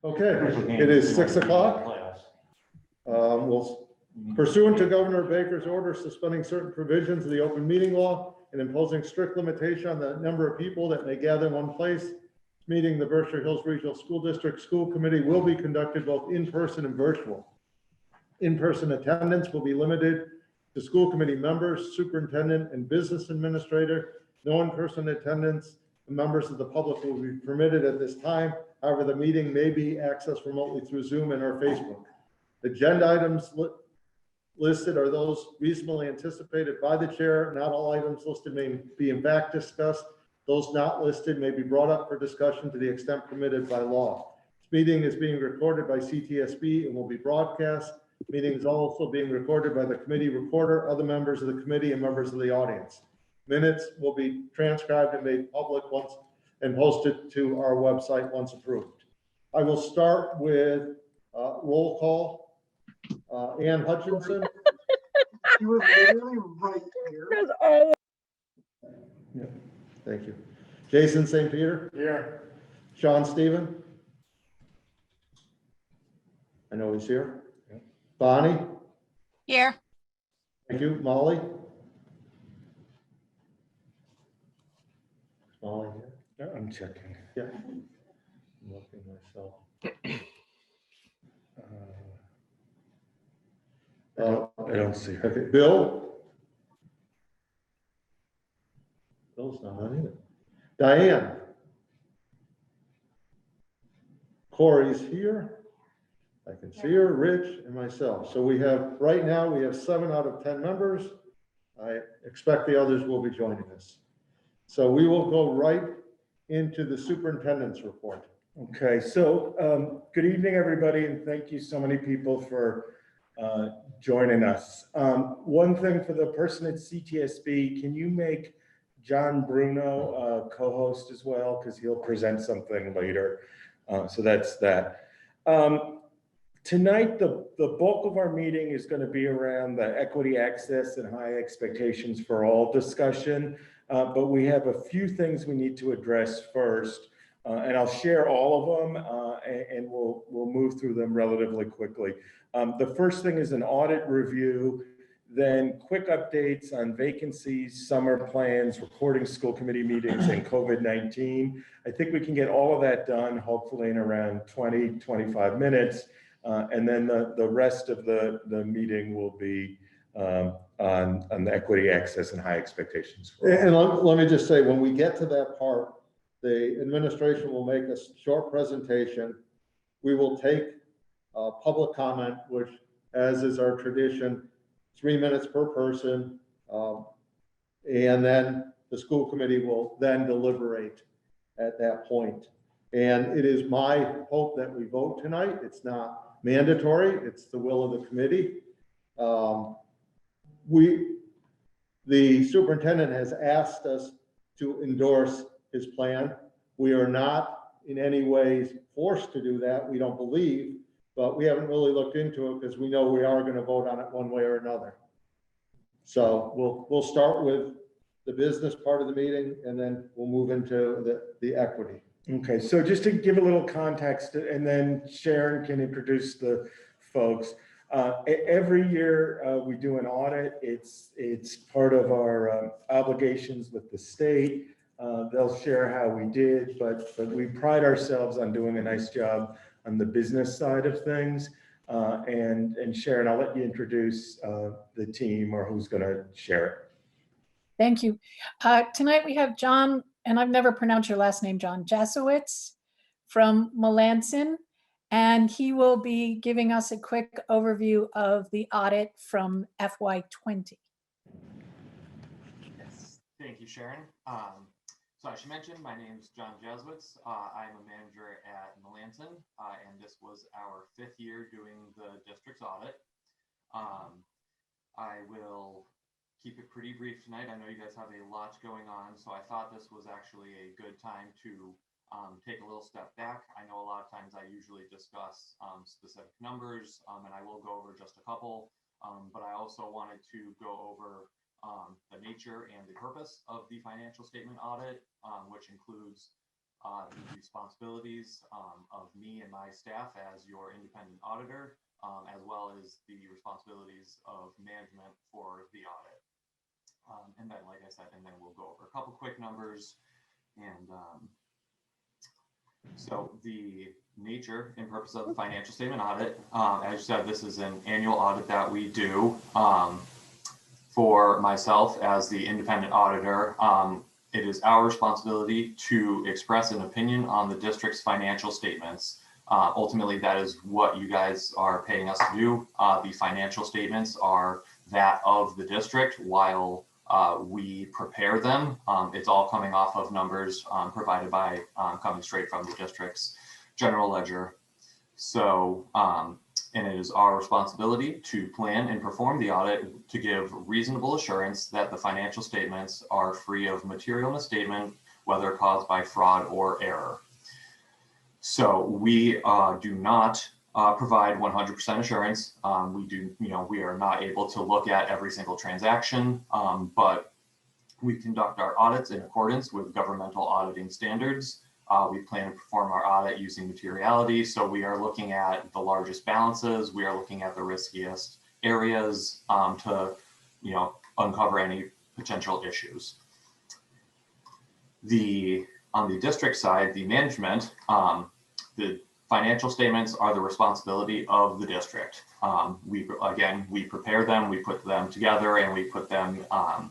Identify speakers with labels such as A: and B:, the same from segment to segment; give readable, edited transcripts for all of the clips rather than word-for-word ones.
A: Okay, it is 6 o'clock. We'll pursuant to Governor Baker's order suspending certain provisions of the open meeting law and imposing strict limitation on the number of people that may gather in one place. Meeting the Berkshire Hills Regional School District School Committee will be conducted both in person and virtual. In-person attendance will be limited to school committee members, superintendent, and business administrator. No in-person attendance and members of the public will be permitted at this time. However, the meeting may be accessed remotely through Zoom and or Facebook. Agenda items listed are those reasonably anticipated by the chair. Not all items listed may be in fact discussed. Those not listed may be brought up for discussion to the extent permitted by law. This meeting is being recorded by CTSB and will be broadcast. The meeting is also being recorded by the committee reporter, other members of the committee, and members of the audience. Minutes will be transcribed and made public once and posted to our website once approved. I will start with roll call. Ann Hutchinson.
B: She was literally right here.
A: Yeah, thank you. Jason St. Peter.
C: Here.
A: Sean Stephen. I know he's here.
C: Yeah.
A: Bonnie.
D: Here.
A: Thank you. Molly. Molly here.
C: Yeah, I'm checking.
A: Yeah. I'm looking myself.
C: I don't see her.
A: Okay, Bill. Bill's not on either. Diane. Corey's here. I can see her, Rich, and myself. So we have, right now, we have 7 out of 10 members. I expect the others will be joining us. So we will go right into the superintendent's report.
C: Okay, so good evening, everybody, and thank you so many people for joining us. One thing for the person at CTSB, can you make John Bruno co-host as well, because he'll present something later. So that's that. Tonight, the bulk of our meeting is going to be around the equity, access, and high expectations for all discussion. But we have a few things we need to address first, and I'll share all of them, and we'll move through them relatively quickly. The first thing is an audit review, then quick updates on vacancies, summer plans, recording school committee meetings, and COVID-19. I think we can get all of that done, hopefully in around 20-25 minutes. And then the rest of the meeting will be on the equity, access, and high expectations.
A: And let me just say, when we get to that part, the administration will make a short presentation. We will take public comment, which, as is our tradition, 3 minutes per person. And then the school committee will then deliberate at that point. And it is my hope that we vote tonight. It's not mandatory. It's the will of the committee. The superintendent has asked us to endorse his plan. We are not in any way forced to do that. We don't believe, but we haven't really looked into it because we know we are going to vote on it one way or another. So we'll start with the business part of the meeting, and then we'll move into the equity.
C: Okay, so just to give a little context, and then Sharon can introduce the folks. Every year we do an audit. It's part of our obligations with the state. They'll share how we did, but we pride ourselves on doing a nice job on the business side of things. And Sharon, I'll let you introduce the team or who's going to share it.
D: Thank you. Tonight we have John, and I've never pronounced your last name, John Jasowitz from Melanson, and he will be giving us a quick overview of the audit from FY20.
E: Yes, thank you, Sharon. So as she mentioned, my name is John Jasowitz. I'm a manager at Melanson, and this was our 5th year doing the district's audit. I will keep it pretty brief tonight. I know you guys have a lot going on, so I thought this was actually a good time to take a little step back. I know a lot of times I usually discuss specific numbers, and I will go over just a couple, but I also wanted to go over the nature and the purpose of the financial statement audit, which includes the responsibilities of me and my staff as your independent auditor, as well as the responsibilities of management for the audit. And then, like I said, and then we'll go over a couple quick numbers. And so the nature and purpose of the financial statement audit, as you said, this is an annual audit that we do. For myself as the independent auditor, it is our responsibility to express an opinion on the district's financial statements. Ultimately, that is what you guys are paying us to do. The financial statements are that of the district while we prepare them. It's all coming off of numbers provided by coming straight from the district's general ledger. So, and it is our responsibility to plan and perform the audit to give reasonable assurance that the financial statements are free of material misstatement, whether caused by fraud or error. So we do not provide 100% assurance. We are not able to look at every single transaction, but we conduct our audits in accordance with governmental auditing standards. We plan to perform our audit using materiality. So we are looking at the largest balances. We are looking at the riskiest areas to, uncover any potential issues. On the district side, the management, the financial statements are the responsibility of the district. We prepare them, we put them together, and we put them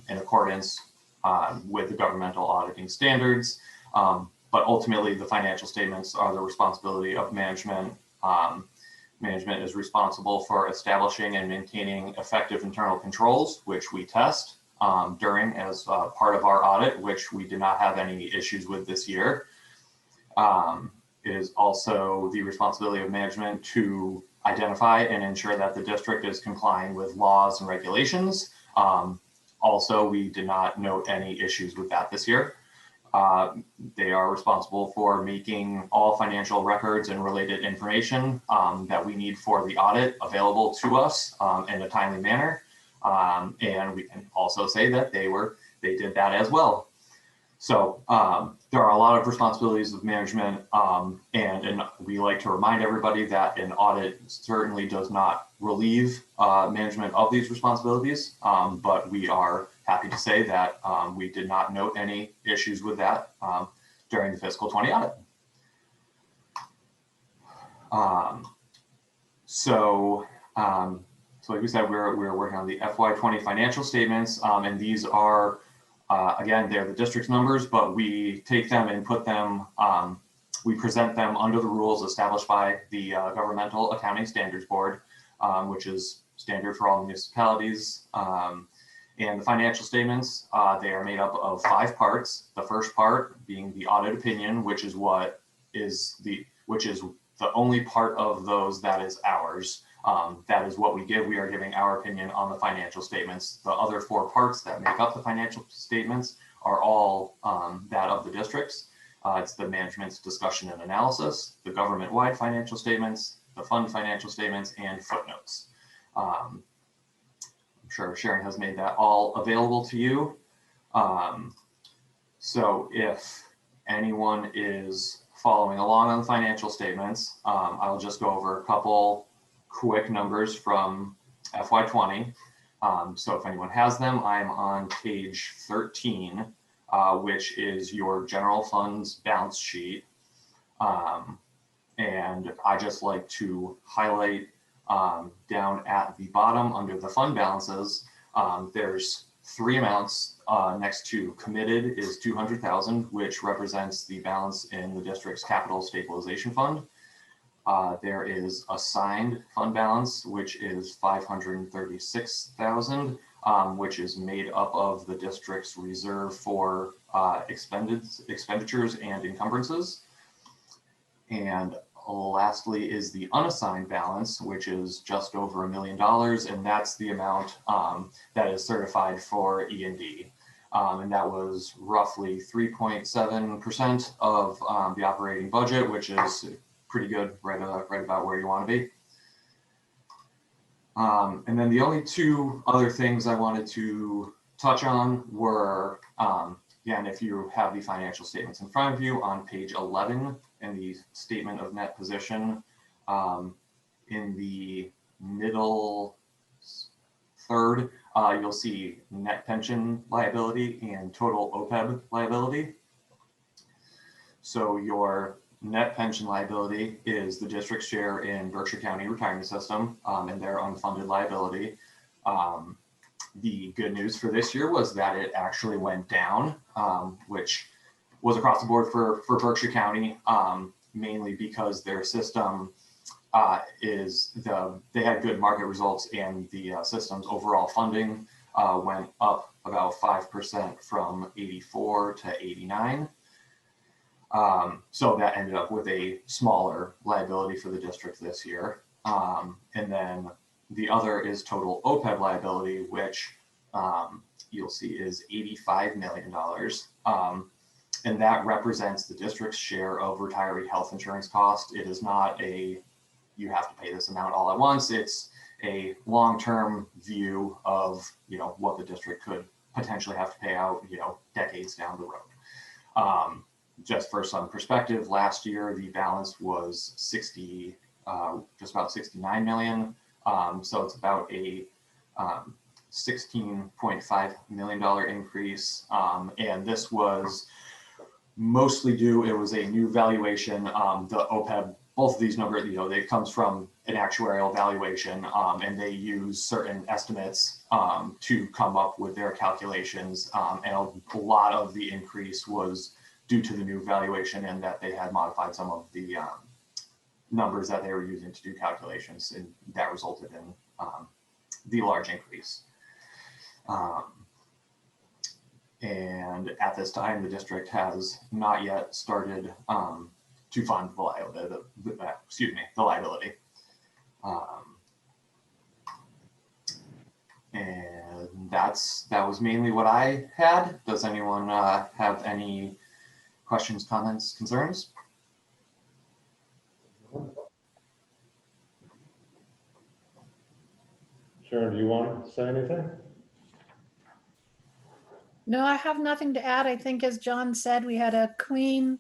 E: in accordance with the governmental auditing standards. But ultimately, the financial statements are the responsibility of management. Management is responsible for establishing and maintaining effective internal controls, which we test during as part of our audit, which we did not have any issues with this year. It is also the responsibility of management to identify and ensure that the district is complying with laws and regulations. Also, we did not note any issues with that this year. They are responsible for making all financial records and related information that we need for the audit available to us in a timely manner. And we can also say that they did that as well. So there are a lot of responsibilities of management, and we like to remind everybody that an audit certainly does not relieve management of these responsibilities, but we are happy to say that we did not note any issues with that during the fiscal 20 audit. So like we said, we're working on the FY20 financial statements, and these are, again, they're the district's numbers, but we take them and put them, we present them under the rules established by the Governmental Accounting Standards Board, which is standard for all municipalities. And the financial statements, they are made up of 5 parts. The first part being the audit opinion, which is the only part of those that is ours. That is what we give. We are giving our opinion on the financial statements. The other 4 parts that make up the financial statements are all that of the districts. It's the management's discussion and analysis, the government-wide financial statements, the fund financial statements, and footnotes. I'm sure Sharon has made that all available to you. So if anyone is following along on the financial statements, I'll just go over a couple quick numbers from FY20. So if anyone has them, I'm on page 13, which is your general funds balance sheet. And I just like to highlight down at the bottom under the fund balances, there's 3 amounts. Next to committed is 200,000, which represents the balance in the district's capital stabilization fund. There is assigned fund balance, which is 536,000, which is made up of the district's reserve for expenditures and encumbrances. And lastly is the unassigned balance, which is just over $1 million, and that's the amount that is certified for E&D. And that was roughly 3.7% of the operating budget, which is pretty good, right about where you want to be. And then the only 2 other things I wanted to touch on were Again, if you have the financial statements in front of you on page 11 in the statement of net position, in the middle third, you'll see net pension liability and total OPEB liability. So your net pension liability is the district's share in Berkshire County retirement system and their unfunded liability. The good news for this year was that it actually went down, which was across the board for Berkshire County, mainly because their system they had good market results, and the system's overall funding went up about 5% from 84 to 89. So that ended up with a smaller liability for the district this year. And then the other is total OPEB liability, which you'll see is $85 million. And that represents the district's share of retiree health insurance cost. It is not you have to pay this amount all at once. It's a long-term view of, what the district could potentially have to pay out, decades down the road. Just for some perspective, last year, the balance was just about 69 million. So it's about a $16.5 million increase. And this was mostly it was a new valuation. The OPEB, both of these numbers, they comes from an actuarial valuation, and they use certain estimates to come up with their calculations. And a lot of the increase was due to the new valuation, and that they had modified some of the numbers that they were using to do calculations, and that resulted in the large increase. And at this time, the district has not yet started to fund the liability. And that was mainly what I had. Does anyone have any questions, comments, concerns?
A: Sharon, do you want to say anything?
D: No, I have nothing to add. I think, as John said, we had a clean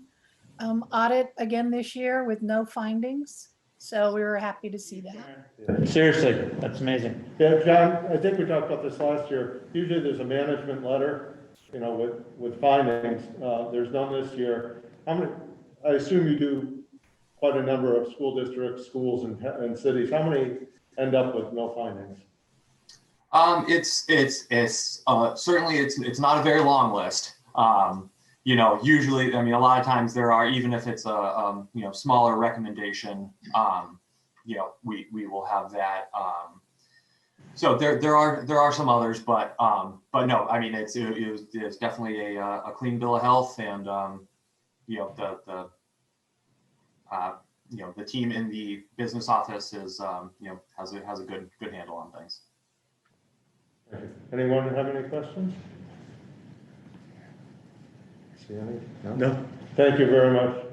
D: audit again this year with no findings. So we were happy to see that.
F: Seriously, that's amazing.
A: Yeah, John, I think we talked about this last year. Usually there's a management letter, with findings. There's none this year. I assume you do quite a number of school districts, schools, and cities. How many end up with no findings?
E: It's certainly it's not a very long list. Usually, a lot of times there are, even if it's a smaller recommendation, we will have that. So there are some others, but no, it's definitely a clean bill of health, and the team in the business office is has a good handle on things.
A: Anyone have any questions? See any?
C: No.
A: Thank you very much.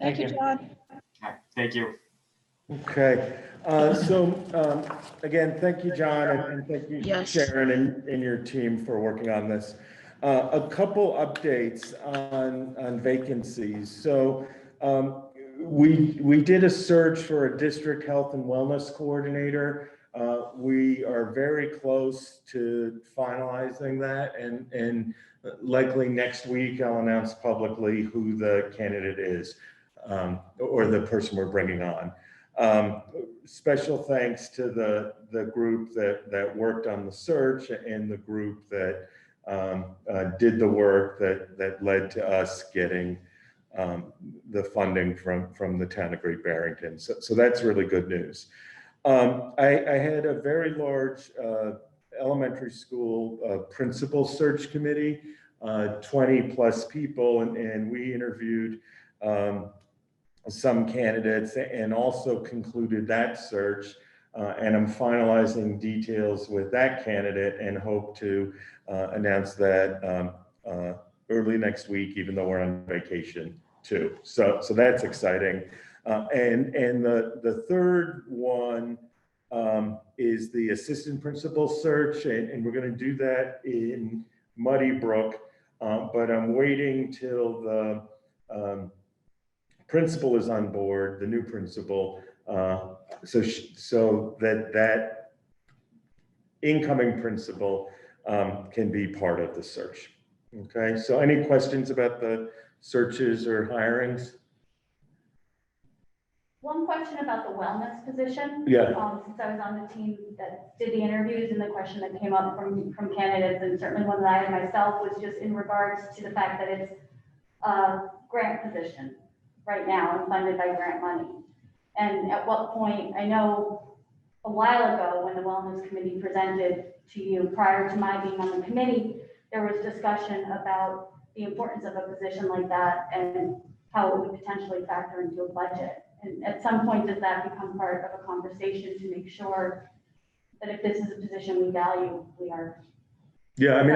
D: Thank you, John.
E: All right, thank you.
C: Okay, again, thank you, John, and thank you,
G: Yes.
C: Sharon, and your team for working on this. A couple updates on vacancies. So we did a search for a district health and wellness coordinator. We are very close to finalizing that, and likely next week I'll announce publicly who the candidate is, or the person we're bringing on. Special thanks to the group that worked on the search, and the group that did the work that led to us getting the funding from the town of Great Barrington. So that's really good news. I had a very large elementary school principal search committee, 20 plus people, and we interviewed some candidates and also concluded that search. And I'm finalizing details with that candidate and hope to announce that early next week, even though we're on vacation too. So that's exciting. And the third one is the assistant principal search, and we're going to do that in Muddy Brook. but I'm waiting till the principal is on board, the new principal, so that incoming principal can be part of the search. Okay, so any questions about the searches or hirings?
F: One question about the wellness position.
C: Yeah.
F: Since I was on the team that did the interviews, and the question that came up from candidates, and certainly one that I had myself, was just in regards to the fact that it's a grant position right now and funded by grant money. And at what point, I know a while ago when the wellness committee presented to you prior to my being on the committee, there was discussion about the importance of a position like that and how it would potentially factor into a budget. And at some point, does that become part of a conversation to make sure that if this is a position we value, we are?
C: Yeah, I mean,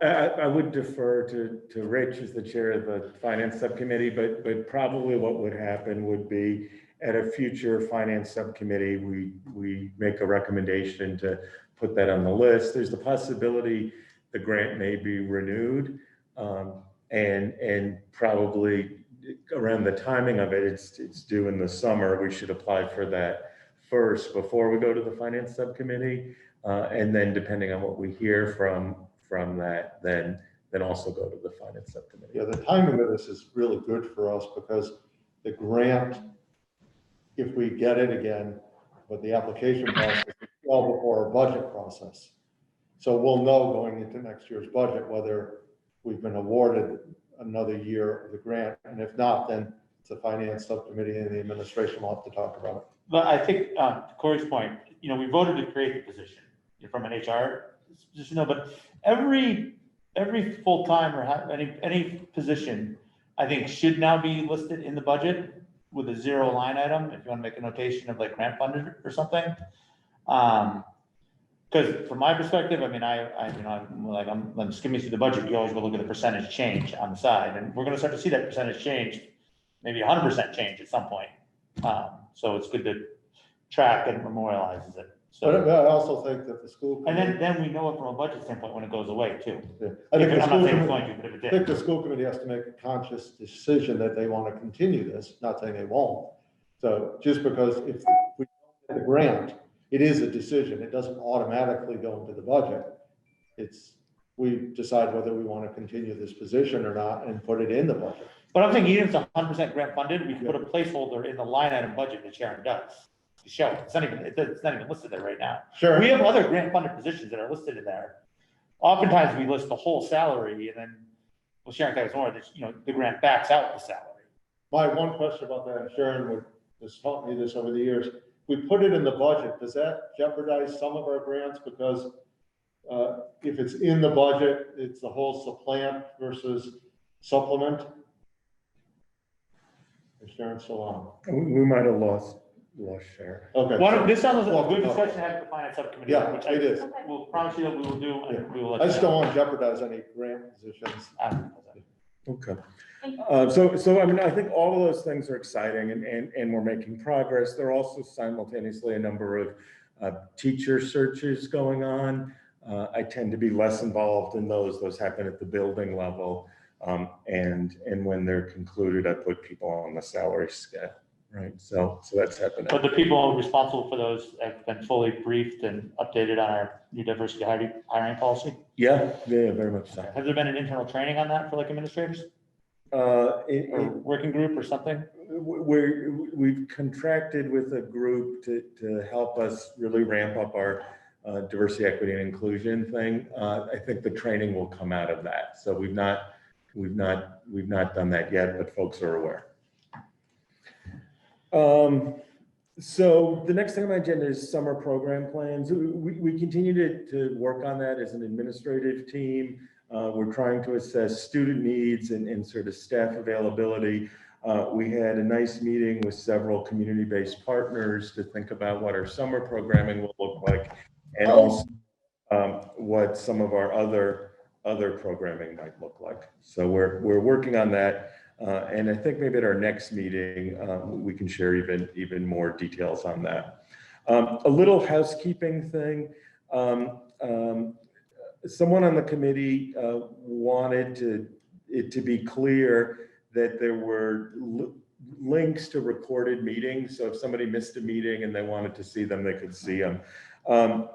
C: I would defer to Rich as the chair of the finance subcommittee, but probably what would happen would be at a future finance subcommittee, we make a recommendation to put that on the list. There's the possibility the grant may be renewed, and probably around the timing of it, it's due in the summer. We should apply for that first before we go to the finance subcommittee, and then depending on what we hear from that, then also go to the finance subcommittee.
A: Yeah, the timing of this is really good for us because the grant, if we get it again, but the application process is well before our budget process. So we'll know going into next year's budget whether we've been awarded another year of the grant, and if not, then it's the finance subcommittee and the administration will have to talk about it.
G: But I think, to Corey's point, we voted to create the position from an HR position, but every full-time or any position, I think, should now be listed in the budget with a 0 line item, if you want to make a notation of like grant funded or something. Because from my perspective, I mean, I'm skimming through the budget. You always go look at the percentage change on the side, and we're going to start to see that percentage change, maybe 100% change at some point. So it's good to track and memorialize it. So,
A: But I also think that the school.
G: and then we know it from a budget standpoint when it goes away too.
A: Yeah. I think the
G: I'm
A: school
G: not saying it's
A: committee-
G: going to, but if it
A: I think
G: did.
A: the school committee has to make a conscious decision that they want to continue this, not saying they won't. So just because if we get the grant, it is a decision. It doesn't automatically go into the budget. We decide whether we want to continue this position or not and put it in the budget.
G: But I'm thinking even if it's 100% grant funded, we can put a placeholder in the line item budget that Sharon does to show it. It's not even listed there right now.
A: Sure.
G: We have other grant funded positions that are listed in there. Oftentimes we list the whole salary and then, well, Sharon can tell us more that, the grant backs out the salary.
A: My one question about that, and Sharon has taught me this over the years, we put it in the budget. Does that jeopardize some of our grants? Because if it's in the budget, it's the whole supplant versus supplement. Is Sharon still on?
C: We might have lost Sharon.
A: Okay.
G: This sounds like a good discussion to have at the finance subcommittee.
A: Yeah,
G: which
A: it is.
F: Okay.
G: We'll promise you that we will do, and we will let
A: I
G: you
A: just
G: know.
A: don't want to jeopardize any grant positions.
C: Okay.
F: Thank you.
C: So I mean, I think all of those things are exciting and we're making progress. There are also simultaneously a number of teacher searches going on. I tend to be less involved in those. Those happen at the building level. And when they're concluded, I put people on the salary scale, right? So that's happening.
G: But the people responsible for those have been fully briefed and updated on our new diversity hiring policy?
C: Yeah, very much so.
G: Has there been an internal training on that for like administrators or working group or something?
C: We've contracted with a group to help us really ramp up our diversity, equity, and inclusion thing. I think the training will come out of that. So we've not done that yet, but folks are aware. So the next thing on my agenda is summer program plans. We continue to work on that as an administrative team. We're trying to assess student needs and sort of staff availability. We had a nice meeting with several community-based partners to think about what our summer programming will look like, and also what some of our other programming might look like. So we're working on that. And I think maybe at our next meeting, we can share even more details on that. A little housekeeping thing. someone on the committee wanted it to be clear that there were links to recorded meetings. So if somebody missed a meeting and they wanted to see them, they could see them.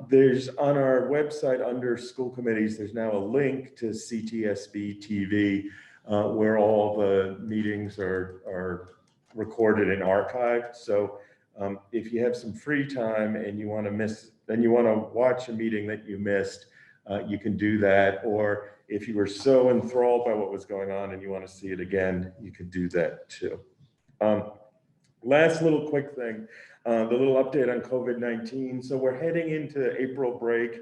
C: There's on our website under school committees, there's now a link to CTSB TV where all the meetings are recorded and archived. So if you have some free time and you want to watch a meeting that you missed, you can do that. Or if you were so enthralled by what was going on and you want to see it again, you could do that too. Last little quick thing, the little update on COVID-19. So we're heading into April break.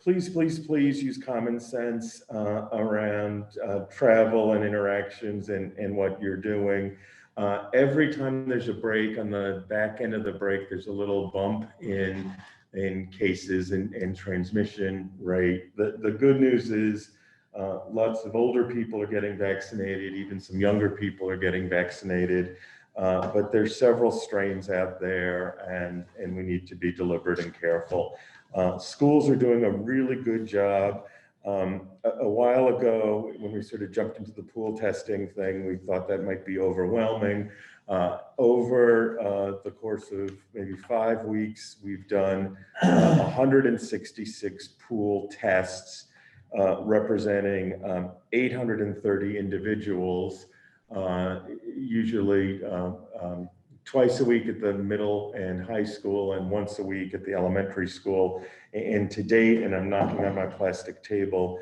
C: Please, please, please use common sense around travel and interactions and what you're doing. Every time there's a break, on the back end of the break, there's a little bump in cases and transmission rate. The good news is lots of older people are getting vaccinated, even some younger people are getting vaccinated, but there's several strains out there and we need to be deliberate and careful. Schools are doing a really good job. A while ago, when we sort of jumped into the pool testing thing, we thought that might be overwhelming. Over the course of maybe 5 weeks, we've done 166 pool tests representing 830 individuals, usually twice a week at the middle and high school and once a week at the elementary school. And to date, and I'm knocking on my plastic table,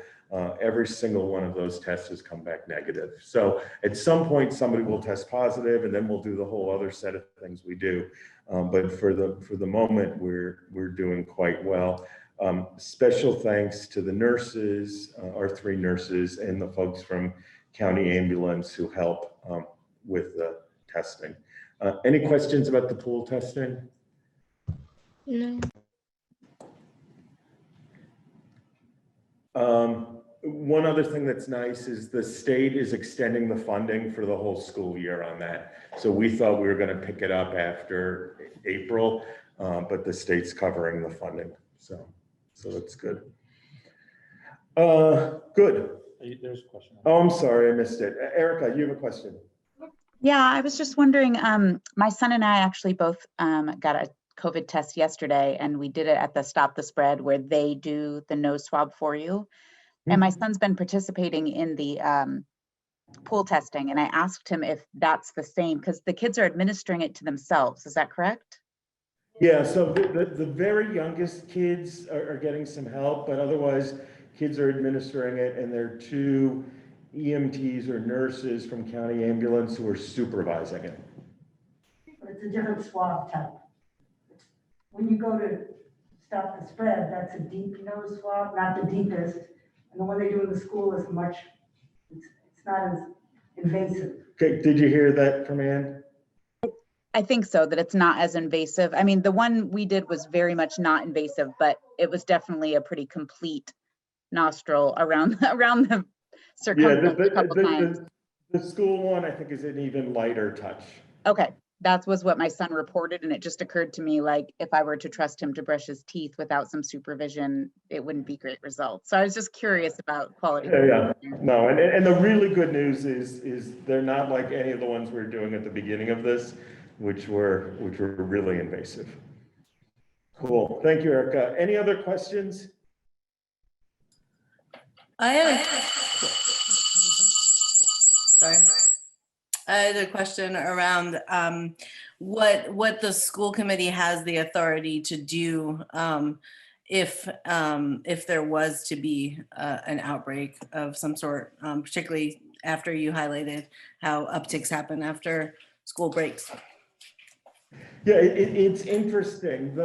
C: every single one of those tests has come back negative. So at some point, somebody will test positive, and then we'll do the whole other set of things we do. But for the moment, we're doing quite well. Special thanks to the nurses, our 3 nurses, and the folks from County Ambulance who help with the testing. Any questions about the pool testing?
H: No.
C: One other thing that's nice is the state is extending the funding for the whole school year on that. So we thought we were going to pick it up after April, but the state's covering the funding. So that's good. Good.
G: There's a question.
C: Oh, I'm sorry, I missed it. Erica, you have a question?
H: Yeah, I was just wondering, my son and I actually both got a COVID test yesterday, and we did it at the Stop the Spread where they do the nose swab for you. And my son's been participating in the pool testing, and I asked him if that's the same because the kids are administering it to themselves. Is that correct?
C: Yeah, so the very youngest kids are getting some help, but otherwise kids are administering it, and there are 2 EMTs or nurses from County Ambulance who are supervising it.
B: But it's a different swab type. When you go to Stop the Spread, that's a deep nose swab, not the deepest. And the one they do in the school is much, it's not as invasive.
C: Okay, did you hear that from Ann?
H: I think so, that it's not as invasive. I mean, the one we did was very much not invasive, but it was definitely a pretty complete nostril around the circumference a couple times.
C: The school one, I think, is an even lighter touch.
H: Okay, that was what my son reported, and it just occurred to me, like, if I were to trust him to brush his teeth without some supervision, it wouldn't be great results. So I was just curious about quality.
C: Yeah. No, and the really good news is they're not like any of the ones we were doing at the beginning of this, which were really invasive. Cool. Thank you, Erica. Any other questions?
I: I had a question around what the school committee has the authority to do if there was to be an outbreak of some sort, particularly after you highlighted how upticks happen after school breaks.
C: Yeah, it's interesting.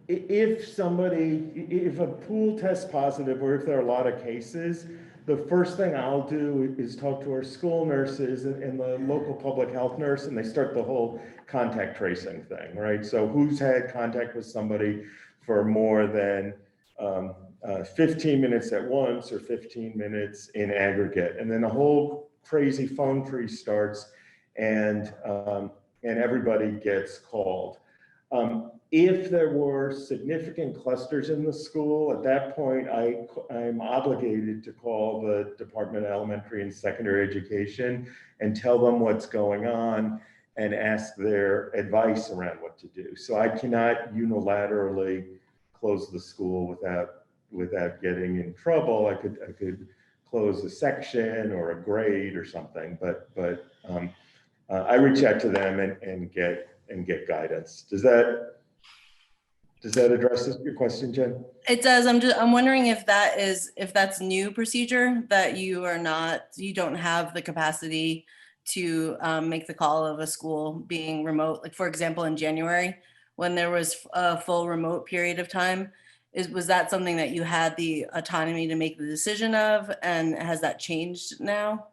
C: If a pool tests positive, or if there are a lot of cases, the first thing I'll do is talk to our school nurses and the local public health nurse, and they start the whole contact tracing thing, right? So who's had contact with somebody for more than 15 minutes at once or 15 minutes in aggregate, and then a whole crazy phone tree starts, and everybody gets called. If there were significant clusters in the school, at that point, I'm obligated to call the Department of Elementary and Secondary Education and tell them what's going on and ask their advice around what to do. So I cannot unilaterally close the school without getting in trouble. I could close a section or a grade or something, but I reach out to them and get guidance. Does that address your question, Jen?
I: It does. I'm wondering if that's new procedure, that you don't have the capacity to make the call of a school being remote. Like, for example, in January, when there was a full remote period of time, was that something that you had the autonomy to make the decision of, and has that changed now?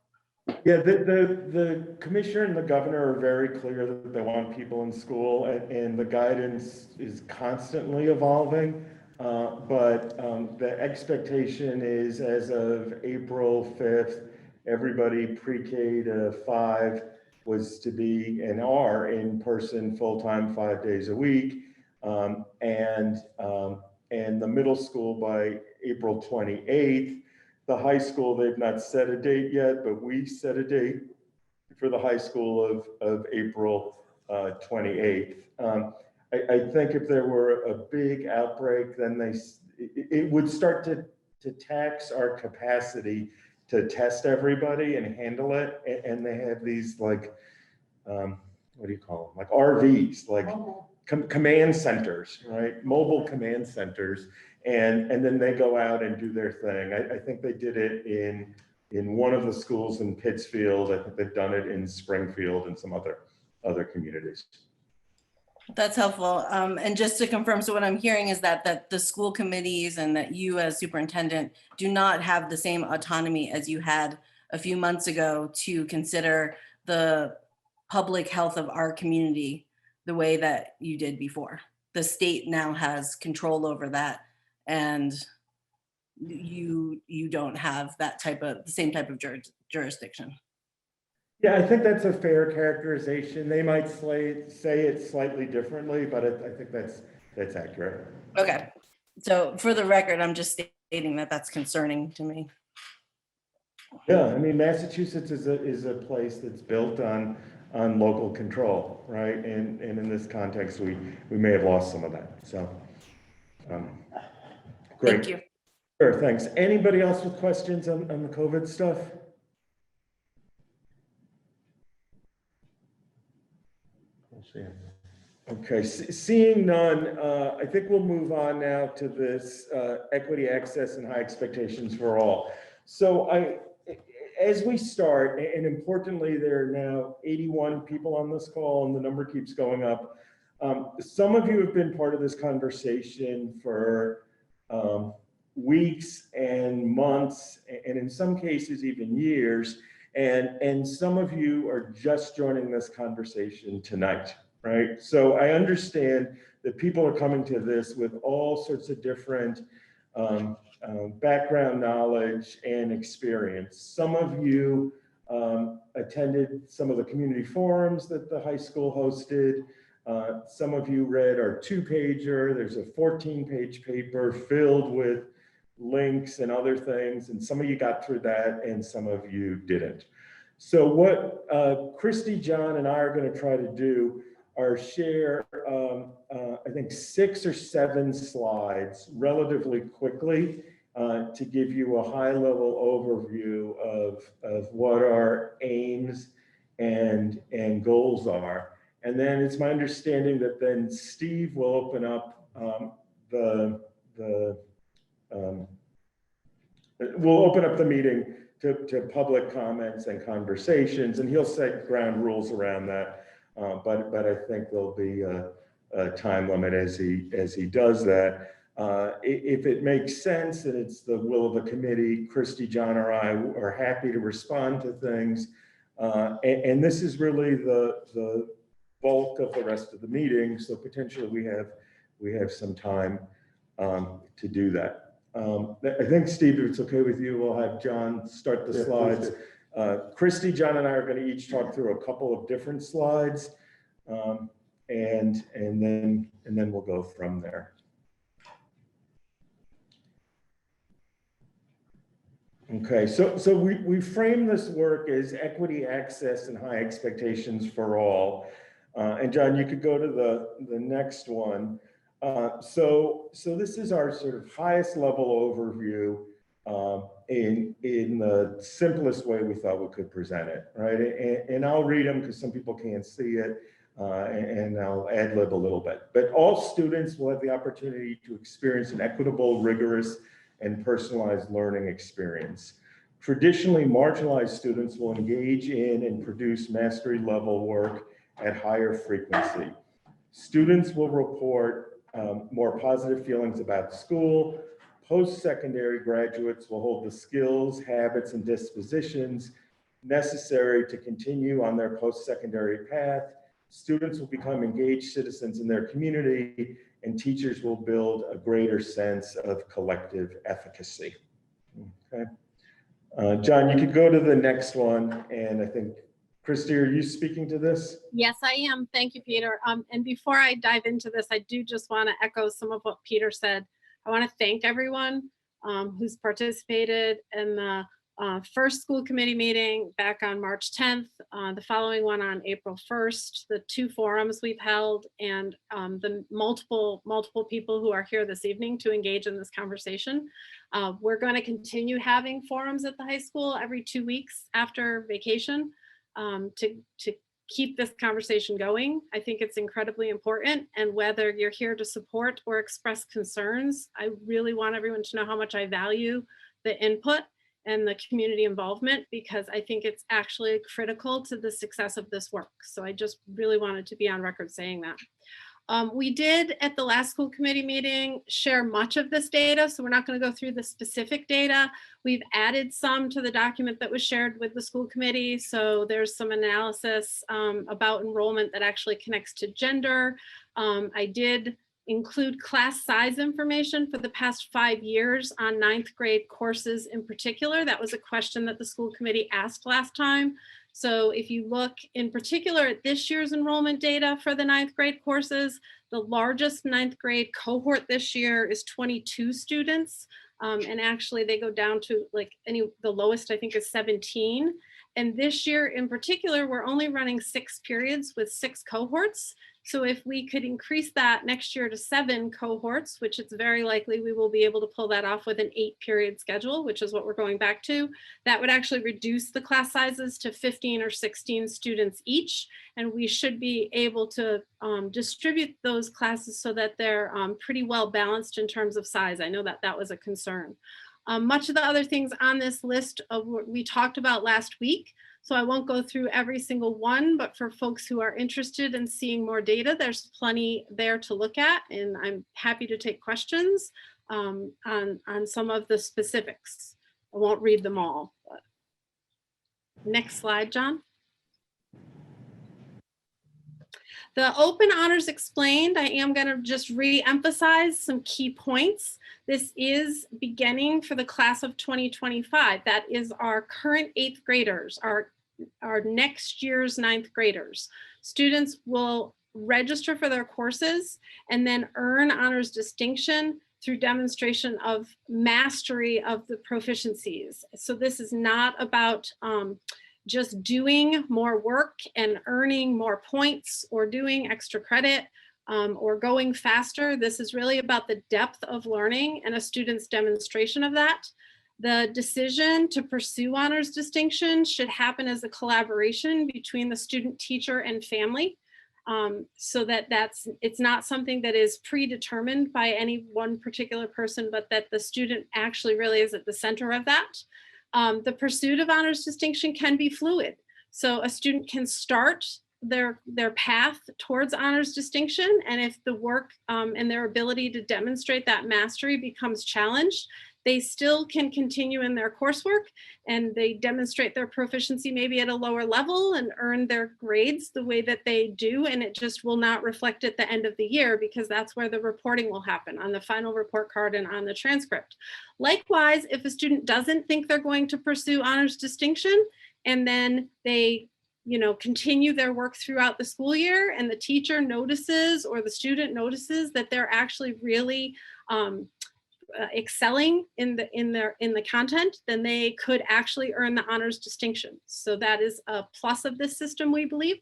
C: Yeah, the commissioner and the governor are very clear that they want people in school, and the guidance is constantly evolving. But the expectation is, as of April 5th, everybody pre-K to 5 was to be and are in person full-time 5 days a week. And the middle school by April 28th. The high school, they've not set a date yet, but we set a date for the high school of April 28th. I think if there were a big outbreak, then it would start to tax our capacity to test everybody and handle it. And they have these, like, what do you call them? Like RVs, like command centers, right? Mobile command centers. And then they go out and do their thing. I think they did it in one of the schools in Pittsfield. I think they've done it in Springfield and some other communities.
I: That's helpful. And just to confirm, so what I'm hearing is that the school committees and that you as superintendent do not have the same autonomy as you had a few months ago to consider the public health of our community the way that you did before. The state now has control over that, and you don't have the same type of jurisdiction.
C: Yeah, I think that's a fair characterization. They might say it slightly differently, but I think that's accurate.
I: Okay, so for the record, I'm just stating that that's concerning to me.
C: Yeah, I mean, Massachusetts is a place that's built on local control, right? And in this context, we may have lost some of that. So, great.
I: Thank you.
C: Sure, thanks. Anybody else with questions on the COVID stuff? Okay, seeing none, I think we'll move on now to this equity, access, and high expectations for all. So as we start, and importantly, there are now 81 people on this call, and the number keeps going up. Some of you have been part of this conversation for weeks and months, and in some cases even years, and some of you are just joining this conversation tonight, right? So I understand that people are coming to this with all sorts of different background knowledge and experience. Some of you attended some of the community forums that the high school hosted. Some of you read our 2-pager. There's a 14-page paper filled with links and other things, and some of you got through that and some of you didn't. So what Christy, John, and I are going to try to do are share, I think, 6 or 7 slides relatively quickly to give you a high-level overview of what our aims and goals are. And then it's my understanding that then Steve will open up we'll open up the meeting to public comments and conversations, and he'll set ground rules around that. But I think there'll be a time limit as he does that. If it makes sense and it's the will of the committee, Christy, John, or I are happy to respond to things. And this is really the bulk of the rest of the meeting, so potentially we have some time to do that. I think, Steve, if it's okay with you, we'll have John start the slides. Christy, John, and I are going to each talk through a couple of different slides. and then we'll go from there. Okay, so we frame this work as equity, access, and high expectations for all. And John, you could go to the next one. So this is our sort of highest level overview in the simplest way we thought we could present it, right? And I'll read them because some people can't see it, and I'll ad-lib a little bit. But all students will have the opportunity to experience an equitable, rigorous, and personalized learning experience. Traditionally, marginalized students will engage in and produce mastery level work at higher frequency. Students will report more positive feelings about school. Post-secondary graduates will hold the skills, habits, and dispositions necessary to continue on their post-secondary path. Students will become engaged citizens in their community, and teachers will build a greater sense of collective efficacy. Okay. John, you could go to the next one, and I think, Christy, are you speaking to this?
J: Yes, I am. Thank you, Peter. And before I dive into this, I do just want to echo some of what Peter said. I want to thank everyone who's participated in the first school committee meeting back on March 10th, the following one on April 1st, the 2 forums we've held, and the multiple people who are here this evening to engage in this conversation. We're going to continue having forums at the high school every 2 weeks after vacation to keep this conversation going. I think it's incredibly important, and whether you're here to support or express concerns, I really want everyone to know how much I value the input and the community involvement, because I think it's actually critical to the success of this work. So I just really wanted to be on record saying that. We did at the last school committee meeting share much of this data, so we're not going to go through the specific data. We've added some to the document that was shared with the school committee. So there's some analysis about enrollment that actually connects to gender. I did include class size information for the past 5 years on 9th grade courses in particular. That was a question that the school committee asked last time. So if you look in particular at this year's enrollment data for the 9th grade courses, the largest 9th grade cohort this year is 22 students. And actually they go down to like the lowest I think is 17. And this year in particular, we're only running 6 periods with 6 cohorts. So if we could increase that next year to 7 cohorts, which it's very likely we will be able to pull that off with an 8-period schedule, which is what we're going back to, that would actually reduce the class sizes to 15 or 16 students each. And we should be able to distribute those classes so that they're pretty well balanced in terms of size. I know that that was a concern. Much of the other things on this list of what we talked about last week. So I won't go through every single one, but for folks who are interested in seeing more data, there's plenty there to look at, and I'm happy to take questions on some of the specifics. I won't read them all. But. Next slide, John. The Open Honors Explained, I am going to just re-emphasize some key points. This is beginning for the class of 2025. That is our current 8th graders, our next year's 9th graders. Students will register for their courses and then earn honors distinction through demonstration of mastery of the proficiencies. So this is not about just doing more work and earning more points or doing extra credit or going faster. This is really about the depth of learning and a student's demonstration of that. The decision to pursue honors distinction should happen as a collaboration between the student, teacher, and family. So that it's not something that is predetermined by any one particular person, but that the student actually really is at the center of that. The pursuit of honors distinction can be fluid. So a student can start their path towards honors distinction, and if the work and their ability to demonstrate that mastery becomes challenged, they still can continue in their coursework and they demonstrate their proficiency maybe at a lower level and earn their grades the way that they do, and it just will not reflect at the end of the year because that's where the reporting will happen on the final report card and on the transcript. Likewise, if a student doesn't think they're going to pursue honors distinction and then they continue their work throughout the school year, and the teacher notices or the student notices that they're actually really excelling in the content, then they could actually earn the honors distinction. So that is a plus of this system, we believe.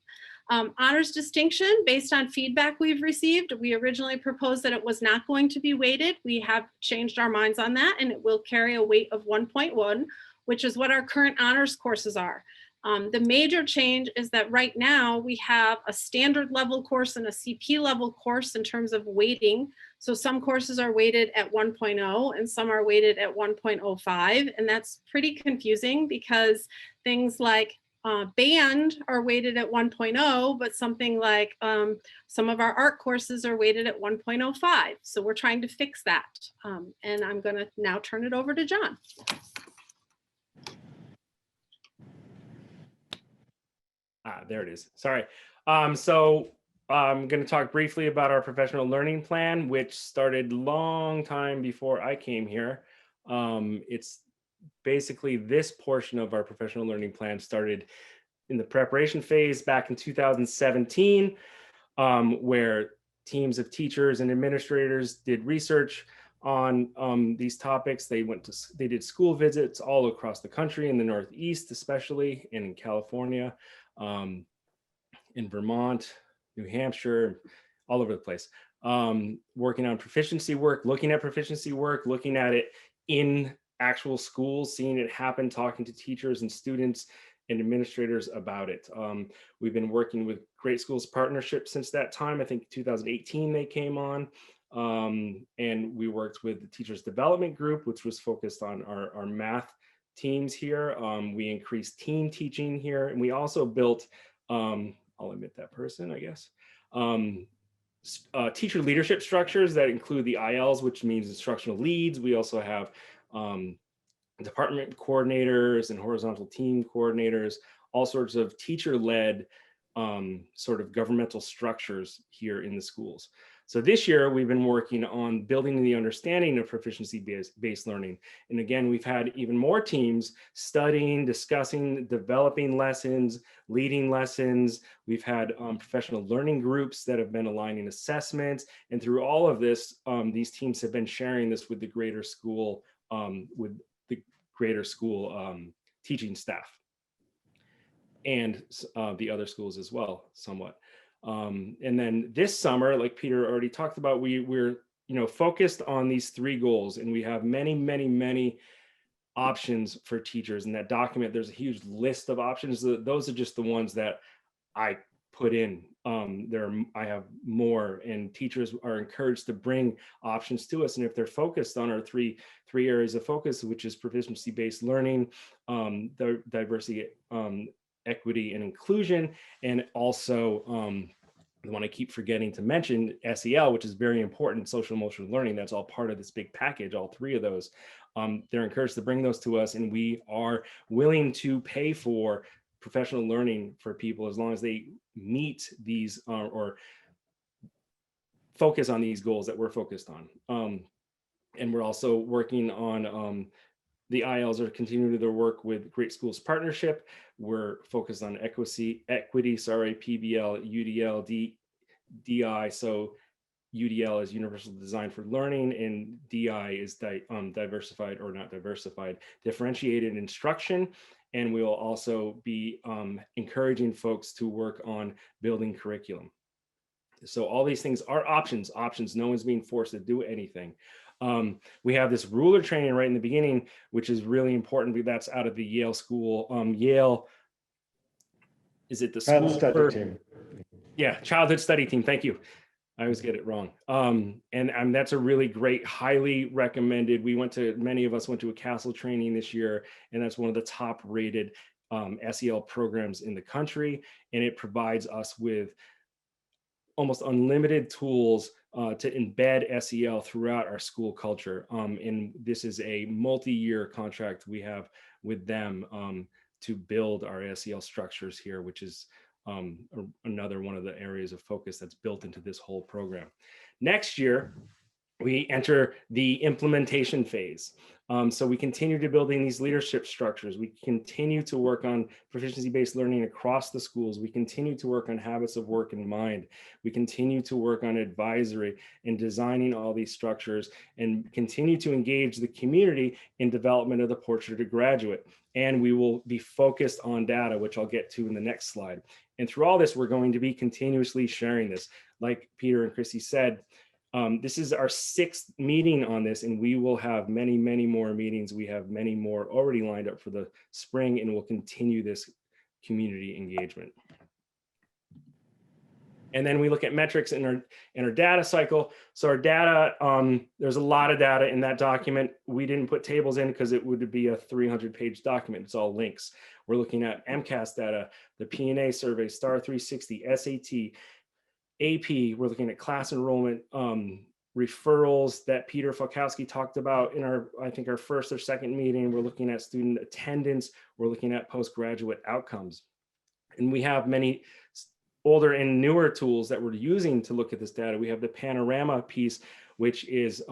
J: Honors distinction, based on feedback we've received, we originally proposed that it was not going to be weighted. We have changed our minds on that, and it will carry a weight of 1.1, which is what our current honors courses are. The major change is that right now we have a standard level course and a CP level course in terms of weighting. So some courses are weighted at 1.0 and some are weighted at 1.05. And that's pretty confusing because things like band are weighted at 1.0, but something like some of our art courses are weighted at 1.05. So we're trying to fix that. And I'm going to now turn it over to John.
K: There it is. Sorry. So I'm going to talk briefly about our professional learning plan, which started long time before I came here. It's basically this portion of our professional learning plan started in the preparation phase back in 2017, where teams of teachers and administrators did research on these topics. They did school visits all across the country, in the Northeast especially, and in California, in Vermont, New Hampshire, all over the place, working on proficiency work, looking at proficiency work, looking at it in actual schools, seeing it happen, talking to teachers and students and administrators about it. We've been working with Great Schools Partnership since that time. I think 2018 they came on, and we worked with the Teachers Development Group, which was focused on our math teams here. We increased team teaching here, and we also built, I'll admit that person, I guess, teacher leadership structures that include the ILs, which means instructional leads. We also have department coordinators and horizontal team coordinators, all sorts of teacher-led sort of governmental structures here in the schools. So this year we've been working on building the understanding of proficiency-based learning. And again, we've had even more teams studying, discussing, developing lessons, leading lessons. We've had professional learning groups that have been aligning assessments. And through all of this, these teams have been sharing this with the greater school, teaching staff and the other schools as well, somewhat. And then this summer, like Peter already talked about, we're focused on these three goals, and we have many options for teachers. In that document, there's a huge list of options. Those are just the ones that I put in. I have more, and teachers are encouraged to bring options to us. And if they're focused on our three areas of focus, which is proficiency-based learning, the diversity, equity, and inclusion, and also the one I keep forgetting to mention, SEL, which is very important, social emotional learning. That's all part of this big package, all three of those. They're encouraged to bring those to us, and we are willing to pay for professional learning for people as long as they meet these or focus on these goals that we're focused on. And we're also working on the ILs are continuing their work with Great Schools Partnership. We're focused on equity, PBL, UDL, DI. So UDL is Universal Design for Learning, and DI is diversified or not diversified, differentiated instruction. And we will also be encouraging folks to work on building curriculum. So all these things are options. No one's being forced to do anything. We have this ruler training right in the beginning, which is really important. That's out of the Yale School. Yale, is it the school
C: study team?
K: Yeah, childhood study team. Thank you. I always get it wrong. And that's a really great, highly recommended. Many of us went to a Castle training this year, and that's one of the top rated SEL programs in the country. And it provides us with almost unlimited tools to embed SEL throughout our school culture. And this is a multi-year contract we have with them to build our SEL structures here, which is another one of the areas of focus that's built into this whole program. Next year, we enter the implementation phase. So we continue to building these leadership structures. We continue to work on proficiency-based learning across the schools. We continue to work on habits of work in mind. We continue to work on advisory and designing all these structures, and continue to engage the community in development of the portrait to graduate. And we will be focused on data, which I'll get to in the next slide. And through all this, we're going to be continuously sharing this. Like Peter and Chrissy said, this is our 6th meeting on this, and we will have many, many more meetings. We have many more already lined up for the spring, and we'll continue this community engagement. And then we look at metrics in our data cycle. So our data, there's a lot of data in that document. We didn't put tables in because it would be a 300-page document. It's all links. We're looking at MCAS data, the P&A survey, STAR 360, SAT, AP. We're looking at class enrollment, referrals that Peter Falkowski talked about in I think our first or second meeting. We're looking at student attendance. We're looking at postgraduate outcomes. And we have many older and newer tools that we're using to look at this data. We have the Panorama piece, which is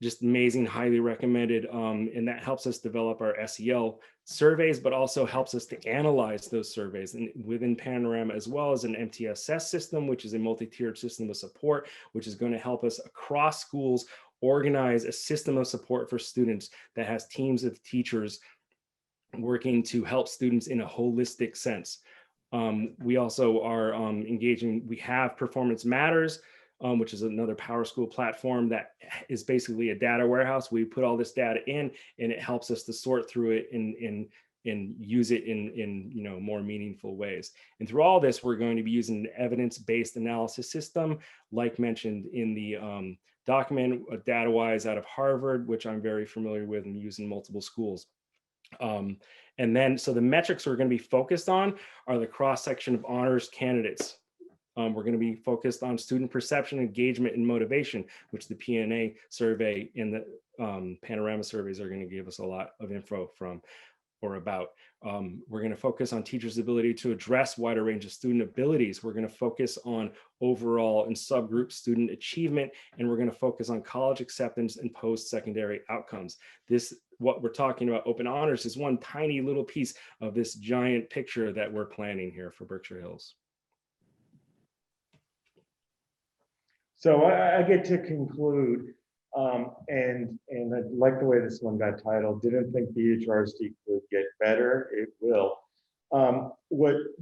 K: just amazing, highly recommended. And that helps us develop our SEL surveys, but also helps us to analyze those surveys and within Panorama, as well as an MTSS system, which is a multi-tiered system of support, which is going to help us across schools organize a system of support for students that has teams of teachers working to help students in a holistic sense. We also are engaging, we have Performance Matters, which is another PowerSchool platform that is basically a data warehouse. We put all this data in, and it helps us to sort through it and use it in more meaningful ways. And through all this, we're going to be using an evidence-based analysis system, like mentioned in the document, DataWise out of Harvard, which I'm very familiar with and use in multiple schools. And then, so the metrics we're going to be focused on are the cross-section of honors candidates. We're going to be focused on student perception, engagement, and motivation, which the P&A survey and the Panorama surveys are going to give us a lot of info from or about. We're going to focus on teachers' ability to address wider range of student abilities. We're going to focus on overall and subgroup student achievement, and we're going to focus on college acceptance and post-secondary outcomes. What we're talking about, open honors, is one tiny little piece of this giant picture that we're planning here for Berkshire Hills.
C: So I get to conclude, and I like the way this one got titled. Didn't think the R.S.D could get better. It will.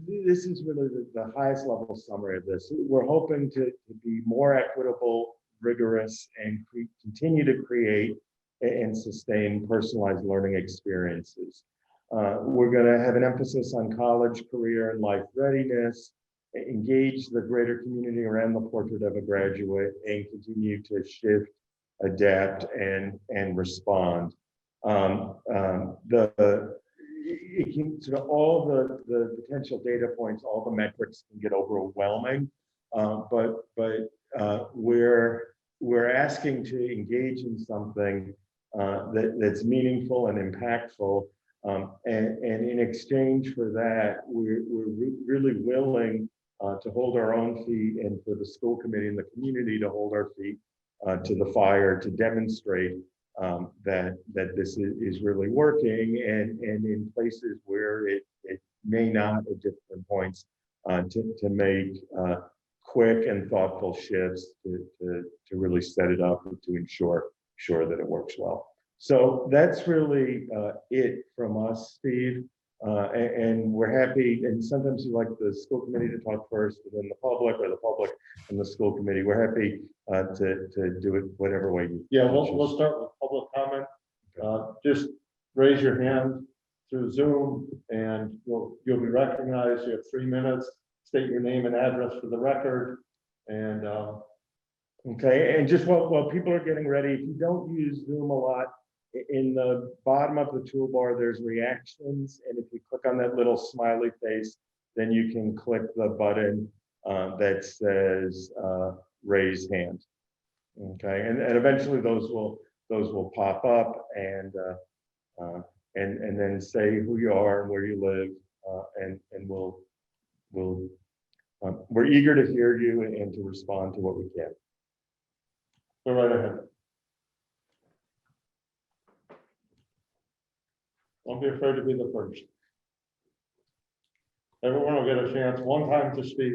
C: This is really the highest level summary of this. We're hoping to be more equitable, rigorous, and continue to create and sustain personalized learning experiences. We're going to have an emphasis on college, career, and life readiness, engage the greater community around the portrait of a graduate, and continue to shift, adapt, and respond. It can sort of all the potential data points, all the metrics can get overwhelming, but we're asking to engage in something that's meaningful and impactful, and in exchange for that, we're really willing to hold our own feet, and for the school committee and the community to hold our feet to the fire, to demonstrate that this is really working, and in places where it may not at different points, to make quick and thoughtful shifts to really set it up and to ensure that it works well. So that's really it from us, Steve. And we're happy, and sometimes you like the school committee to talk first, and then the public, or the public and the school committee. We're happy to do it whatever way you.
A: Yeah, we'll start with public comment. Just raise your hand through Zoom, and you'll be recognized. You have 3 minutes. State your name and address for the record. And
C: okay, and just while people are getting ready, if you don't use Zoom a lot, in the bottom of the toolbar, there's reactions, and if you click on that little smiley face, then you can click the button that says raise hand. Okay, and eventually those will pop up, and then say who you are and where you live, and we're eager to hear you and to respond to what we can.
A: Go right ahead. Don't be afraid to be the first. Everyone will get a chance one time to speak.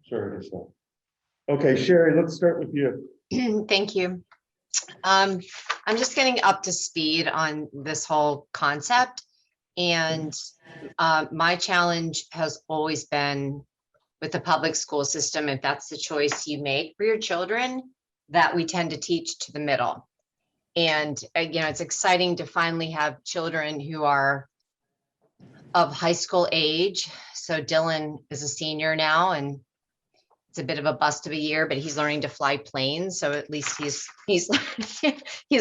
A: Sure, it's so.
C: Okay, Sherry, let's start with you.
L: Thank you. I'm just getting up to speed on this whole concept. And my challenge has always been with the public school system, if that's the choice you make for your children, that we tend to teach to the middle. And, it's exciting to finally have children who are of high school age. So Dylan is a senior now, and it's a bit of a bust of a year, but he's learning to fly planes. So at least he's he's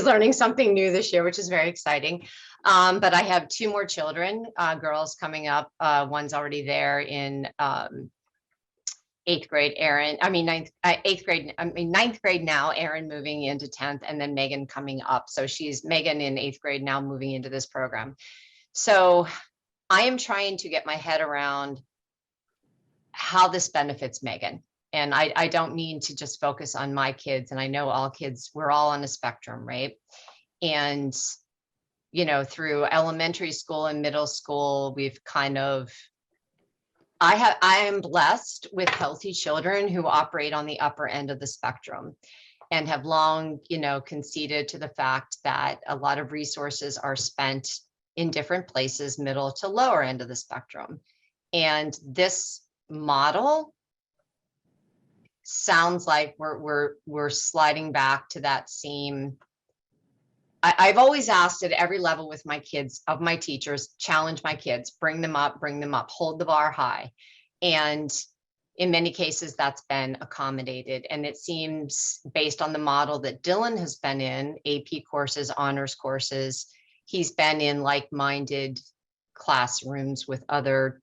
L: learning something new this year, which is very exciting. But I have two more children, girls coming up. One's already there in ninth grade now, Erin moving into 10th, and then Megan coming up. So she's Megan in 8th grade now, moving into this program. So I am trying to get my head around how this benefits Megan. And I don't mean to just focus on my kids. And I know all kids, we're all on a spectrum, right? And, through elementary school and middle school, we've kind of, I am blessed with healthy children who operate on the upper end of the spectrum and have long, conceded to the fact that a lot of resources are spent in different places, middle to lower end of the spectrum. And this model sounds like we're sliding back to that same. I've always asked at every level with my kids, of my teachers, challenge my kids, bring them up, hold the bar high. And in many cases, that's been accommodated. And it seems, based on the model that Dylan has been in, AP courses, honors courses, he's been in like-minded classrooms with other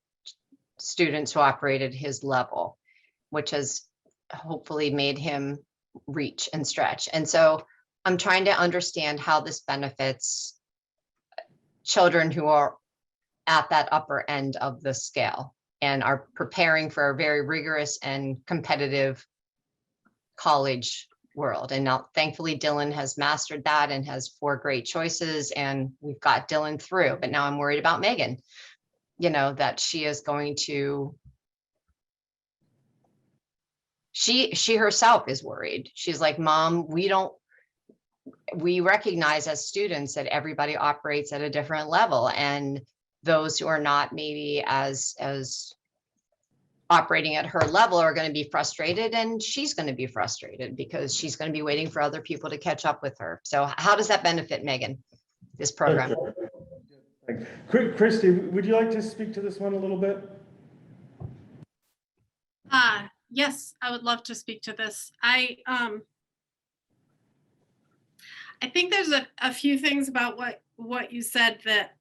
L: students who operate at his level, which has hopefully made him reach and stretch. And so I'm trying to understand how this benefits children who are at that upper end of the scale and are preparing for a very rigorous and competitive college world. And now, thankfully, Dylan has mastered that and has 4 great choices, and we've got Dylan through. But now I'm worried about Megan, that she is going to, she herself is worried. She's like, Mom, we recognize as students that everybody operates at a different level, and those who are not maybe as operating at her level are going to be frustrated, and she's going to be frustrated because she's going to be waiting for other people to catch up with her. So how does that benefit Megan, this program?
C: Thanks. Christy, would you like to speak to this one a little bit?
J: Yes, I would love to speak to this. I think there's a few things about what you said that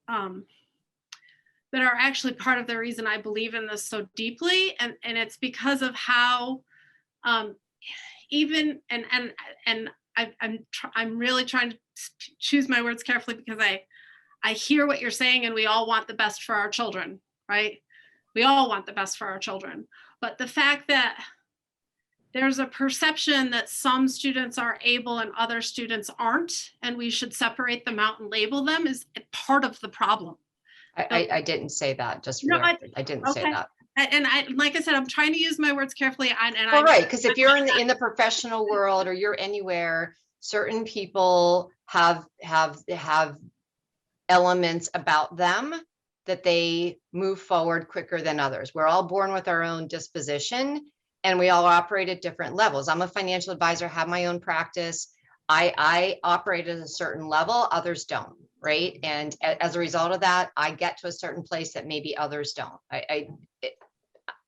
J: that are actually part of the reason I believe in this so deeply, and it's because of how even I'm really trying to choose my words carefully, because I hear what you're saying, and we all want the best for our children, right? We all want the best for our children, but the fact that there's a perception that some students are able and other students aren't, and we should separate them out and label them, is part of the problem.
L: I didn't say that, just
J: No,
L: I didn't say that.
J: And like I said, I'm trying to use my words carefully.
L: Well, right, because if you're in the professional world or you're anywhere, certain people have elements about them that they move forward quicker than others. We're all born with our own disposition, and we all operate at different levels. I'm a financial advisor, have my own practice. I operate at a certain level, others don't, right? And as a result of that, I get to a certain place that maybe others don't.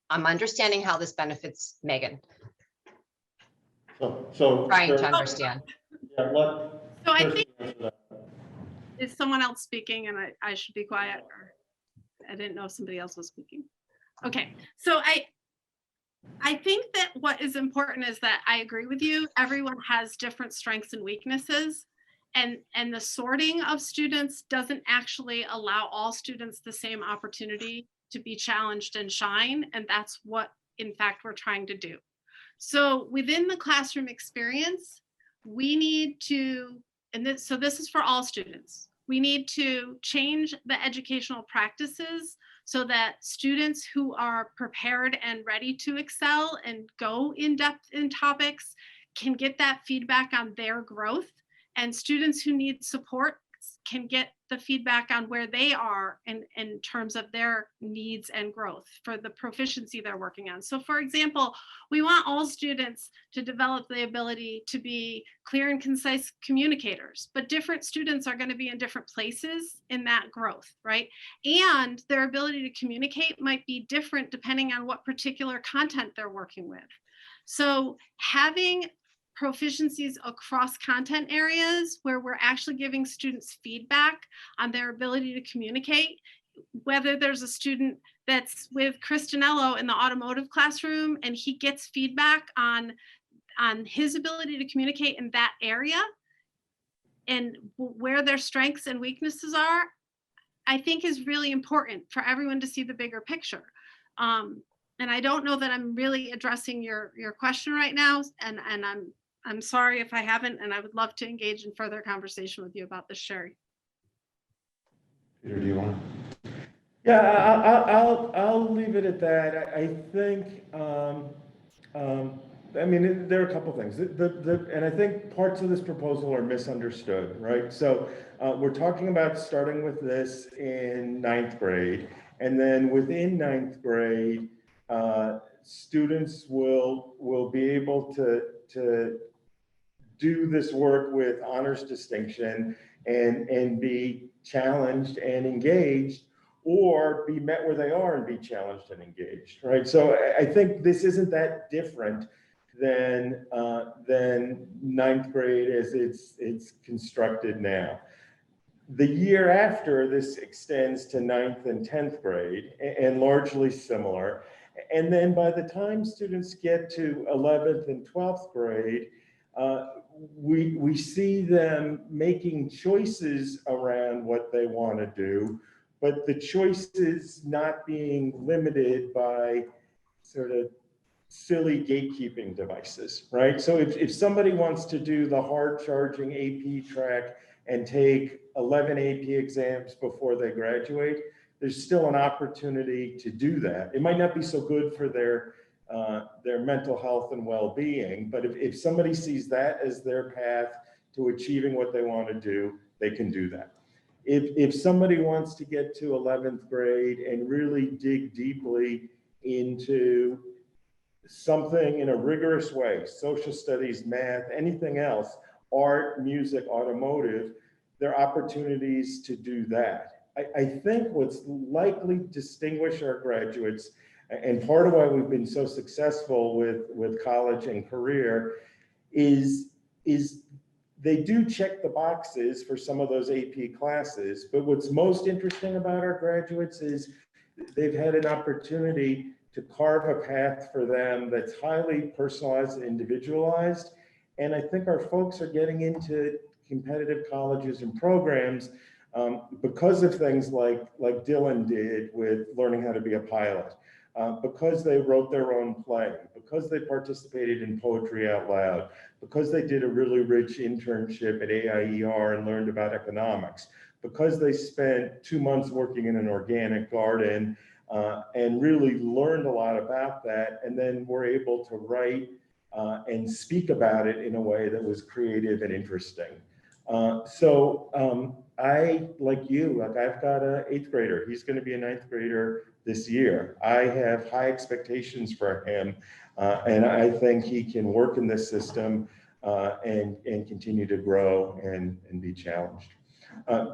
L: I'm understanding how this benefits Megan.
A: So
L: Trying to understand.
A: Yeah,
J: So I think, is someone else speaking and I should be quiet, or I didn't know if somebody else was speaking. Okay, so I think that what is important is that I agree with you. Everyone has different strengths and weaknesses, and the sorting of students doesn't actually allow all students the same opportunity to be challenged and shine. And that's what, in fact, we're trying to do. So within the classroom experience, we need to, so this is for all students. We need to change the educational practices so that students who are prepared and ready to excel and go in depth in topics can get that feedback on their growth, and students who need support can get the feedback on where they are in terms of their needs and growth for the proficiency they're working on. So for example, we want all students to develop the ability to be clear and concise communicators, but different students are going to be in different places in that growth, right? And their ability to communicate might be different depending on what particular content they're working with. So having proficiencies across content areas where we're actually giving students feedback on their ability to communicate, whether there's a student that's with Christinello in the automotive classroom and he gets feedback on his ability to communicate in that area and where their strengths and weaknesses are, I think is really important for everyone to see the bigger picture. And I don't know that I'm really addressing your question right now, and I'm sorry if I haven't, and I would love to engage in further conversation with you about this, Sherry.
A: Peter, do you want?
C: Yeah, I'll leave it at that. I think, I mean, there are a couple things. And I think parts of this proposal are misunderstood, right? So we're talking about starting with this in 9th grade, and then within 9th grade, students will be able to do this work with honors distinction and be challenged and engaged, or be met where they are and be challenged and engaged, right? So I think this isn't that different than 9th grade as it's constructed now. The year after, this extends to 9th and 10th grade, and largely similar. And then by the time students get to 11th and 12th grade, we see them making choices around what they want to do, but the choices not being limited by sort of silly gatekeeping devices, right? So if somebody wants to do the hard charging AP track and take 11 AP exams before they graduate, there's still an opportunity to do that. It might not be so good for their mental health and well-being, but if somebody sees that as their path to achieving what they want to do, they can do that. If somebody wants to get to 11th grade and really dig deeply into something in a rigorous way, social studies, math, anything else, art, music, automotive, there are opportunities to do that. I think what's likely distinguish our graduates, and part of why we've been so successful with college and career, is they do check the boxes for some of those AP classes, but what's most interesting about our graduates is they've had an opportunity to carve a path for them that's highly personalized and individualized. And I think our folks are getting into competitive colleges and programs because of things like Dylan did with learning how to be a pilot, because they wrote their own play, because they participated in Poetry Out Loud, because they did a really rich internship at AIER and learned about economics, because they spent 2 months working in an organic garden and really learned a lot about that, and then were able to write and speak about it in a way that was creative and interesting. I, like you, I've got an 8th grader. He's going to be a 9th grader this year. I have high expectations for him, and I think he can work in this system and continue to grow and be challenged.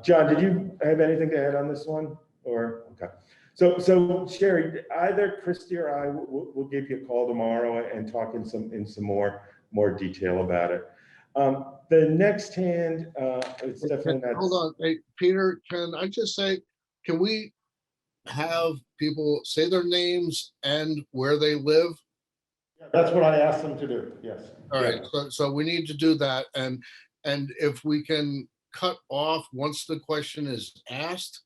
C: John, did you have anything to add on this one? Or okay. So Sherry, either Christy or I will give you a call tomorrow and talk in some more detail about it. The next hand, it's definitely not.
M: Hold on, hey, Peter, can I just say, can we have people say their names and where they live?
A: That's what I asked them to do, yes.
M: All right, so we need to do that, and if we can cut off once the question is asked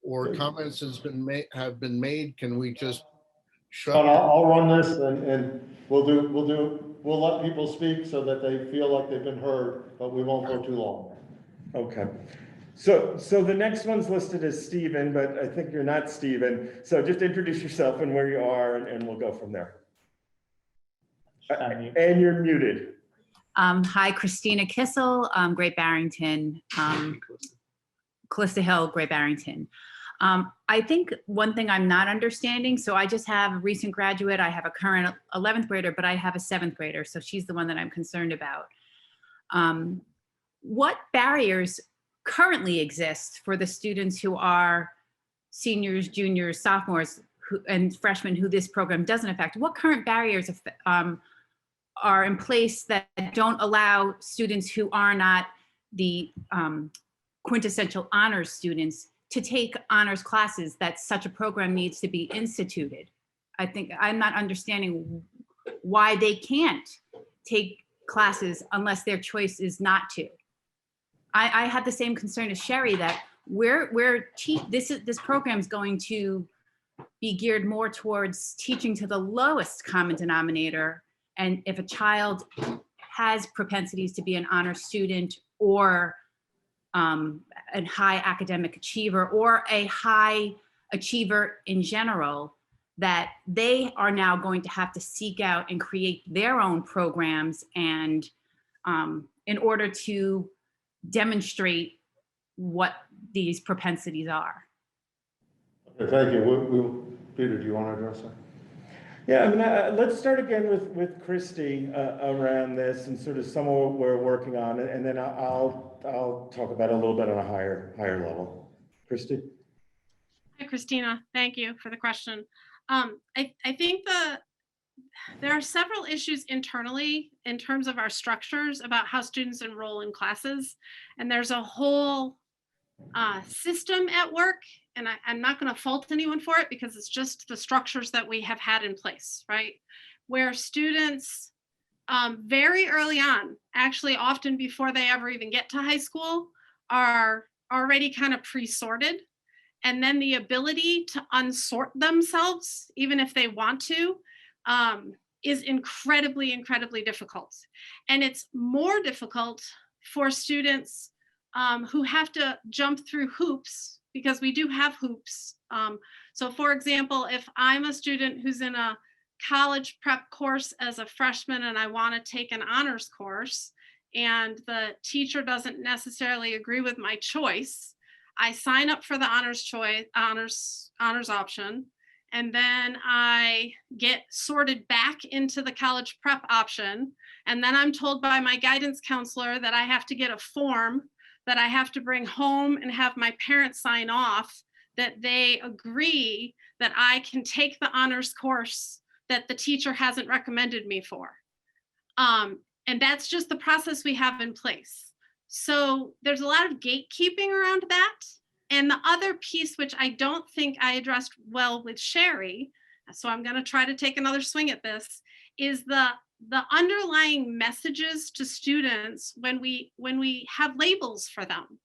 M: or comments have been made, can we just
A: Sean, I'll run this and we'll let people speak so that they feel like they've been heard, but we won't go too long.
C: Okay. So the next one's listed as Stephen, but I think you're not Stephen. So just introduce yourself and where you are, and we'll go from there. And you're muted.
N: Hi, Christina Kissel, Great Barrington, Calista Hill, Great Barrington. I think one thing I'm not understanding, so I just have a recent graduate, I have a current 11th grader, but I have a 7th grader, so she's the one that I'm concerned about. What barriers currently exist for the students who are seniors, juniors, sophomores, and freshmen who this program doesn't affect? What current barriers are in place that don't allow students who are not the quintessential honors students to take honors classes that such a program needs to be instituted? I think I'm not understanding why they can't take classes unless their choice is not to. I had the same concern as Sherry that this program is going to be geared more towards teaching to the lowest common denominator. And if a child has propensities to be an honor student or a high academic achiever or a high achiever in general, that they are now going to have to seek out and create their own programs and in order to demonstrate what these propensities are.
A: Okay, thank you. Peter, do you want to address that?
C: Yeah, I mean, let's start again with Christy around this and sort of some of what we're working on, and then I'll talk about it a little bit on a higher level. Christy?
J: Hi, Christina. Thank you for the question. I think there are several issues internally in terms of our structures about how students enroll in classes, and there's a whole system at work, and I'm not going to fault anyone for it because it's just the structures that we have had in place, right? Where students very early on, actually often before they ever even get to high school, are already kind of pre-sorted. And then the ability to unsort themselves, even if they want to, is incredibly, incredibly difficult. And it's more difficult for students who have to jump through hoops, because we do have hoops. So for example, if I'm a student who's in a college prep course as a freshman and I want to take an honors course and the teacher doesn't necessarily agree with my choice, I sign up for the honors option, and then I get sorted back into the college prep option. And then I'm told by my guidance counselor that I have to get a form that I have to bring home and have my parents sign off that they agree that I can take the honors course that the teacher hasn't recommended me for. And that's just the process we have in place. So there's a lot of gatekeeping around that. And the other piece, which I don't think I addressed well with Sherry, so I'm going to try to take another swing at this, is the underlying messages to students when we have labels for them.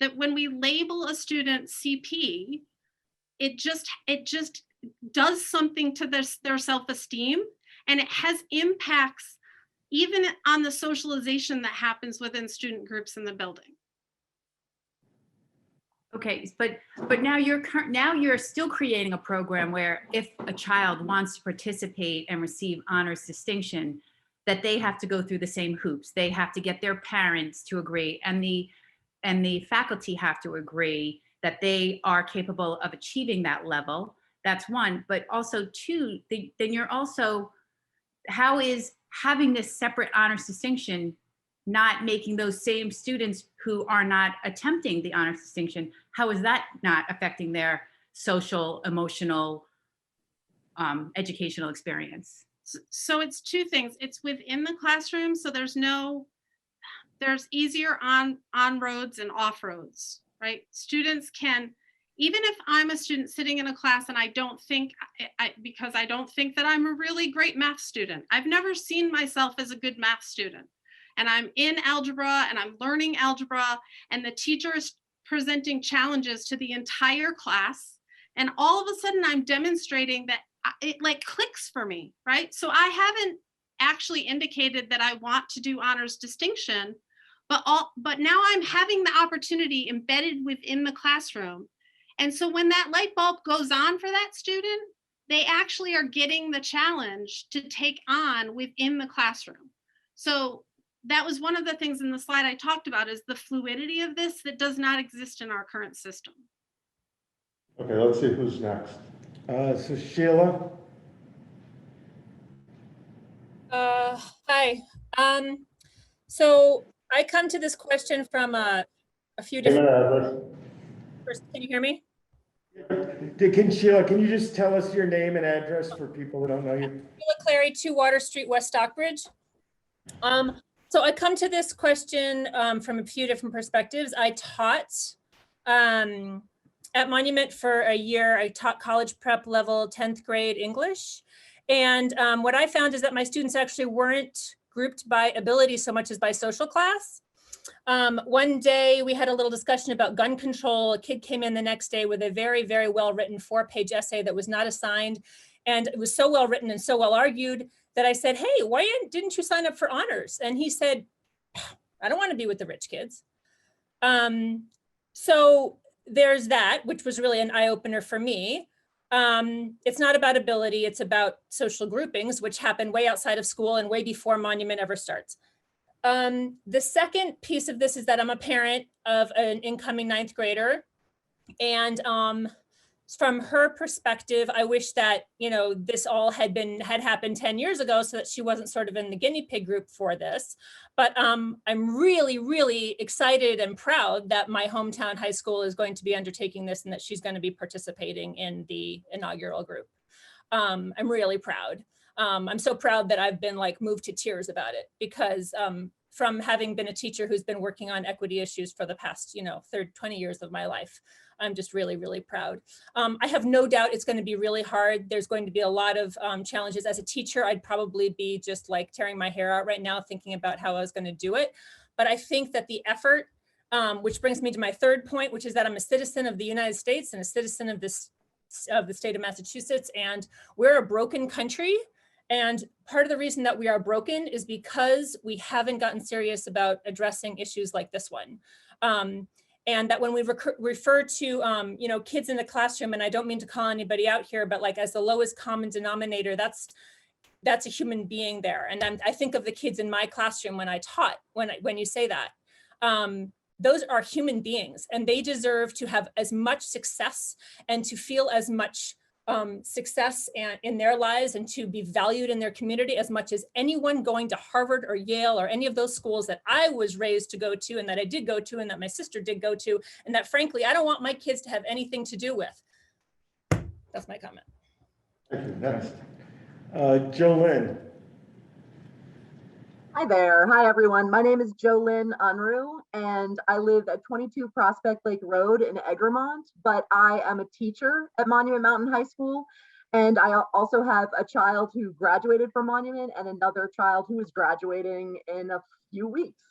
J: That when we label a student CP, it just does something to their self-esteem, and it has impacts even on the socialization that happens within student groups in the building.
N: Okay, but now you're still creating a program where if a child wants to participate and receive honors distinction, that they have to go through the same hoops. They have to get their parents to agree, and the faculty have to agree that they are capable of achieving that level. That's one, but also two, then you're also, how is having this separate honors distinction not making those same students who are not attempting the honors distinction, how is that not affecting their social, emotional, educational experience?
J: So it's two things. It's within the classroom, so there's easier on roads and off roads, right? Students can, even if I'm a student sitting in a class and I don't think, because I don't think that I'm a really great math student. I've never seen myself as a good math student. And I'm in algebra and I'm learning algebra, and the teacher is presenting challenges to the entire class. And all of a sudden I'm demonstrating that it like clicks for me, right? So I haven't actually indicated that I want to do honors distinction, but now I'm having the opportunity embedded within the classroom. And so when that light bulb goes on for that student, they actually are getting the challenge to take on within the classroom. So that was one of the things in the slide I talked about, is the fluidity of this that does not exist in our current system.
A: Okay, let's see who's next.
C: So Sheila?
O: Hi. So I come to this question from a few
A: Name and
O: different.
A: address.
O: First, can you hear me?
C: Sheila, can you just tell us your name and address for people who don't know you?
O: Sheila Clary, 2 Water Street, West Stockbridge. So I come to this question from a few different perspectives. I taught at Monument for a year. I taught college prep level 10th grade English. And what I found is that my students actually weren't grouped by ability so much as by social class. One day we had a little discussion about gun control. A kid came in the next day with a very, very well-written 4-page essay that was not assigned. And it was so well written and so well argued that I said, hey, why didn't you sign up for honors? And he said, I don't want to be with the rich kids. So there's that, which was really an eye-opener for me. It's not about ability, it's about social groupings, which happen way outside of school and way before Monument ever starts. The second piece of this is that I'm a parent of an incoming 9th grader. And from her perspective, I wish that, you know, this all had happened 10 years ago so that she wasn't sort of in the guinea pig group for this. But I'm really, really excited and proud that my hometown high school is going to be undertaking this and that she's going to be participating in the inaugural group. I'm really proud. I'm so proud that I've been like moved to tears about it, because from having been a teacher who's been working on equity issues for the past, 20 years of my life, I'm just really, really proud. I have no doubt it's going to be really hard. There's going to be a lot of challenges. As a teacher, I'd probably be just like tearing my hair out right now thinking about how I was going to do it. But I think that the effort, which brings me to my third point, which is that I'm a citizen of the United States and a citizen of the state of Massachusetts, and we're a broken country. And part of the reason that we are broken is because we haven't gotten serious about addressing issues like this one. And that when we refer to, kids in the classroom, and I don't mean to call anybody out here, but like as the lowest common denominator, that's a human being there. And I think of the kids in my classroom when I taught, when you say that, those are human beings, and they deserve to have as much success and to feel as much success in their lives and to be valued in their community as much as anyone going to Harvard or Yale or any of those schools that I was raised to go to and that I did go to and that my sister did go to, and that frankly, I don't want my kids to have anything to do with. That's my comment.
C: Thank you. Next. Jolynn.
P: Hi there. Hi, everyone. My name is Jolynn Unruh, and I live at 22 Prospect Lake Road in Egremont, but I am a teacher at Monument Mountain High School, and I also have a child who graduated from Monument and another child who is graduating in a few weeks.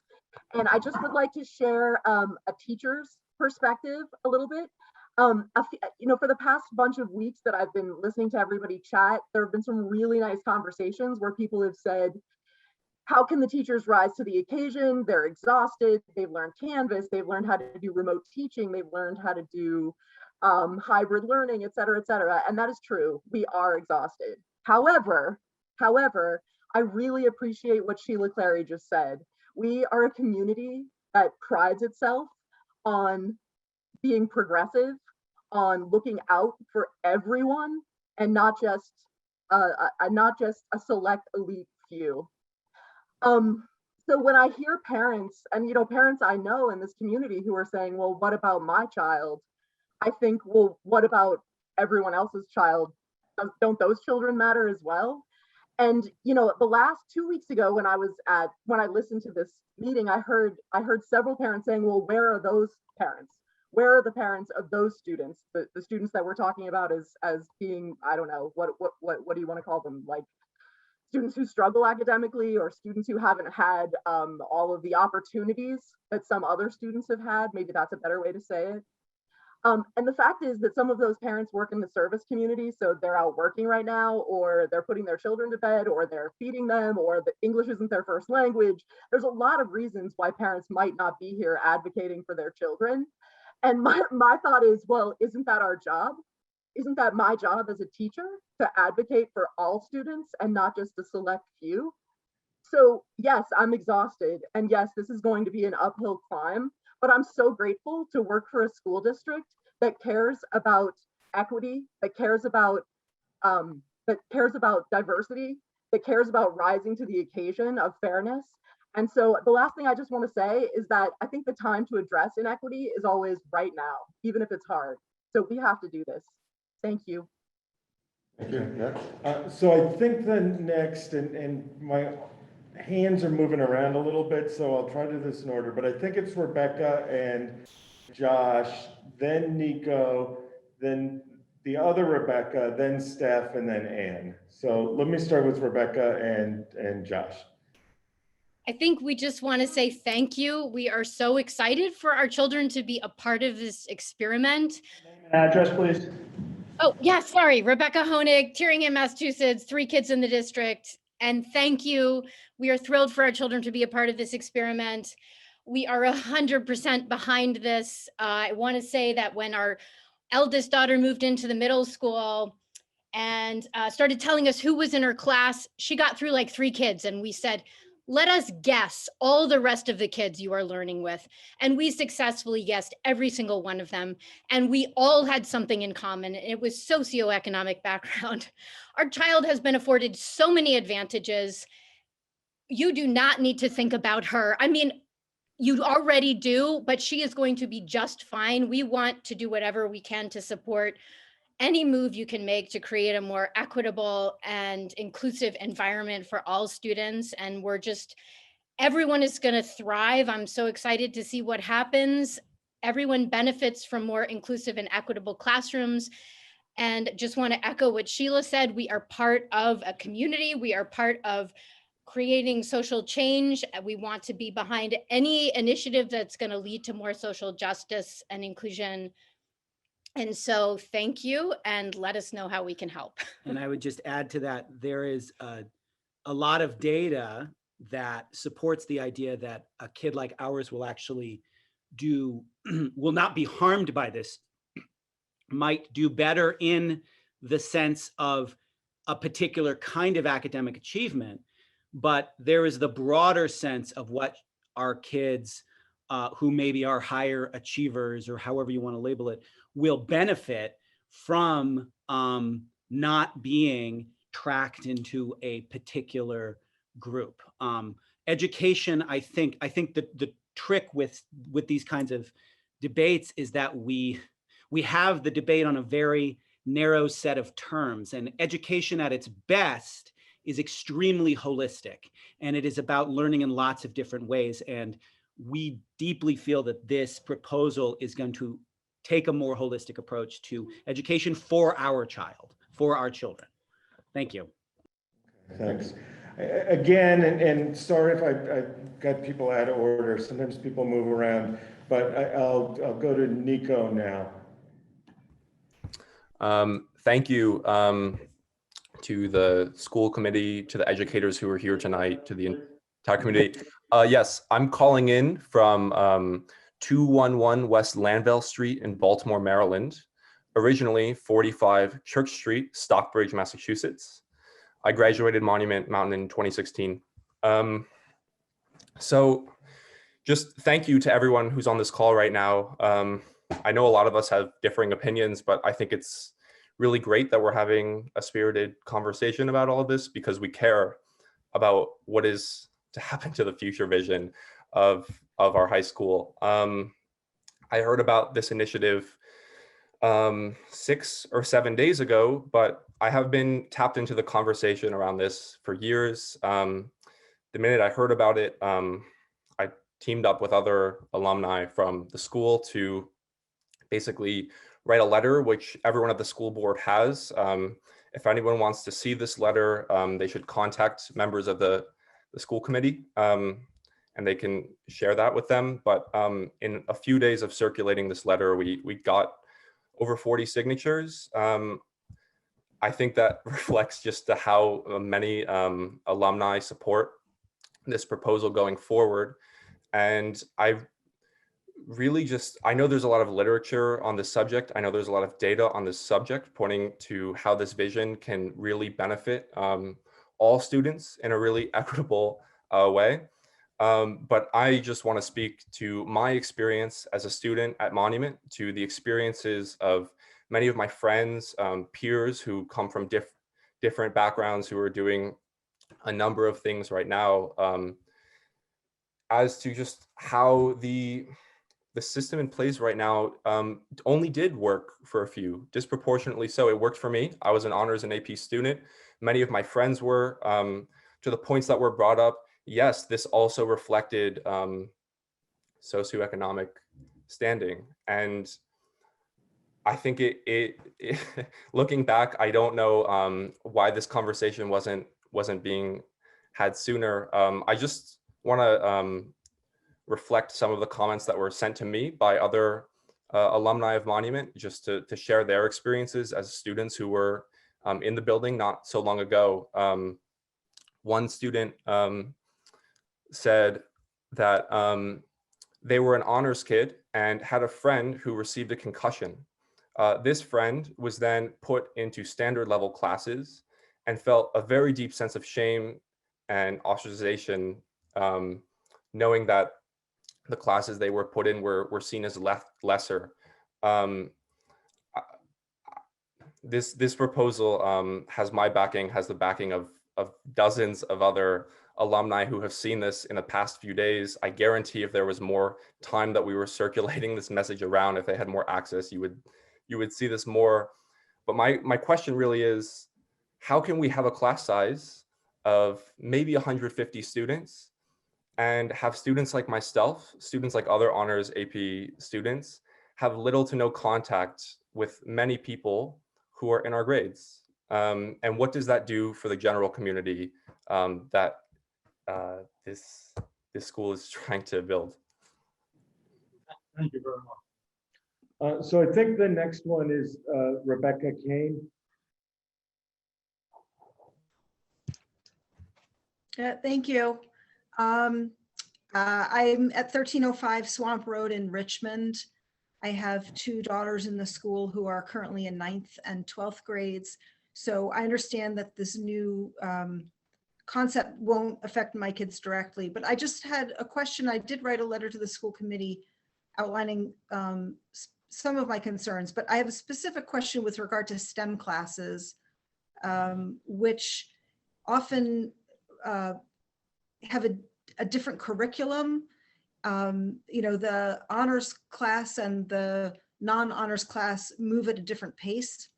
P: And I just would like to share a teacher's perspective a little bit. For the past bunch of weeks that I've been listening to everybody chat, there have been some really nice conversations where people have said, how can the teachers rise to the occasion? They're exhausted. They've learned Canvas. They've learned how to do remote teaching. They've learned how to do hybrid learning, et cetera, et cetera. And that is true. We are exhausted. However, I really appreciate what Sheila Clary just said. We are a community that prides itself on being progressive, on looking out for everyone, and not just a select elite few. So when I hear parents, and parents I know in this community who are saying, well, what about my child? I think, well, what about everyone else's child? Don't those children matter as well? And the last 2 weeks ago when I listened to this meeting, I heard several parents saying, well, where are those parents? Where are the parents of those students? The students that we're talking about as being, I don't know, what do you want to call them? Like students who struggle academically, or students who haven't had all of the opportunities that some other students have had. Maybe that's a better way to say it. And the fact is that some of those parents work in the service community, so they're out working right now, or they're putting their children to bed, or they're feeding them, or the English isn't their first language. There's a lot of reasons why parents might not be here advocating for their children. And my thought is, well, isn't that our job? Isn't that my job as a teacher to advocate for all students and not just a select few? So yes, I'm exhausted. And yes, this is going to be an uphill climb, but I'm so grateful to work for a school district that cares about equity, that cares about diversity, that cares about rising to the occasion of fairness. And so the last thing I just want to say is that I think the time to address inequity is always right now, even if it's hard. So we have to do this. Thank you.
C: Thank you. Yeah. So I think the next, and my hands are moving around a little bit, so I'll try to do this in order, but I think it's Rebecca and Josh, then Nico, then the other Rebecca, then Steph, and then Ann. So let me start with Rebecca and Josh.
Q: I think we just want to say thank you. We are so excited for our children to be a part of this experiment.
G: Address, please.
Q: Oh, yeah, sorry. Rebecca Honig, Tyringham, Massachusetts, 3 kids in the district. And thank you. We are thrilled for our children to be a part of this experiment. We are 100% behind this. I want to say that when our eldest daughter moved into the middle school and started telling us who was in her class, she got through like 3 kids. And we said, let us guess all the rest of the kids you are learning with. And we successfully guessed every single one of them. And we all had something in common. It was socioeconomic background. Our child has been afforded so many advantages. You do not need to think about her. I mean, you already do, but she is going to be just fine. We want to do whatever we can to support any move you can make to create a more equitable and inclusive environment for all students. And we're just, everyone is going to thrive. I'm so excited to see what happens. Everyone benefits from more inclusive and equitable classrooms. And just want to echo what Sheila said. We are part of a community. We are part of creating social change. We want to be behind any initiative that's going to lead to more social justice and inclusion. And so thank you, and let us know how we can help.
R: And I would just add to that, there is a lot of data that supports the idea that a kid like ours will actually will not be harmed by this, might do better in the sense of a particular kind of academic achievement, but there is the broader sense of what our kids who maybe are higher achievers or however you want to label it, will benefit from not being tracked into a particular group. Education, I think that the trick with these kinds of debates is that we have the debate on a very narrow set of terms, and education at its best is extremely holistic, and it is about learning in lots of different ways. And we deeply feel that this proposal is going to take a more holistic approach to education for our child, for our children. Thank you.
C: Thanks. Again, and sorry if I got people out of order. Sometimes people move around, but I'll go to Nico now.
S: Thank you to the school committee, to the educators who are here tonight, to the entire community. Yes, I'm calling in from 211 West Lanvale Street in Baltimore, Maryland, originally 45 Church Street, Stockbridge, Massachusetts. I graduated Monument Mountain in 2016. So just thank you to everyone who's on this call right now. I know a lot of us have differing opinions, but I think it's really great that we're having a spirited conversation about all of this because we care about what is to happen to the future vision of our high school. I heard about this initiative 6 or 7 days ago, but I have been tapped into the conversation around this for years. The minute I heard about it, I teamed up with other alumni from the school to basically write a letter, which everyone at the school board has. If anyone wants to see this letter, they should contact members of the school committee and they can share that with them. But in a few days of circulating this letter, we got over 40 signatures. I think that reflects just how many alumni support this proposal going forward. And I really I know there's a lot of literature on this subject. I know there's a lot of data on this subject pointing to how this vision can really benefit all students in a really equitable way. But I just want to speak to my experience as a student at Monument, to the experiences of many of my friends, peers who come from different backgrounds, who are doing a number of things right now, as to just how the system in place right now only did work for a few, disproportionately so. It worked for me. I was an honors and AP student. Many of my friends were. To the points that were brought up, yes, this also reflected socioeconomic standing. And I think it looking back, I don't know why this conversation wasn't being had sooner. I just want to reflect some of the comments that were sent to me by other alumni of Monument, just to share their experiences as students who were in the building not so long ago. One student said that they were an honors kid and had a friend who received a concussion. This friend was then put into standard level classes and felt a very deep sense of shame and ostracization, knowing that the classes they were put in were seen as lesser. This proposal has my backing, has the backing of dozens of other alumni who have seen this in the past few days. I guarantee if there was more time that we were circulating this message around, if they had more access, you would see this more. But my question really is, how can we have a class size of maybe 150 students and have students like myself, students like other honors AP students, have little to no contact with many people who are in our grades? And what does that do for the general community that this school is trying to build?
C: Thank you very much. So I think the next one is Rebecca Kane.
T: Thank you. I'm at 1305 Swamp Road in Richmond. I have two daughters in the school who are currently in 9th and 12th grades. So I understand that this new concept won't affect my kids directly, but I just had a question. I did write a letter to the school committee outlining some of my concerns, but I have a specific question with regard to STEM classes, which often have a different curriculum. You know, the honors class and the non-honors class move at a different pace.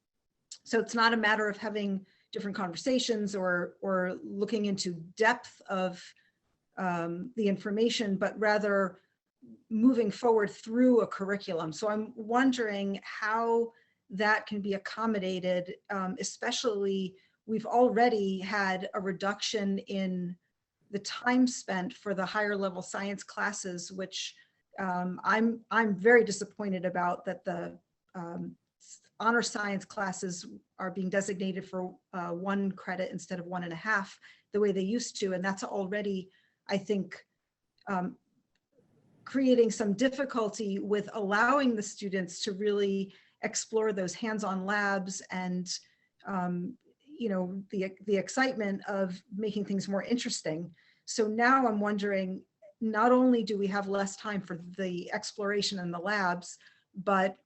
T: So it's not a matter of having different conversations or looking into depth of the information, but rather moving forward through a curriculum. So I'm wondering how that can be accommodated, especially we've already had a reduction in the time spent for the higher level science classes, which I'm very disappointed about, that the honor science classes are being designated for 1 credit instead of 1.5 the way they used to. And that's already, I think, creating some difficulty with allowing the students to really explore those hands-on labs and you know, the excitement of making things more interesting. So now I'm wondering, not only do we have less time for the exploration in the labs, but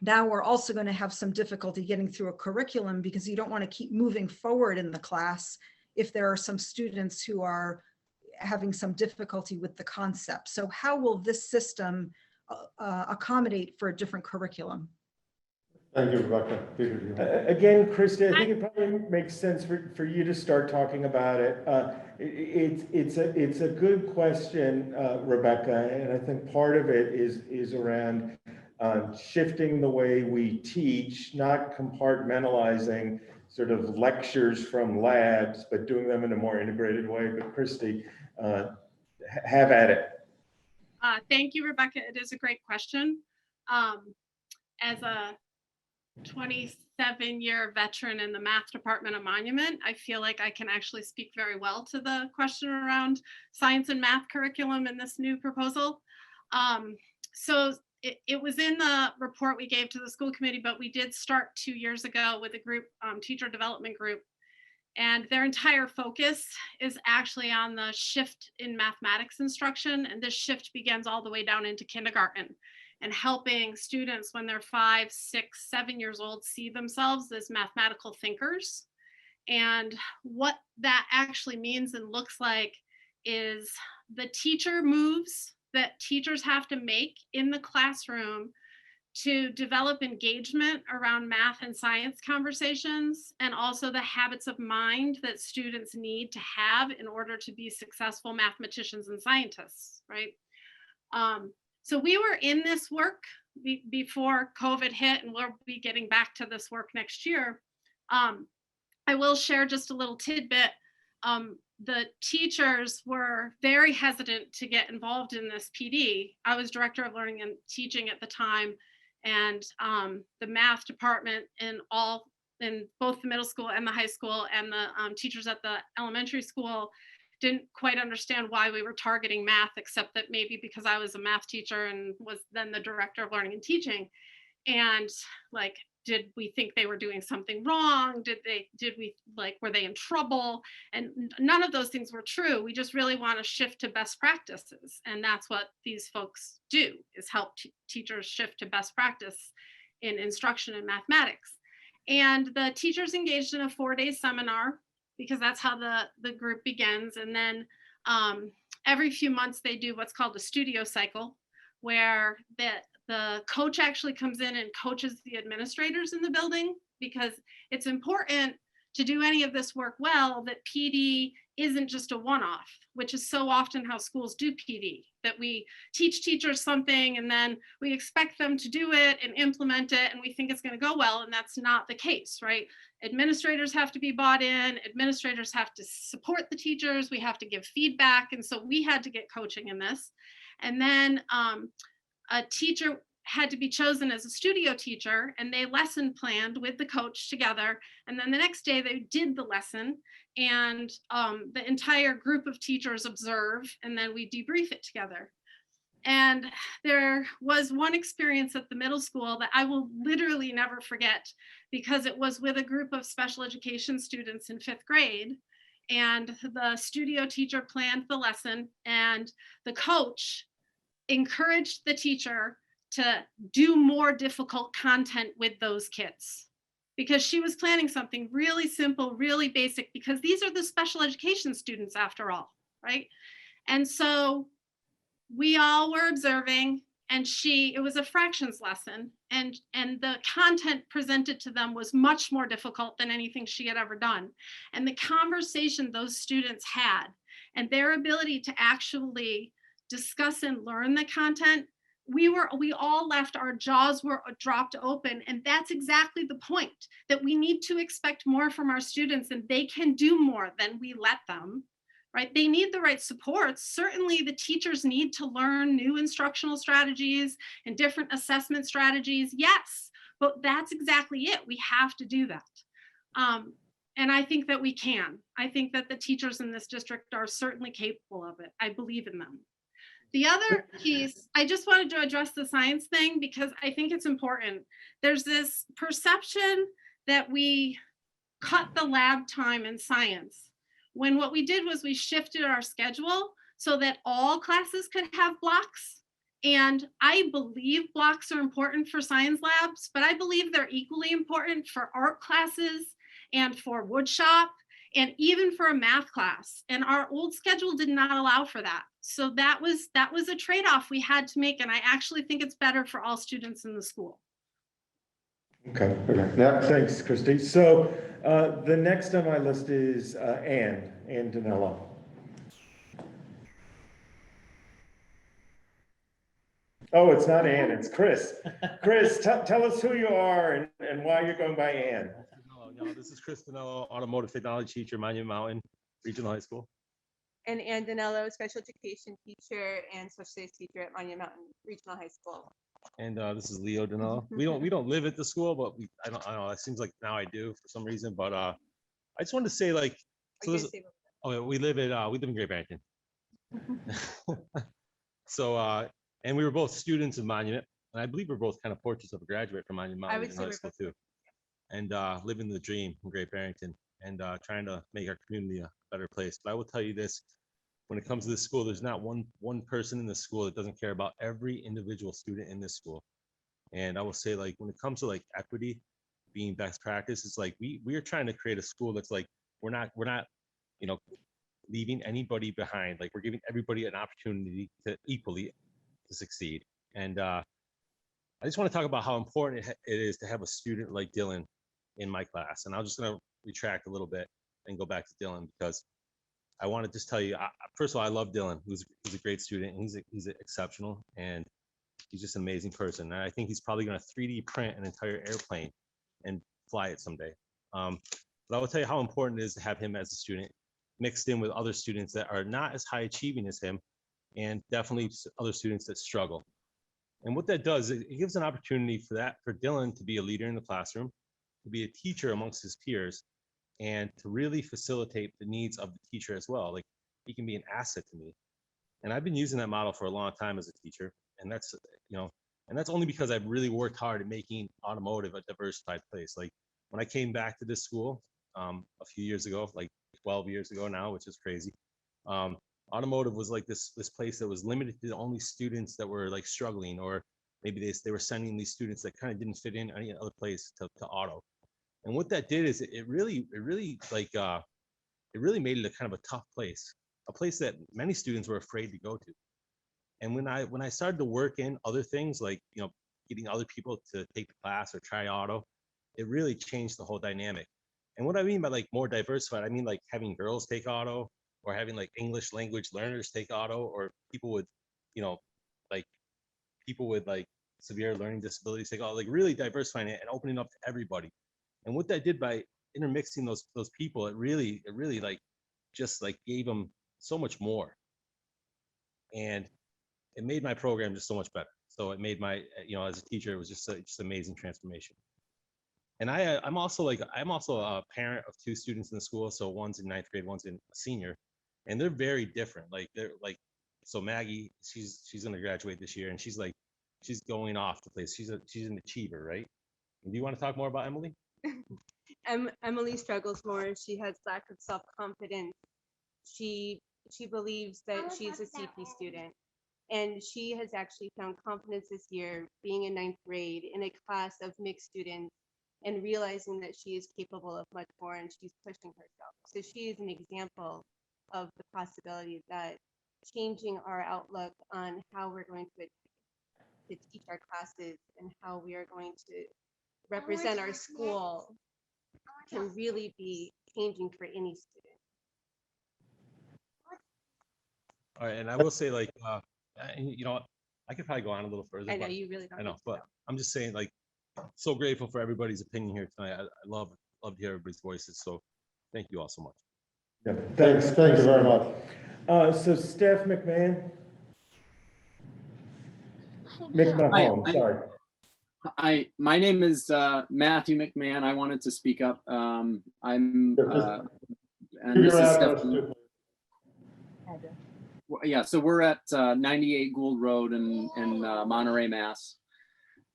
T: now we're also going to have some difficulty getting through a curriculum, because you don't want to keep moving forward in the class if there are some students who are having some difficulty with the concept. So how will this system accommodate for a different curriculum?
A: Thank you, Rebecca. Peter, do you have-
C: Again, Krista, I think it probably makes sense for you to start talking about it. It's a good question, Rebecca, and I think part of it is around shifting the way we teach, not compartmentalizing sort of lectures from labs, but doing them in a more integrated way. But Christy, have at it.
J: Thank you, Rebecca. It is a great question. As a 27-year veteran in the math department of Monument, I feel like I can actually speak very well to the question around science and math curriculum in this new proposal. So it was in the report we gave to the school committee, but we did start 2 years ago with a group, teacher development group, and their entire focus is actually on the shift in mathematics instruction. And this shift begins all the way down into kindergarten and helping students when they're 5, 6, 7 years old see themselves as mathematical thinkers. And what that actually means and looks like is the teacher moves that teachers have to make in the classroom to develop engagement around math and science conversations, and also the habits of mind that students need to have in order to be successful mathematicians and scientists, right? So we were in this work before COVID hit, and we'll be getting back to this work next year. I will share just a little tidbit. The teachers were very hesitant to get involved in this PD. I was director of learning and teaching at the time, and the math department in both the middle school and the high school, and the teachers at the elementary school didn't quite understand why we were targeting math, except that maybe because I was a math teacher and was then the director of learning and teaching. And like, did we think they were doing something wrong? Were they in trouble? And none of those things were true. We just really want to shift to best practices. And that's what these folks do, is help teachers shift to best practice in instruction in mathematics. And the teachers engaged in a 4-day seminar, because that's how the group begins. And then every few months they do what's called a studio cycle, where the coach actually comes in and coaches the administrators in the building, because it's important to do any of this work well that PD isn't just a one-off, which is so often how schools do PD, that we teach teachers something and then we expect them to do it and implement it and we think it's going to go well, and that's not the case, right? Administrators have to be bought in, administrators have to support the teachers, we have to give feedback, and so we had to get coaching in this. And then a teacher had to be chosen as a studio teacher, and they lesson planned with the coach together. And then the next day they did the lesson, and the entire group of teachers observe, and then we debrief it together. And there was one experience at the middle school that I will literally never forget, because it was with a group of special education students in 5th grade. And the studio teacher planned the lesson, and the coach encouraged the teacher to do more difficult content with those kids, because she was planning something really simple, really basic, because these are the special education students after all, right? And so we all were observing, and it was a fractions lesson, and the content presented to them was much more difficult than anything she had ever done. And the conversation those students had, and their ability to actually discuss and learn the content, we all left, our jaws were dropped open. And that's exactly the point, that we need to expect more from our students, and they can do more than we let them, right? They need the right supports. Certainly the teachers need to learn new instructional strategies and different assessment strategies. Yes, but that's exactly it. We have to do that. And I think that we can. I think that the teachers in this district are certainly capable of it. I believe in them. The other piece, I just wanted to address the science thing, because I think it's important. There's this perception that we cut the lab time in science, when what we did was we shifted our schedule so that all classes could have blocks. And I believe blocks are important for science labs, but I believe they're equally important for art classes and for woodshop, and even for a math class. And our old schedule did not allow for that. So that was a trade-off we had to make. And I actually think it's better for all students in the school.
C: Okay. Yeah, thanks, Christy. So the next on my list is Ann Danello. Oh, it's not Ann, it's Chris. Chris, tell us who you are and why you're going by Ann.
U: No, this is Chris Danello, automotive technology teacher, Monument Mountain Regional High School.
V: And Ann Danello, special education teacher and social studies teacher at Monument Mountain Regional High School.
U: And this is Leo Danella. We don't live at the school, but I don't know. It seems like now I do for some reason. But I just wanted to say, like, so this, we live in Great Barrington. So and we were both students of Monument, and I believe we're both kind of portraits of a graduate from Monument Mountain in high school too. And living the dream in Great Barrington, and trying to make our community a better place. But I will tell you this: when it comes to this school, there's not one person in the school that doesn't care about every individual student in this school. And I will say, like, when it comes to like equity being best practice, it's like we are trying to create a school that's like we're not leaving anybody behind. Like, we're giving everybody an opportunity to equally to succeed. And I just want to talk about how important it is to have a student like Dylan in my class. And I'm just going to retract a little bit and go back to Dylan, because I want to just tell you, first of all, I love Dylan. He's a great student, and he's exceptional, and he's just an amazing person. And I think he's probably going to 3D print an entire airplane and fly it someday. But I will tell you how important it is to have him as a student mixed in with other students that are not as high achieving as him, and definitely other students that struggle. And what that does, it gives an opportunity for Dylan to be a leader in the classroom, to be a teacher amongst his peers, and to really facilitate the needs of the teacher as well. Like, he can be an asset to me. And I've been using that model for a long time as a teacher. And that's, and that's only because I've really worked hard at making automotive a diversified place. Like, when I came back to this school a few years ago, like 12 years ago now, which is crazy. Automotive was like this place that was limited to only students that were like struggling, or maybe they were sending these students that kind of didn't fit in any other place to auto. And what that did is it really made it a kind of a tough place, a place that many students were afraid to go to. And when I started to work in other things, like, getting other people to take the class or try auto, it really changed the whole dynamic. And what I mean by like more diversified, I mean like having girls take auto, or having like English language learners take auto, or people with, severe learning disabilities take auto, like really diversifying it and opening up to everybody. And what that did by intermixing those people, it really like just like gave them so much more. And it made my program just so much better. So it made my, as a teacher, it was just amazing transformation. And I'm also a parent of two students in the school. So one's in 9th grade, one's in senior, and they're very different. Like, so Maggie, she's going to graduate this year, and she's going off the place. She's an achiever, right? And do you want to talk more about Emily?
D: Emily struggles more. She has lack of self-confidence. She believes that she's a CP student, and she has actually found confidence this year being in 9th grade in a class of mixed students, and realizing that she is capable of much more, and she's pushing herself. So she is an example of the possibility that changing our outlook on how we're going to teach our classes and how we are going to represent our school can really be changing for any student.
U: All right, and I will say, like, I could probably go on a little further.
D: I know you really don't.
U: I know, but I'm just saying, like, so grateful for everybody's opinion here tonight. I love to hear everybody's voices. So thank you all so much.
C: Yeah,
A: Thank you very much.
C: So Steph McMahon. McMahon, sorry.
V: Hi, my name is Matthew McMahon. I wanted to speak up. And this is Stephanie. Yeah, so we're at 98 Gould Road in Monterey, Mass.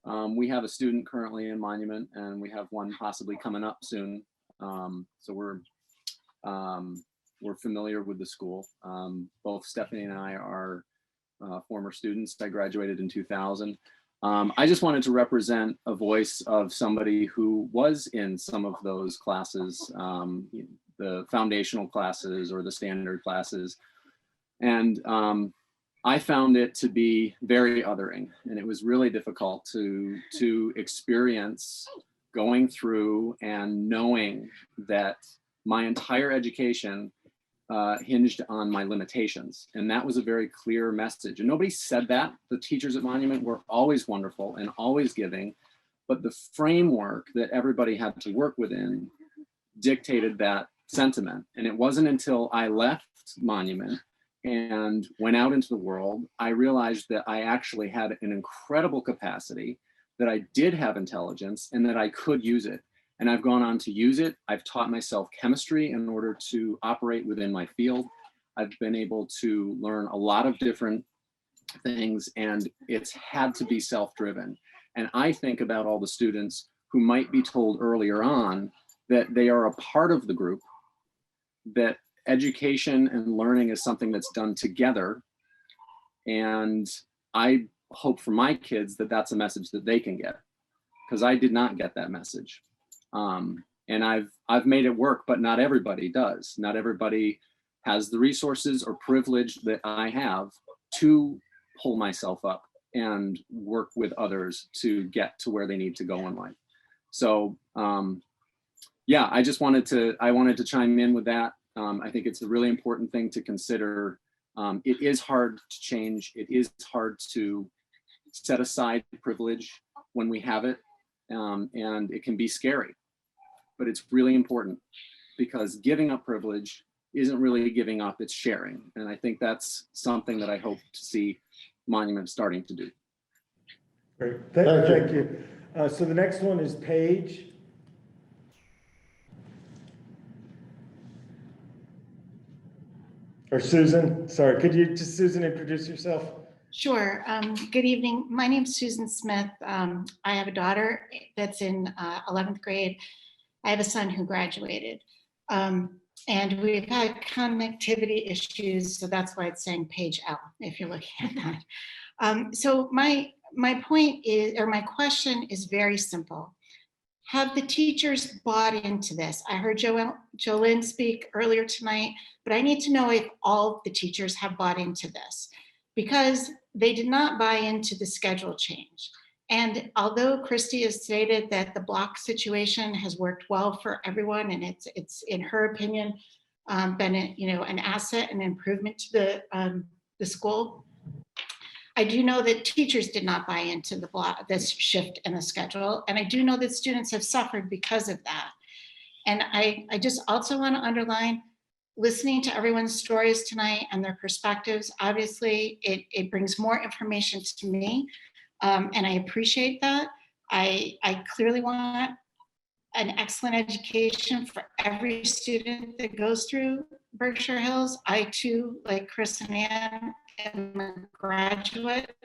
V: We have a student currently in Monument, and we have one possibly coming up soon. So we're familiar with the school. Both Stephanie and I are former students. I graduated in 2000. I just wanted to represent a voice of somebody who was in some of those classes, the foundational classes or the standard classes. And I found it to be very othering, and it was really difficult to experience going through and knowing that my entire education hinged on my limitations. And that was a very clear message. And nobody said that. The teachers at Monument were always wonderful and always giving, but the framework that everybody had to work within dictated that sentiment. And it wasn't until I left Monument and went out into the world, I realized that I actually had an incredible capacity, that I did have intelligence, and that I could use it. And I've gone on to use it. I've taught myself chemistry in order to operate within my field. I've been able to learn a lot of different things, and it's had to be self-driven. And I think about all the students who might be told earlier on that they are a part of the group, that education and learning is something that's done together. And I hope for my kids that that's a message that they can get, because I did not get that message. And I've made it work, but not everybody does. Not everybody has the resources or privilege that I have to pull myself up and work with others to get to where they need to go in life. So yeah, I wanted to chime in with that. I think it's a really important thing to consider. It is hard to change. It is hard to set aside privilege when we have it, and it can be scary, but it's really important, because giving up privilege isn't really giving up, it's sharing. And I think that's something that I hope to see Monument starting to do.
C: Great, thank you. So the next one is Paige. Or Susan, sorry, could you just, Susan, introduce yourself?
E: Sure. Good evening. My name's Susan Smith. I have a daughter that's in 11th grade. I have a son who graduated. And we've had connectivity issues, so that's why it's saying page L, if you're looking at that. So my point is, or my question is very simple. Have the teachers bought into this? I heard Jolynn speak earlier tonight, but I need to know if all the teachers have bought into this, because they did not buy into the schedule change. And although Christy has stated that the block situation has worked well for everyone, and it's in her opinion been an asset and improvement to the school, I do know that teachers did not buy into this shift in the schedule, and I do know that students have suffered because of that. And I just also want to underline, listening to everyone's stories tonight and their perspectives, obviously it brings more information to me. And I appreciate that. I clearly want an excellent education for every student that goes through Berkshire Hills. I too, like Chris and Ann, am a graduate.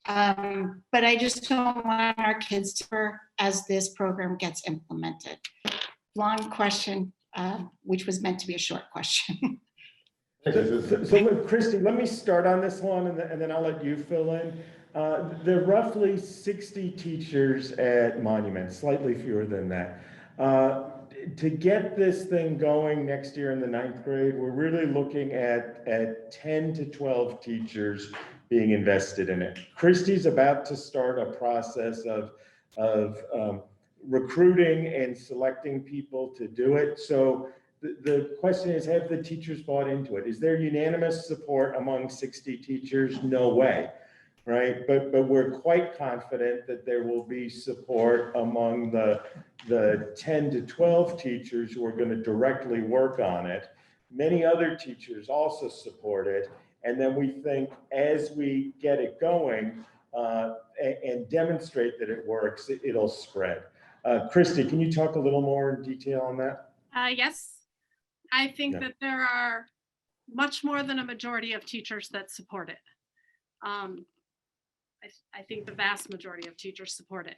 E: But I just don't want our kids to suffer as this program gets implemented. Long question, which was meant to be a short question.
C: So Christy, let me start on this one, and then I'll let you fill in. There are roughly 60 teachers at Monument, slightly fewer than that. To get this thing going next year in the 9th grade, we're really looking at 10 to 12 teachers being invested in it. Christy's about to start a process of recruiting and selecting people to do it. So the question is, have the teachers bought into it? Is there unanimous support among 60 teachers? No way, right? But we're quite confident that there will be support among the 10 to 12 teachers who are going to directly work on it. Many other teachers also support it. And then we think as we get it going and demonstrate that it works, it'll spread. Christy, can you talk a little more in detail on that?
J: Yes. I think that there are much more than a majority of teachers that support it. I think the vast majority of teachers support it.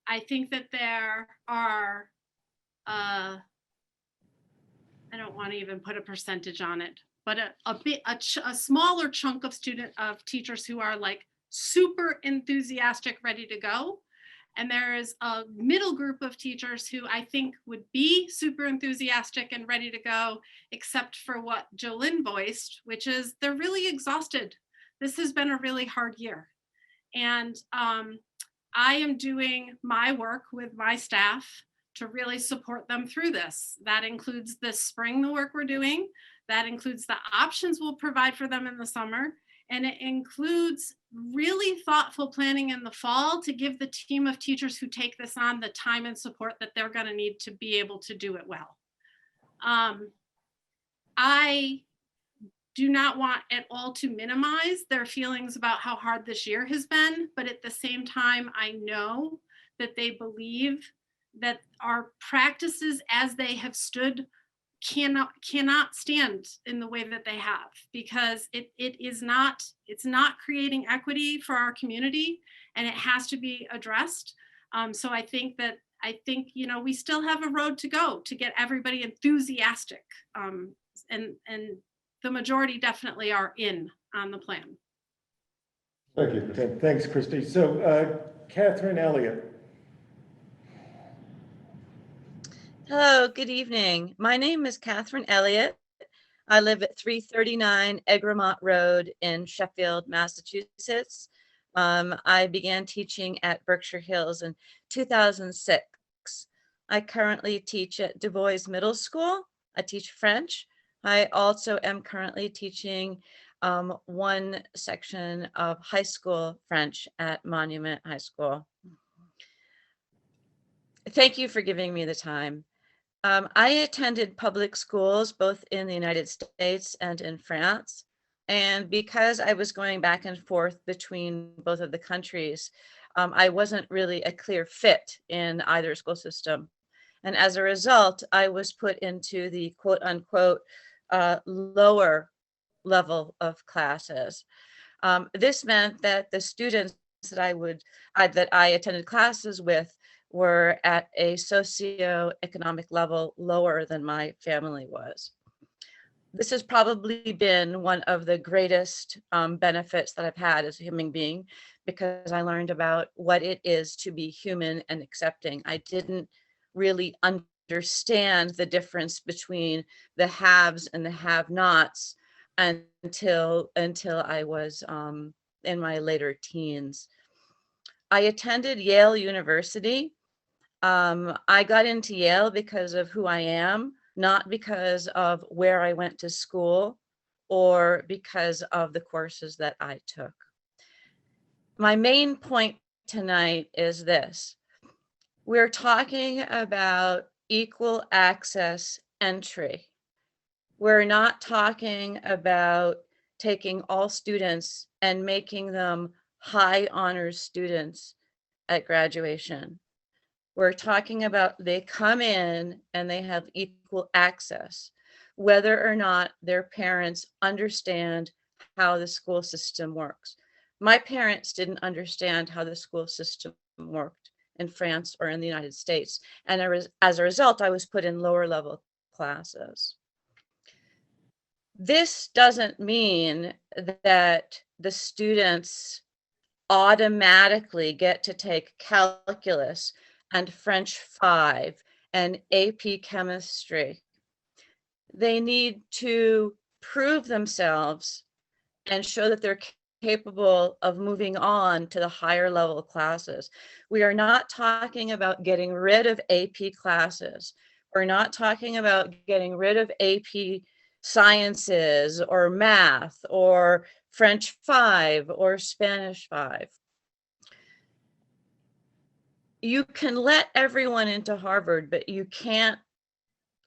J: I think that there are, I don't want to even put a percentage on it, but a smaller chunk of teachers who are like super enthusiastic, ready to go. And there is a middle group of teachers who I think would be super enthusiastic and ready to go, except for what Jolynn voiced, which is they're really exhausted. This has been a really hard year. And I am doing my work with my staff to really support them through this. That includes this spring, the work we're doing. That includes the options we'll provide for them in the summer. And it includes really thoughtful planning in the fall to give the team of teachers who take this on the time and support that they're going to need to be able to do it well. I do not want at all to minimize their feelings about how hard this year has been, but at the same time, I know that they believe that our practices as they have stood cannot stand in the way that they have, because it's not creating equity for our community, and it has to be addressed. So I think we still have a road to go to get everybody enthusiastic, and the majority definitely are in on the plan.
C: Thank you. Thanks, Christy. So Catherine Elliott.
B: Hello, good evening. My name is Catherine Elliott. I live at 339 Egremont Road in Sheffield, Massachusetts. I began teaching at Berkshire Hills in 2006. I currently teach at Du Bois Middle School. I teach French. I also am currently teaching one section of high school French at Monument High School. Thank you for giving me the time. I attended public schools both in the United States and in France. And because I was going back and forth between both of the countries, I wasn't really a clear fit in either school system. And as a result, I was put into the quote unquote lower level of classes. This meant that the students that I attended classes with were at a socioeconomic level lower than my family was. This has probably been one of the greatest benefits that I've had as a human being, because I learned about what it is to be human and accepting. I didn't really understand the difference between the haves and the have-nots until I was in my later teens. I attended Yale University. I got into Yale because of who I am, not because of where I went to school or because of the courses that I took. My main point tonight is this. We're talking about equal access entry. We're not talking about taking all students and making them high honors students at graduation. We're talking about they come in and they have equal access, whether or not their parents understand how the school system works. My parents didn't understand how the school system worked in France or in the United States. And as a result, I was put in lower level classes. This doesn't mean that the students automatically get to take calculus and French 5 and AP chemistry. They need to prove themselves and show that they're capable of moving on to the higher level classes. We are not talking about getting rid of AP classes. We're not talking about getting rid of AP sciences or math or French 5 or Spanish 5. You can let everyone into Harvard, but you can't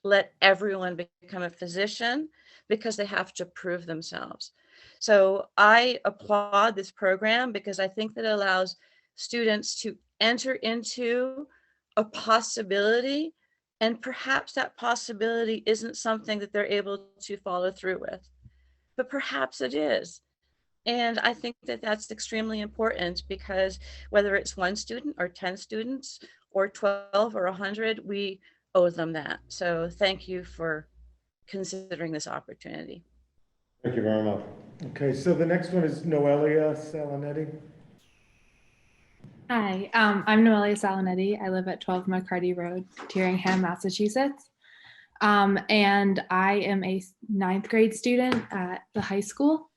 B: let everyone become a physician because they have to prove themselves. So I applaud this program because I think that it allows students to enter into a possibility, and perhaps that possibility isn't something that they're able to follow through with, but perhaps it is. And I think that that's extremely important, because whether it's 1 student or 10 students or 12 or 100, we owe them that. So thank you for considering this opportunity.
C: Thank you very much. Okay, so the next one is Noelia Salonetti.
F: Hi, I'm Noelia Salonetti. I live at 12 McCarty Road, Tyringham, Massachusetts. And I am a 9th grade student at the high school.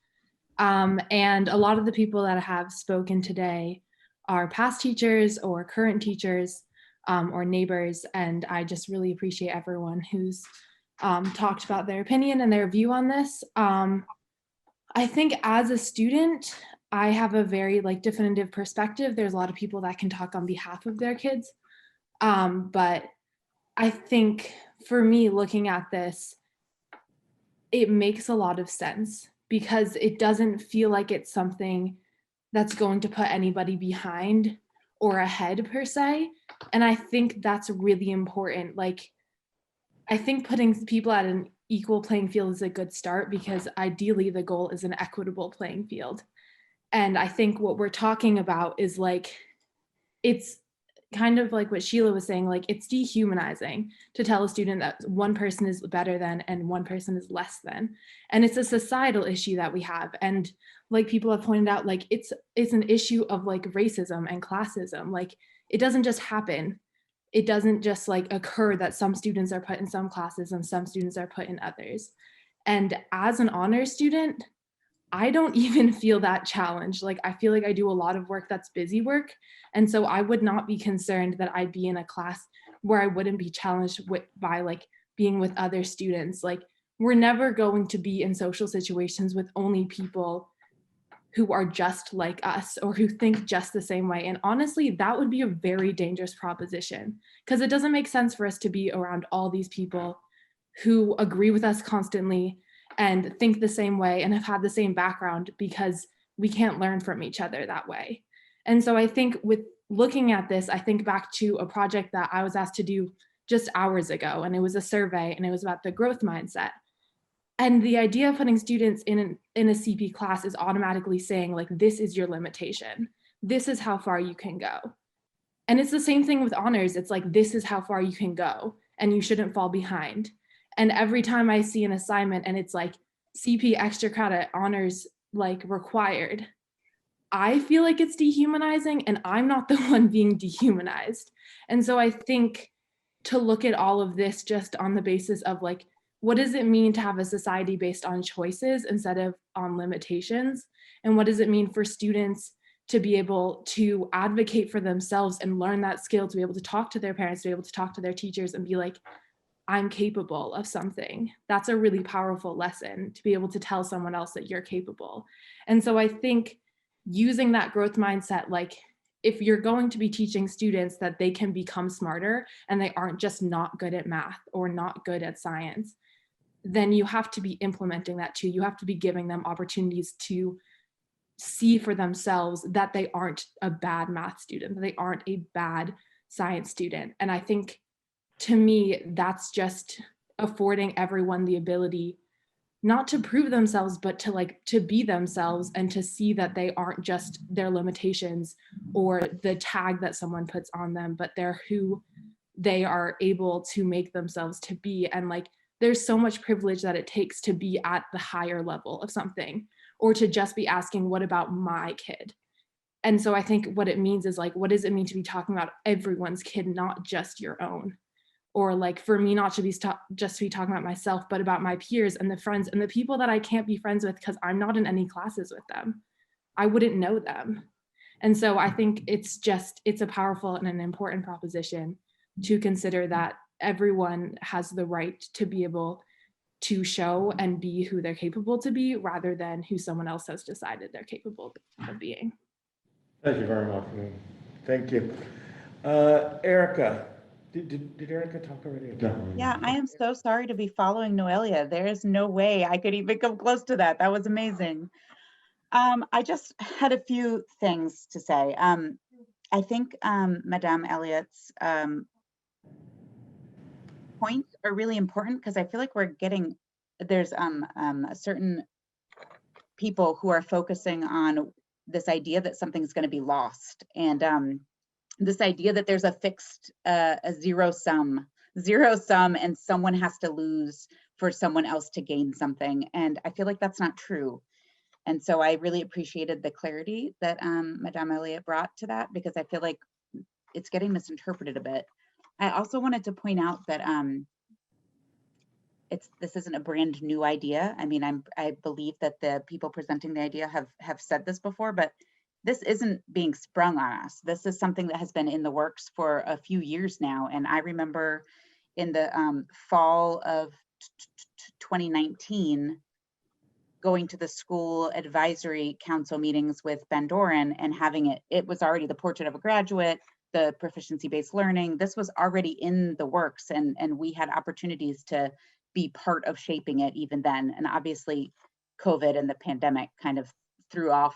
F: And a lot of the people that have spoken today are past teachers or current teachers or neighbors. And I just really appreciate everyone who's talked about their opinion and their view on this. I think as a student, I have a very definitive perspective. There's a lot of people that can talk on behalf of their kids. But I think for me, looking at this, it makes a lot of sense because it doesn't feel like it's something that's going to put anybody behind or ahead per se. And I think that's really important. Like, I think putting people at an equal playing field is a good start because ideally the goal is an equitable playing field. And I think what we're talking about is like, it's kind of like what Sheila was saying, like it's dehumanizing to tell a student that one person is better than and one person is less than. And it's a societal issue that we have. And like people have pointed out, like it's an issue of like racism and classism. Like it doesn't just happen. It doesn't just like occur that some students are put in some classes and some students are put in others. And as an honors student, I don't even feel that challenged. Like I feel like I do a lot of work that's busy work. And so I would not be concerned that I'd be in a class where I wouldn't be challenged by like being with other students. Like we're never going to be in social situations with only people who are just like us or who think just the same way. And honestly, that would be a very dangerous proposition because it doesn't make sense for us to be around all these people who agree with us constantly and think the same way and have had the same background because we can't learn from each other that way. And so I think with looking at this, I think back to a project that I was asked to do just hours ago, and it was a survey and it was about the growth mindset. And the idea of putting students in a CP class is automatically saying like, this is your limitation. This is how far you can go. And it's the same thing with honors. It's like, this is how far you can go and you shouldn't fall behind. And every time I see an assignment and it's like CP extra credit honors like required, I feel like it's dehumanizing and I'm not the one being dehumanized. And so I think to look at all of this just on the basis of like, what does it mean to have a society based on choices instead of on limitations? And what does it mean for students to be able to advocate for themselves and learn that skill, to be able to talk to their parents, to be able to talk to their teachers and be like, I'm capable of something. That's a really powerful lesson, to be able to tell someone else that you're capable. And so I think using that growth mindset, like if you're going to be teaching students that they can become smarter and they aren't just not good at math or not good at science, then you have to be implementing that too. You have to be giving them opportunities to see for themselves that they aren't a bad math student, that they aren't a bad science student. And I think to me, that's just affording everyone the ability not to prove themselves, but to be themselves and to see that they aren't just their limitations or the tag that someone puts on them, but they're who they are able to make themselves to be. And like, there's so much privilege that it takes to be at the higher level of something, or to just be asking, what about my kid? And so I think what it means is like, what does it mean to be talking about everyone's kid, not just your own? Or like for me not to be just to be talking about myself, but about my peers and the friends and the people that I can't be friends with because I'm not in any classes with them. I wouldn't know them. And so I think it's a powerful and an important proposition to consider that everyone has the right to be able to show and be who they're capable to be, rather than who someone else has decided they're capable of being.
C: Thank you very much. Thank you. Erica, did Erica talk already? No.
H: Yeah, I am so sorry to be following Noelia. There is no way I could even come close to that. That was amazing. I just had a few things to say. I think Madame Elliott's points are really important because I feel like there's a certain people who are focusing on this idea that something's going to be lost, and this idea that there's a fixed a zero sum and someone has to lose for someone else to gain something. And I feel like that's not true. And so I really appreciated the clarity that Madame Elliott brought to that, because I feel like it's getting misinterpreted a bit. I also wanted to point out that this isn't a brand new idea. I mean, I believe that the people presenting the idea have said this before, but this isn't being sprung on us. This is something that has been in the works for a few years now. And I remember in the fall of 2019, going to the school advisory council meetings with Ben Doran and having it was already the portrait of a graduate, the proficiency-based learning. This was already in the works, and we had opportunities to be part of shaping it even then. And obviously COVID and the pandemic kind of threw off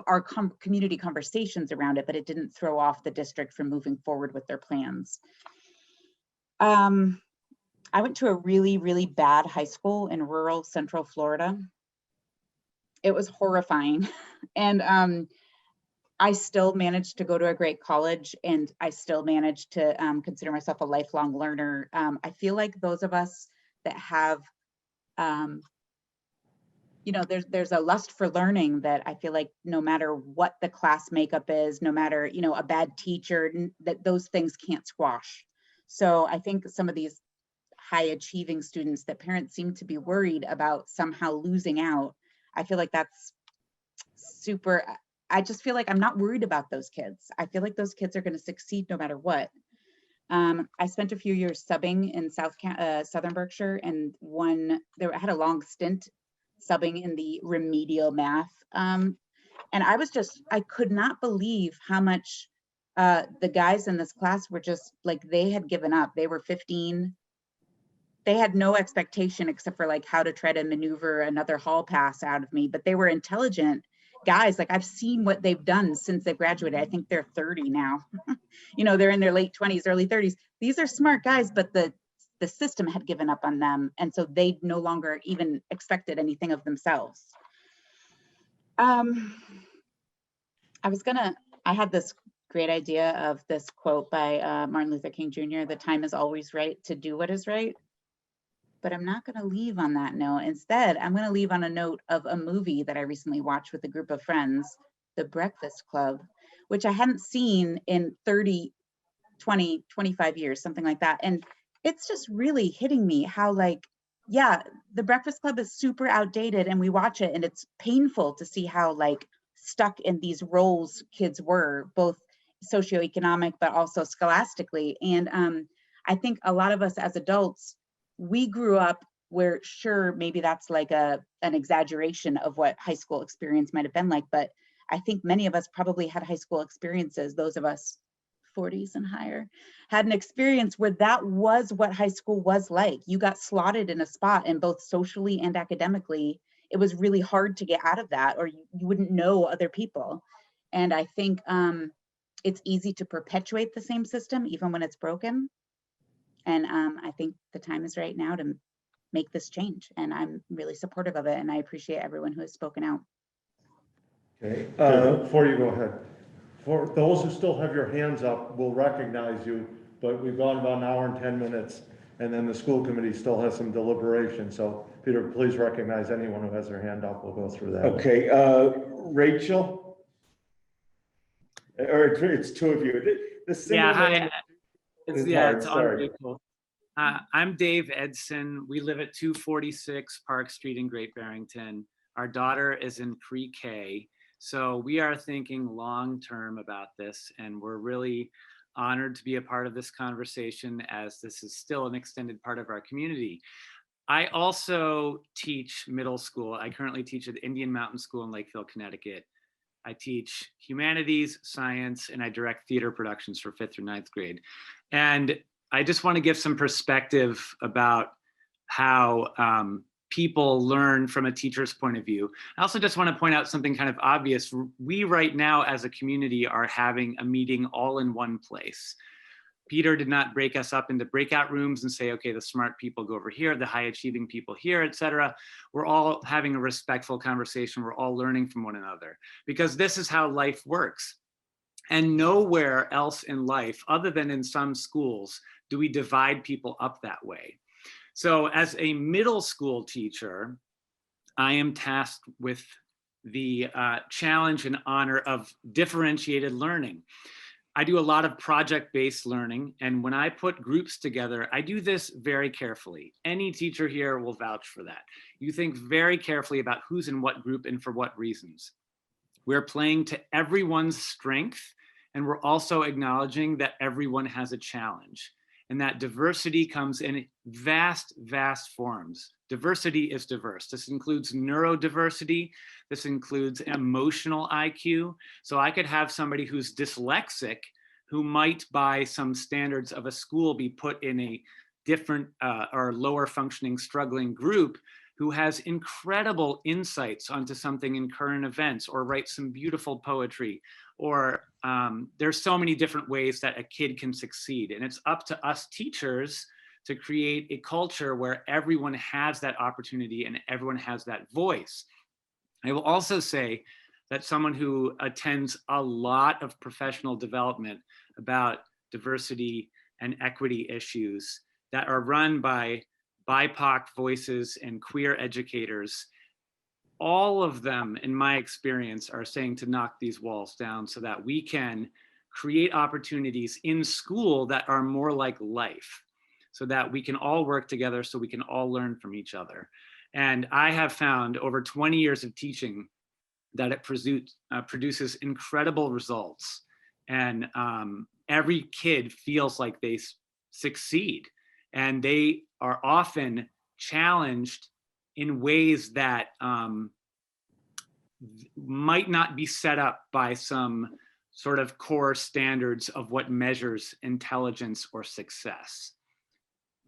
H: our community conversations around it, but it didn't throw off the district from moving forward with their plans. I went to a really, really bad high school in rural Central Florida. It was horrifying. And I still managed to go to a great college, and I still managed to consider myself a lifelong learner. I feel like those of us that have, you know, there's a lust for learning that I feel like no matter what the class makeup is, no matter, you know, a bad teacher, that those things can't squash. So I think some of these high achieving students that parents seem to be worried about somehow losing out, I feel like that's super, I just feel like I'm not worried about those kids. I feel like those kids are going to succeed no matter what. I spent a few years subbing in Southern Berkshire, and I had a long stint subbing in the remedial math. And I could not believe how much the guys in this class were just like, they had given up. They were 15. They had no expectation except for like how to try to maneuver another hall pass out of me, but they were intelligent guys. Like, I've seen what they've done since they graduated. I think they're 30 now. You know, they're in their late 20s, early 30s. These are smart guys, but the system had given up on them. And so they no longer even expected anything of themselves. I had this great idea of this quote by Martin Luther King Jr. "The time is always right to do what is right." But I'm not going to leave on that note. Instead, I'm going to leave on a note of a movie that I recently watched with a group of friends, The Breakfast Club, which I hadn't seen in 30, 20, 25 years, something like that. And it's just really hitting me how, like, yeah, The Breakfast Club is super outdated, and we watch it and it's painful to see how like stuck in these roles kids were, both socioeconomic, but also scholastically. And I think a lot of us as adults, we grew up where, sure, maybe that's like an exaggeration of what high school experience might have been like, but I think many of us probably had high school experiences, those of us 40s and higher, had an experience where that was what high school was like. You got slotted in a spot, and both socially and academically, it was really hard to get out of that, or you wouldn't know other people. And I think it's easy to perpetuate the same system even when it's broken. And I think the time is right now to make this change. And I'm really supportive of it. And I appreciate everyone who has spoken out.
A: Okay, before you go ahead, for those who still have your hands up, we'll recognize you, but we've gone about an hour and 10 minutes, and then the school committee still has some deliberation. So Peter, please recognize anyone who has their hand up. We'll go through that.
C: Okay, Rachel? Or it's two of you. The single name.
I: It's on Rachel. I'm Dave Edson. We live at 246 Park Street in Great Barrington. Our daughter is in pre-K. So we are thinking long-term about this, and we're really honored to be a part of this conversation, as this is still an extended part of our community. I also teach middle school. I currently teach at Indian Mountain School in Lakeville, Connecticut. I teach humanities, science, and I direct theater productions for 5th through 9th grade. And I just want to give some perspective about how people learn from a teacher's point of view. I also just want to point out something kind of obvious. We right now as a community are having a meeting all in one place. Peter did not break us up into breakout rooms and say, okay, the smart people go over here, the high achieving people here, etc. We're all having a respectful conversation. We're all learning from one another, because this is how life works. And nowhere else in life, other than in some schools, do we divide people up that way. So as a middle school teacher, I am tasked with the challenge and honor of differentiated learning. I do a lot of project-based learning, and when I put groups together, I do this very carefully. Any teacher here will vouch for that. You think very carefully about who's in what group and for what reasons. We're playing to everyone's strength, and we're also acknowledging that everyone has a challenge, and that diversity comes in vast, vast forms. Diversity is diverse. This includes neurodiversity. This includes emotional IQ. So I could have somebody who's dyslexic, who might, by some standards of a school, be put in a different or lower functioning, struggling group who has incredible insights onto something in current events, or writes some beautiful poetry, or there's so many different ways that a kid can succeed. And it's up to us teachers to create a culture where everyone has that opportunity and everyone has that voice. I will also say that someone who attends a lot of professional development about diversity and equity issues that are run by BIPOC voices and queer educators, all of them, in my experience, are saying to knock these walls down so that we can create opportunities in school that are more like life, so that we can all work together, so we can all learn from each other. And I have found over 20 years of teaching that it produces incredible results. And every kid feels like they succeed. And they are often challenged in ways that might not be set up by some sort of core standards of what measures intelligence or success.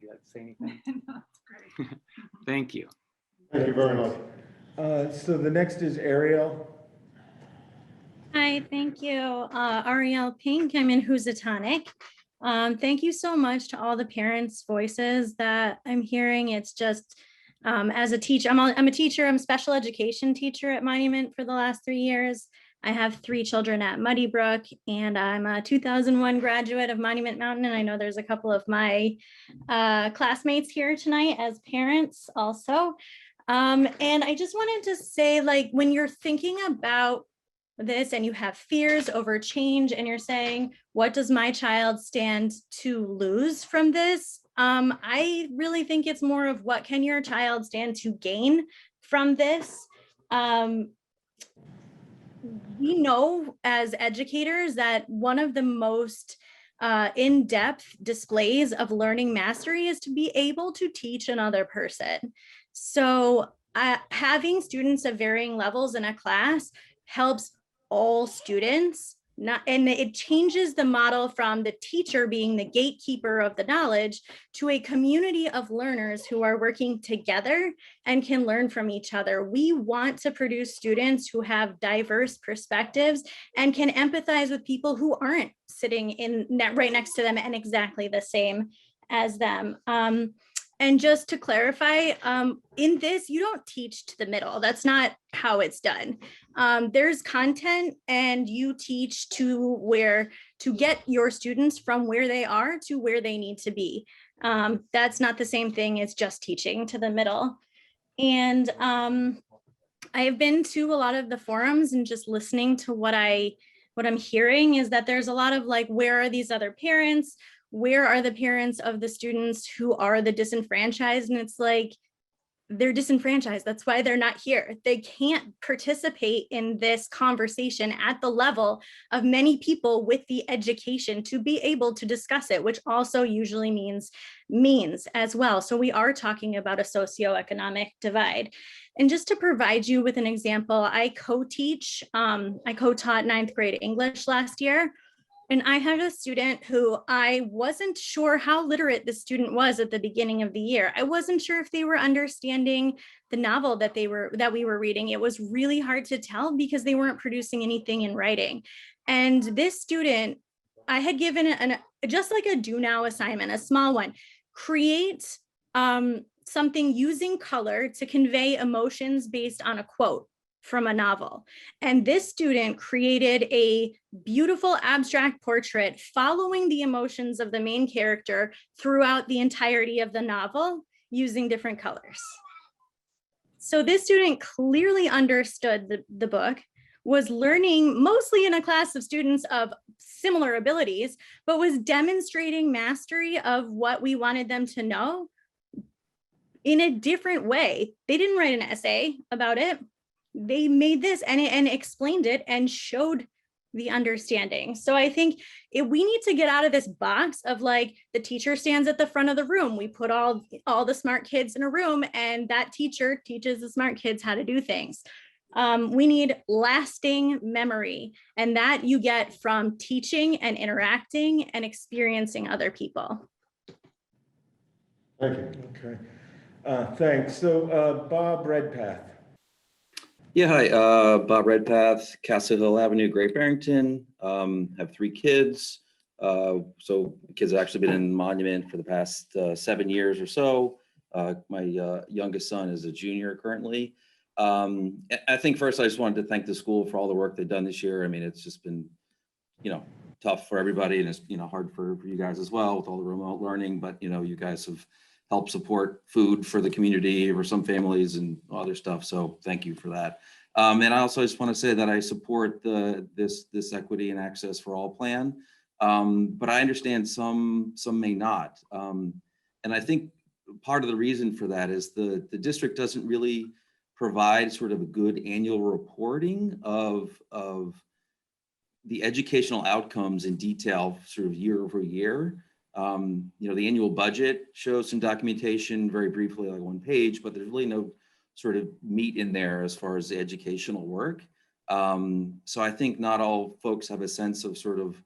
I: Would you like to say anything?
N: No, that's great.
I: Thank you.
A: Thank you very much.
C: So the next is Ariel.
K: Hi, thank you. Ariel Pink, I'm in Housatonic. Thank you so much to all the parents' voices that I'm hearing. It's just, as a teacher, I'm a teacher, I'm a special education teacher at Monument for the last 3 years. I have 3 children at Muddy Brook, and I'm a 2001 graduate of Monument Mountain. And I know there's a couple of my classmates here tonight as parents also. And I just wanted to say, like, when you're thinking about this and you have fears over change and you're saying, what does my child stand to lose from this? I really think it's more of what can your child stand to gain from this? We know as educators that one of the most in-depth displays of learning mastery is to be able to teach another person. So having students of varying levels in a class helps all students, and it changes the model from the teacher being the gatekeeper of the knowledge to a community of learners who are working together and can learn from each other. We want to produce students who have diverse perspectives and can empathize with people who aren't sitting right next to them and exactly the same as them. And just to clarify, in this, you don't teach to the middle. That's not how it's done. There's content and you teach to get your students from where they are to where they need to be. That's not the same thing as just teaching to the middle. And I've been to a lot of the forums and just listening to what I'm hearing is that there's a lot of like, where are these other parents? Where are the parents of the students who are the disenfranchised? And it's like, they're disenfranchised. That's why they're not here. They can't participate in this conversation at the level of many people with the education to be able to discuss it, which also usually means as well. So we are talking about a socioeconomic divide. And just to provide you with an example, I co-taught 9th grade English last year. And I had a student who I wasn't sure how literate the student was at the beginning of the year. I wasn't sure if they were understanding the novel that we were reading. It was really hard to tell because they weren't producing anything in writing. And this student, I had given just like a do now assignment, a small one, create something using color to convey emotions based on a quote from a novel. And this student created a beautiful abstract portrait following the emotions of the main character throughout the entirety of the novel using different colors. So this student clearly understood the book, was learning mostly in a class of students of similar abilities, but was demonstrating mastery of what we wanted them to know in a different way. They didn't write an essay about it. They made this and explained it and showed the understanding. So I think we need to get out of this box of like, the teacher stands at the front of the room. We put all the smart kids in a room and that teacher teaches the smart kids how to do things. We need lasting memory, and that you get from teaching and interacting and experiencing other people.
A: Thank you.
C: Okay, thanks. So Bob Redpath.
L: Yeah, hi, Bob Redpath, Castle Hill Avenue, Great Barrington. Have 3 kids. So kids have actually been in Monument for the past 7 years or so. My youngest son is a junior currently. I think first I just wanted to thank the school for all the work they've done this year. I mean, it's just been, tough for everybody, and it's, hard for you guys as well with all the remote learning, but, you guys have helped support food for the community or some families and other stuff. So thank you for that. And I also just want to say that I support this equity and access for all plan, but I understand some may not. And I think part of the reason for that is the district doesn't really provide sort of a good annual reporting of the educational outcomes in detail sort of year over year. The annual budget shows some documentation very briefly, like 1 page, but there's really no sort of meat in there as far as the educational work. So I think not all folks have a sense of sort of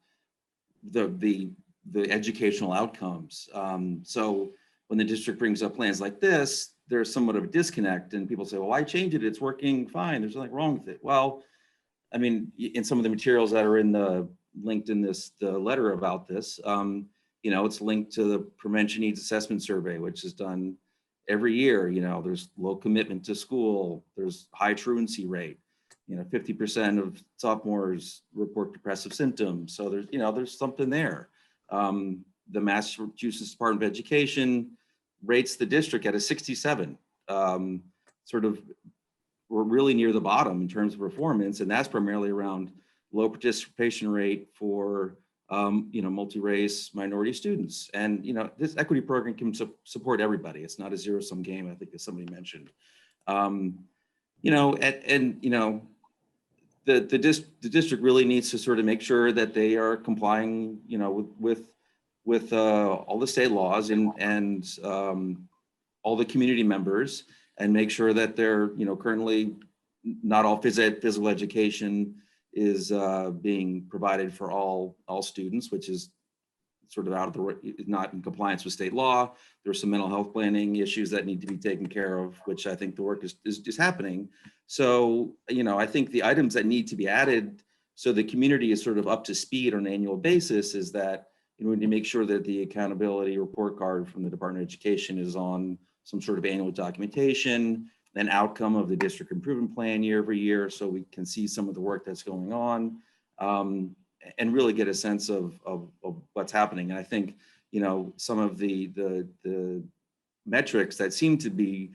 L: the educational outcomes. So when the district brings up plans like this, there's somewhat of a disconnect, and people say, well, why change it? It's working fine. There's nothing wrong with it. Well, I mean, in some of the materials that are linked in the letter about this, it's linked to the Prevention Needs Assessment Survey, which is done every year. There's low commitment to school, there's high truancy rate, 50% of sophomores report depressive symptoms. So there's something there. The Massachusetts Department of Education rates the district at a 67. We're really near the bottom in terms of performance, and that's primarily around low participation rate for multi-race minority students. And this equity program can support everybody. It's not a zero-sum game, I think, as somebody mentioned. The district really needs to sort of make sure that they are complying, with all the state laws and all the community members, and make sure that they're, currently not all physical education is being provided for all students, which is sort of not in compliance with state law. There's some mental health planning issues that need to be taken care of, which I think the work is happening. So, I think the items that need to be added so the community is sort of up to speed on an annual basis is that we need to make sure that the accountability report card from the Department of Education is on some sort of annual documentation, an outcome of the district improvement plan year over year, so we can see some of the work that's going on, and really get a sense of what's happening. And I think, some of the metrics that seem to be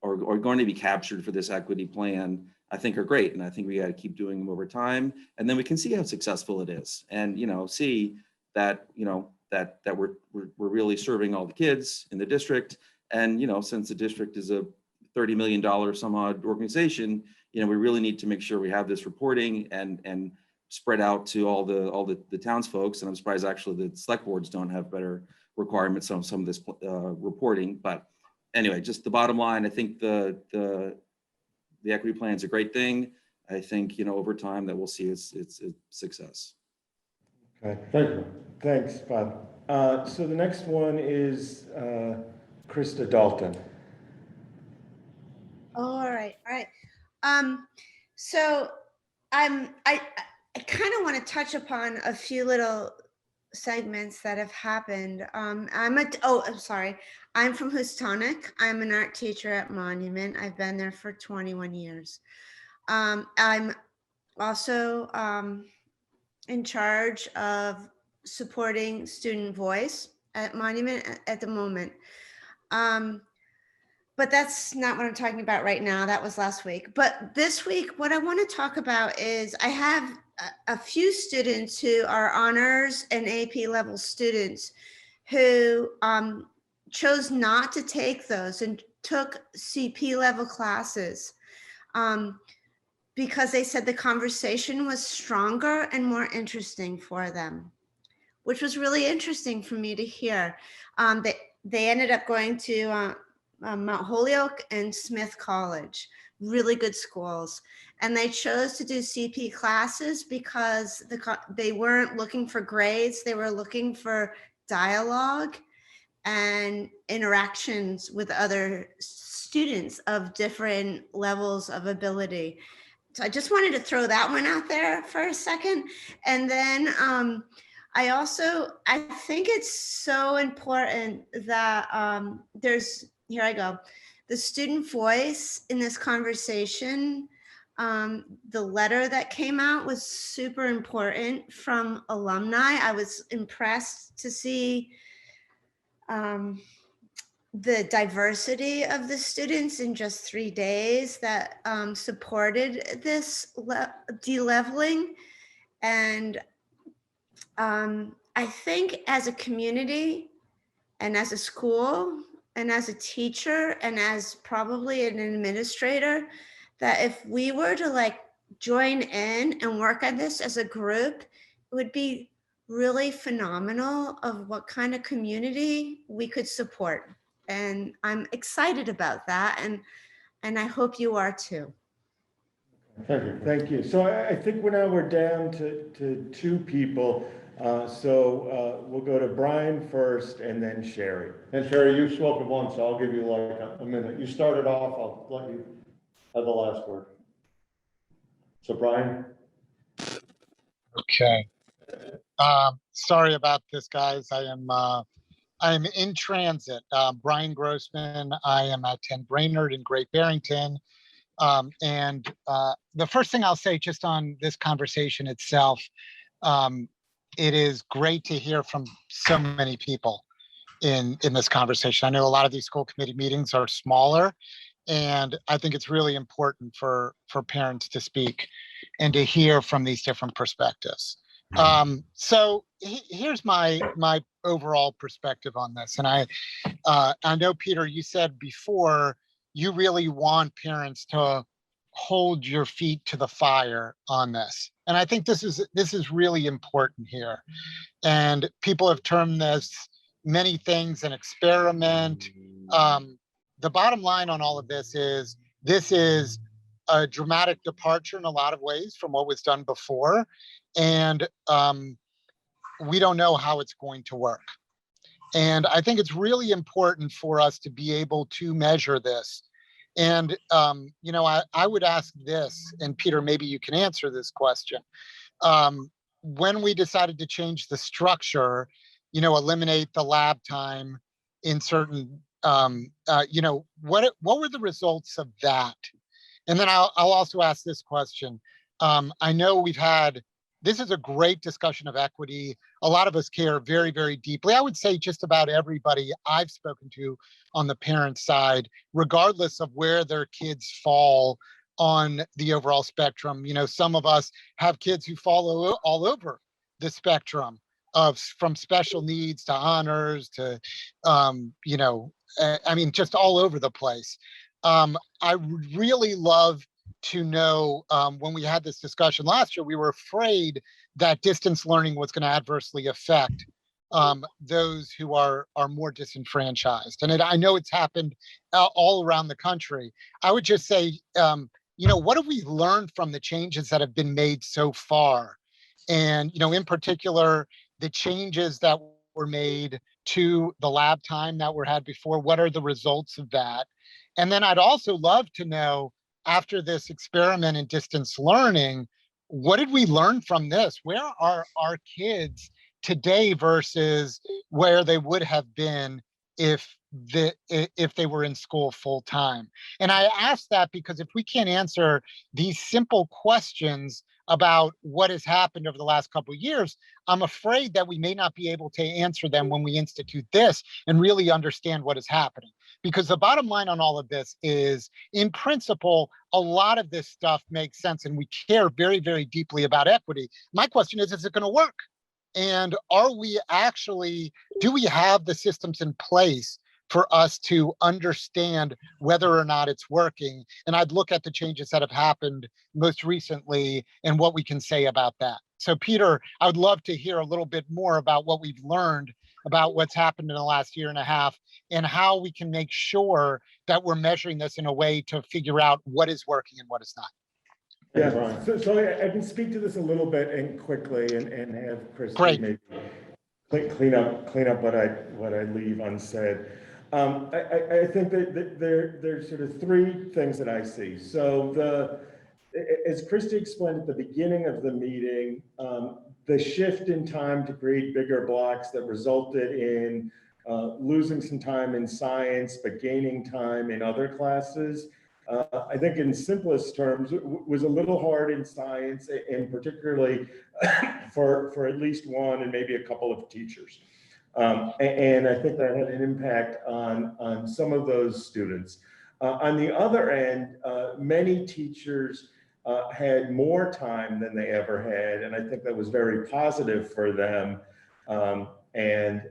L: are going to be captured for this equity plan, I think are great. And I think we got to keep doing them over time, and then we can see how successful it is, and see that that we're really serving all the kids in the district. And since the district is a $30 million some odd organization, we really need to make sure we have this reporting and spread out to all the townsfolks. And I'm surprised actually the select boards don't have better requirements on some of this reporting. But anyway, just the bottom line, I think the equity plan is a great thing. I think over time that we'll see it's a success.
C: Okay, thank you. Thanks, Bob. So the next one is Krista Dalton.
M: All right. So I kind of want to touch upon a few little segments that have happened. I'm from Houstonic. I'm an art teacher at Monument. I've been there for 21 years. I'm also in charge of supporting student voice at Monument at the moment. But that's not what I'm talking about right now. That was last week. But this week, what I want to talk about is I have a few students who are honors and AP level students who chose not to take those and took CP level classes because they said the conversation was stronger and more interesting for them, which was really interesting for me to hear. They ended up going to Mount Holyoke and Smith College, really good schools. And they chose to do CP classes because they weren't looking for grades, they were looking for dialogue and interactions with other students of different levels of ability. So I just wanted to throw that one out there for a second. And then I think it's so important that here I go, the student voice in this conversation. The letter that came out was super important from alumni. I was impressed to see the diversity of the students in just 3 days that supported this de-leveling. And I think as a community and as a school and as a teacher and as probably an administrator, that if we were to like join in and work on this as a group, it would be really phenomenal of what kind of community we could support. And I'm excited about that. And I hope you are too.
C: Thank you. Thank you. So I think we're down to 2 people. We'll go to Brian first and then Sherry.
A: And Sherry, you spoke once, so I'll give you like a minute. You started off, I'll let you have the last word. So Brian.
O: Okay. Sorry about this, guys. I am in transit. Brian Grossman. I am at 10 Brainerd in Great Barrington. The first thing I'll say just on this conversation itself, it is great to hear from so many people in this conversation. I know a lot of these school committee meetings are smaller, and I think it's really important for parents to speak and to hear from these different perspectives. So here's my overall perspective on this. And I know, Peter, you said before, you really want parents to hold your feet to the fire on this. And I think this is really important here. And people have termed this many things, an experiment. The bottom line on all of this is a dramatic departure in a lot of ways from what was done before. And we don't know how it's going to work. And I think it's really important for us to be able to measure this. And, I would ask this, and Peter, maybe you can answer this question. When we decided to change the structure, eliminate the lab time in certain, what were the results of that? And then I'll also ask this question. I know this is a great discussion of equity. A lot of us care very, very deeply. I would say just about everybody I've spoken to on the parent side, regardless of where their kids fall on the overall spectrum. Some of us have kids who fall all over the spectrum from special needs to honors to, just all over the place. I would really love to know, when we had this discussion last year, we were afraid that distance learning was going to adversely affect those who are more disenfranchised. And I know it's happened all around the country. I would just say, what have we learned from the changes that have been made so far? And, in particular, the changes that were made to the lab time that were had before, what are the results of that? And then I'd also love to know, after this experiment in distance learning, what did we learn from this? Where are our kids today versus where they would have been if they were in school full time? And I ask that because if we can't answer these simple questions about what has happened over the last couple of years, I'm afraid that we may not be able to answer them when we institute this and really understand what is happening. Because the bottom line on all of this is, in principle, a lot of this stuff makes sense and we care very, very deeply about equity. My question is it going to work? And do we have the systems in place for us to understand whether or not it's working? And I'd look at the changes that have happened most recently and what we can say about that. So Peter, I would love to hear a little bit more about what we've learned about what's happened in the last year and a half and how we can make sure that we're measuring this in a way to figure out what is working and what is not.
C: Yeah, so I can speak to this a little bit and quickly and have Christy maybe clean up what I leave unsaid. I think that there's sort of three things that I see. So as Christy explained at the beginning of the meeting, the shift in time to create bigger blocks that resulted in losing some time in science, but gaining time in other classes, I think in simplest terms, was a little hard in science, and particularly for at least one and maybe a couple of teachers. And I think that had an impact on some of those students. On the other end, many teachers had more time than they ever had, and I think that was very positive for them and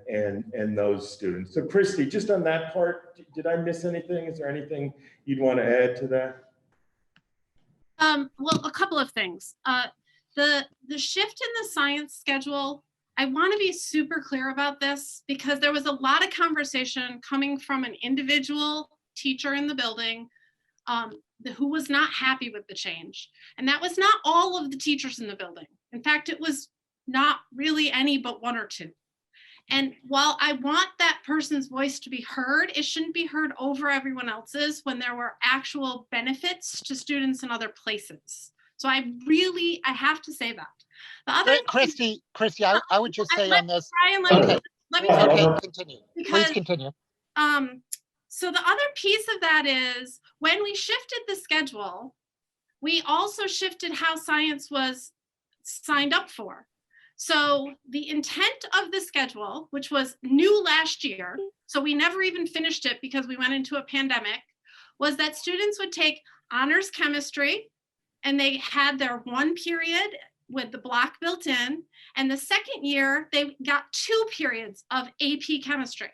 C: those students. So Christy, just on that part, did I miss anything? Is there anything you'd want to add to that?
J: Well, a couple of things. The shift in the science schedule, I want to be super clear about this because there was a lot of conversation coming from an individual teacher in the building who was not happy with the change. And that was not all of the teachers in the building. In fact, it was not really any but one or two. And while I want that person's voice to be heard, it shouldn't be heard over everyone else's when there were actual benefits to students in other places. So I have to say that. The other
O: Christy, I would just say on this.
J: Brian, let me
O: continue. Please continue.
J: So the other piece of that is when we shifted the schedule, we also shifted how science was signed up for. So the intent of the schedule, which was new last year, so we never even finished it because we went into a pandemic, was that students would take honors chemistry and they had their one period with the block built in. And the second year, they got 2 periods of AP chemistry.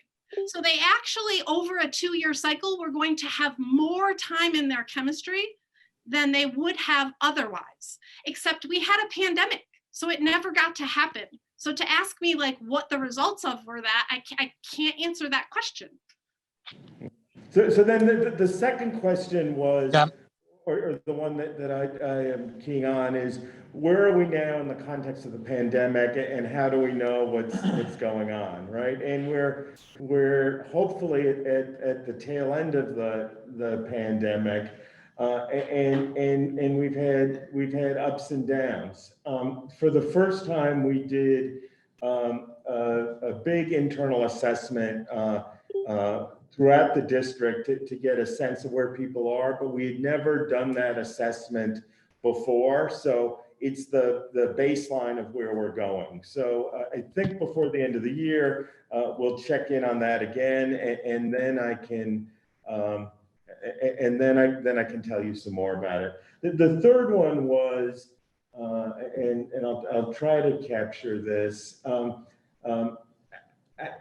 J: So they actually, over a 2-year cycle, were going to have more time in their chemistry than they would have otherwise, except we had a pandemic. So it never got to happen. So to ask me like what the results of were that, I can't answer that question.
C: So then the second question was, or the one that I am keying on is, where are we now in the context of the pandemic and how do we know what's going on, right? And we're hopefully at the tail end of the pandemic. And we've had ups and downs. For the first time, we did a big internal assessment throughout the district to get a sense of where people are, but we had never done that assessment before. So it's the baseline of where we're going. So I think before the end of the year, we'll check in on that again, and then I can. And then I can tell you some more about it. The third one was, and I'll try to capture this.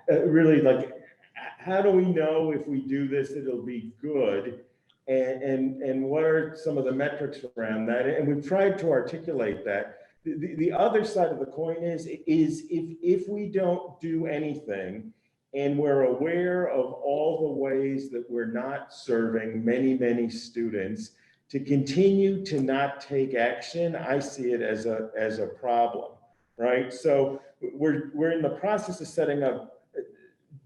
C: Really, like, how do we know if we do this it'll be good, and what are some of the metrics around that? And we've tried to articulate that. The other side of the coin is if we don't do anything, and we're aware of all the ways that we're not serving many students, to continue to not take action, I see it as a problem, right? So we're in the process of setting up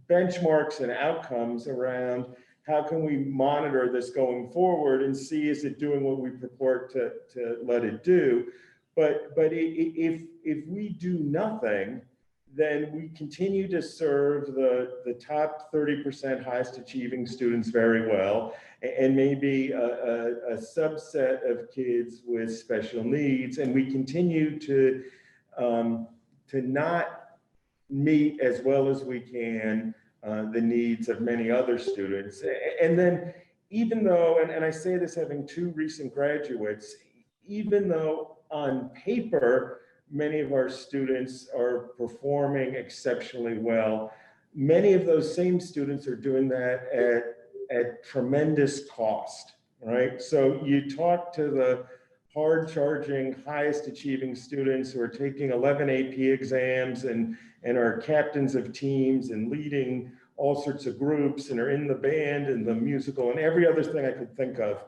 C: benchmarks and outcomes around how can we monitor this going forward and see is it doing what we purport to let it do. But if we do nothing, then we continue to serve the top 30% highest achieving students very well, and maybe a subset of kids with special needs, and we continue to not meet as well as we can the needs of many other students. And then even though, and I say this having 2 recent graduates, even though on paper, many of our students are performing exceptionally well, many of those same students are doing that at tremendous cost, right? So you talk to the hard charging, highest achieving students who are taking 11 AP exams and are captains of teams and leading all sorts of groups and are in the band and the musical and every other thing I could think of.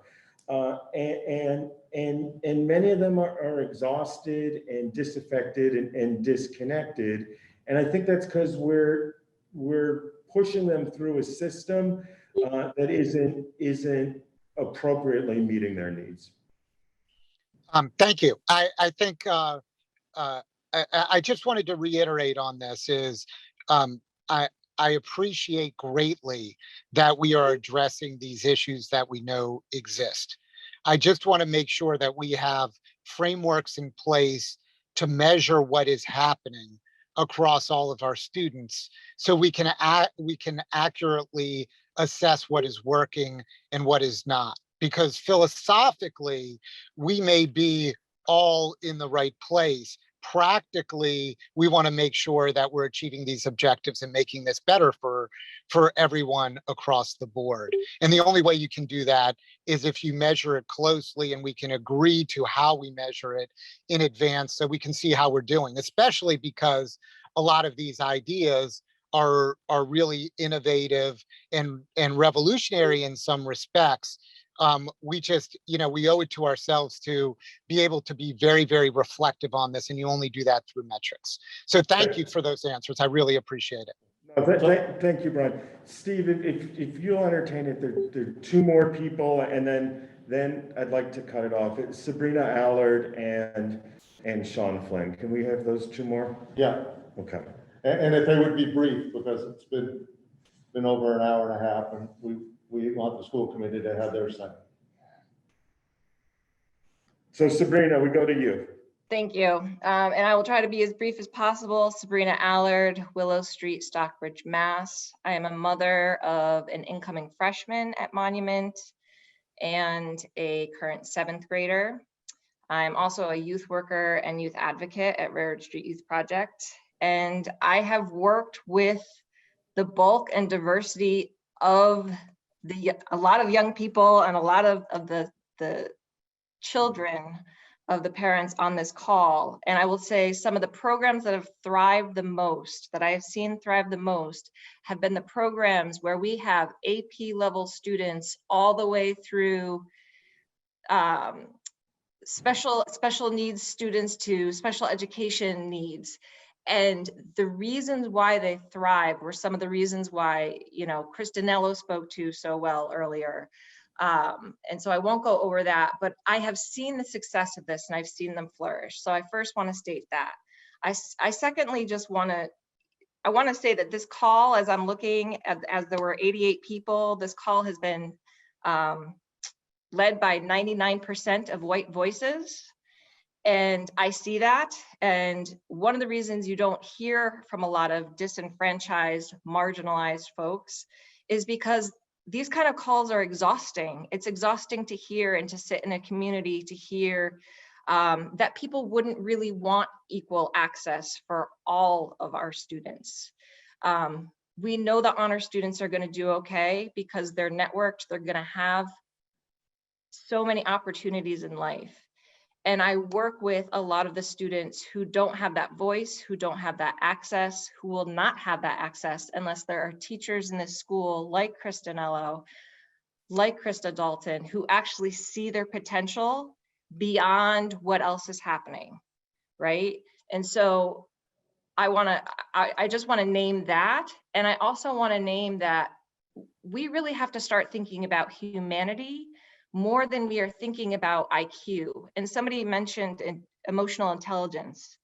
C: And many of them are exhausted and disaffected and disconnected. And I think that's because we're pushing them through a system that isn't appropriately meeting their needs.
O: Thank you. I think I just wanted to reiterate on this is I appreciate greatly that we are addressing these issues that we know exist. I just want to make sure that we have frameworks in place to measure what is happening across all of our students so we can accurately assess what is working and what is not. Because philosophically, we may be all in the right place. Practically, we want to make sure that we're achieving these objectives and making this better for everyone across the board. And the only way you can do that is if you measure it closely and we can agree to how we measure it in advance so we can see how we're doing, especially because a lot of these ideas are really innovative and revolutionary in some respects. We just, we owe it to ourselves to be able to be very, very reflective on this, and you only do that through metrics. So thank you for those answers. I really appreciate it.
C: No, thank you, Brian. Steve, if you'll entertain it, there are two more people, and then I'd like to cut it off. It's Sabrina Allard and Sean Flynn. Can we have those two more?
A: Yeah.
C: Okay.
A: And if they would be brief, because it's been over an hour and a half, and we want the school committee to have their say.
C: So Sabrina, we go to you.
G: Thank you. And I will try to be as brief as possible. Sabrina Allard, Willow Street, Stockbridge, Mass. I am a mother of an incoming freshman at Monument and a current 7th grader. I'm also a youth worker and youth advocate at Railroad Street Youth Project. And I have worked with the bulk and diversity of a lot of young people and a lot of the children of the parents on this call. And I will say some of the programs that have thrived the most, that I have seen thrive the most, have been the programs where we have AP level students all the way through special needs students to special education needs. And the reasons why they thrive were some of the reasons why, Christinello spoke to so well earlier. And so I won't go over that, but I have seen the success of this and I've seen them flourish. So I first want to state that. I secondly just want to say that this call, as I'm looking at, as there were 88 people, this call has been led by 99% of white voices. And I see that. And one of the reasons you don't hear from a lot of disenfranchised, marginalized folks is because these kind of calls are exhausting. It's exhausting to hear and to sit in a community to hear that people wouldn't really want equal access for all of our students. We know that honor students are going to do okay because they're networked, they're going to have so many opportunities in life. And I work with a lot of the students who don't have that voice, who don't have that access, who will not have that access unless there are teachers in this school like Christinello, like Krista Dalton, who actually see their potential beyond what else is happening, right? And so I just want to name that. And I also want to name that we really have to start thinking about humanity more than we are thinking about IQ. And somebody mentioned emotional intelligence.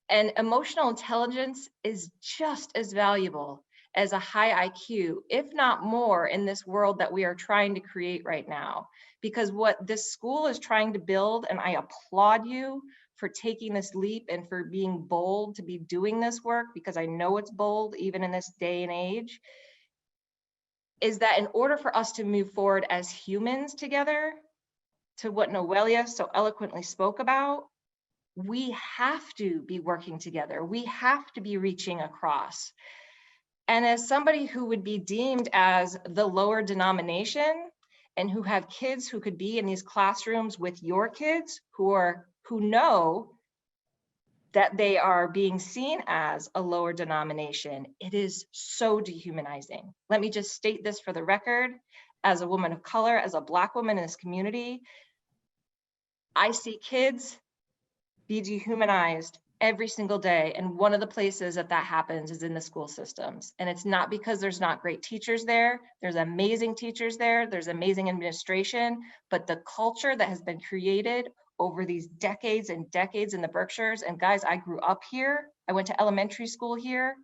G: And emotional intelligence is just as valuable as a high IQ, if not more, in this world that we are trying to create right now. Because what this school is trying to build, and I applaud you for taking this leap and for being bold to be doing this work, because I know it's bold even in this day and age, is that in order for us to move forward as humans together, to what Noelia so eloquently spoke about, we have to be working together. We have to be reaching across. And as somebody who would be deemed as the lower denomination and who have kids who could be in these classrooms with your kids who know that they are being seen as a lower denomination, it is so dehumanizing. Let me just state this for the record. As a woman of color, as a Black woman in this community, I see kids be dehumanized every single day. And one of the places that happens is in the school systems. And it's not because there's not great teachers there. There's amazing teachers there. There's amazing administration, but the culture that has been created over these decades and decades in the Berkshires. And guys, I grew up here. I went to elementary school here.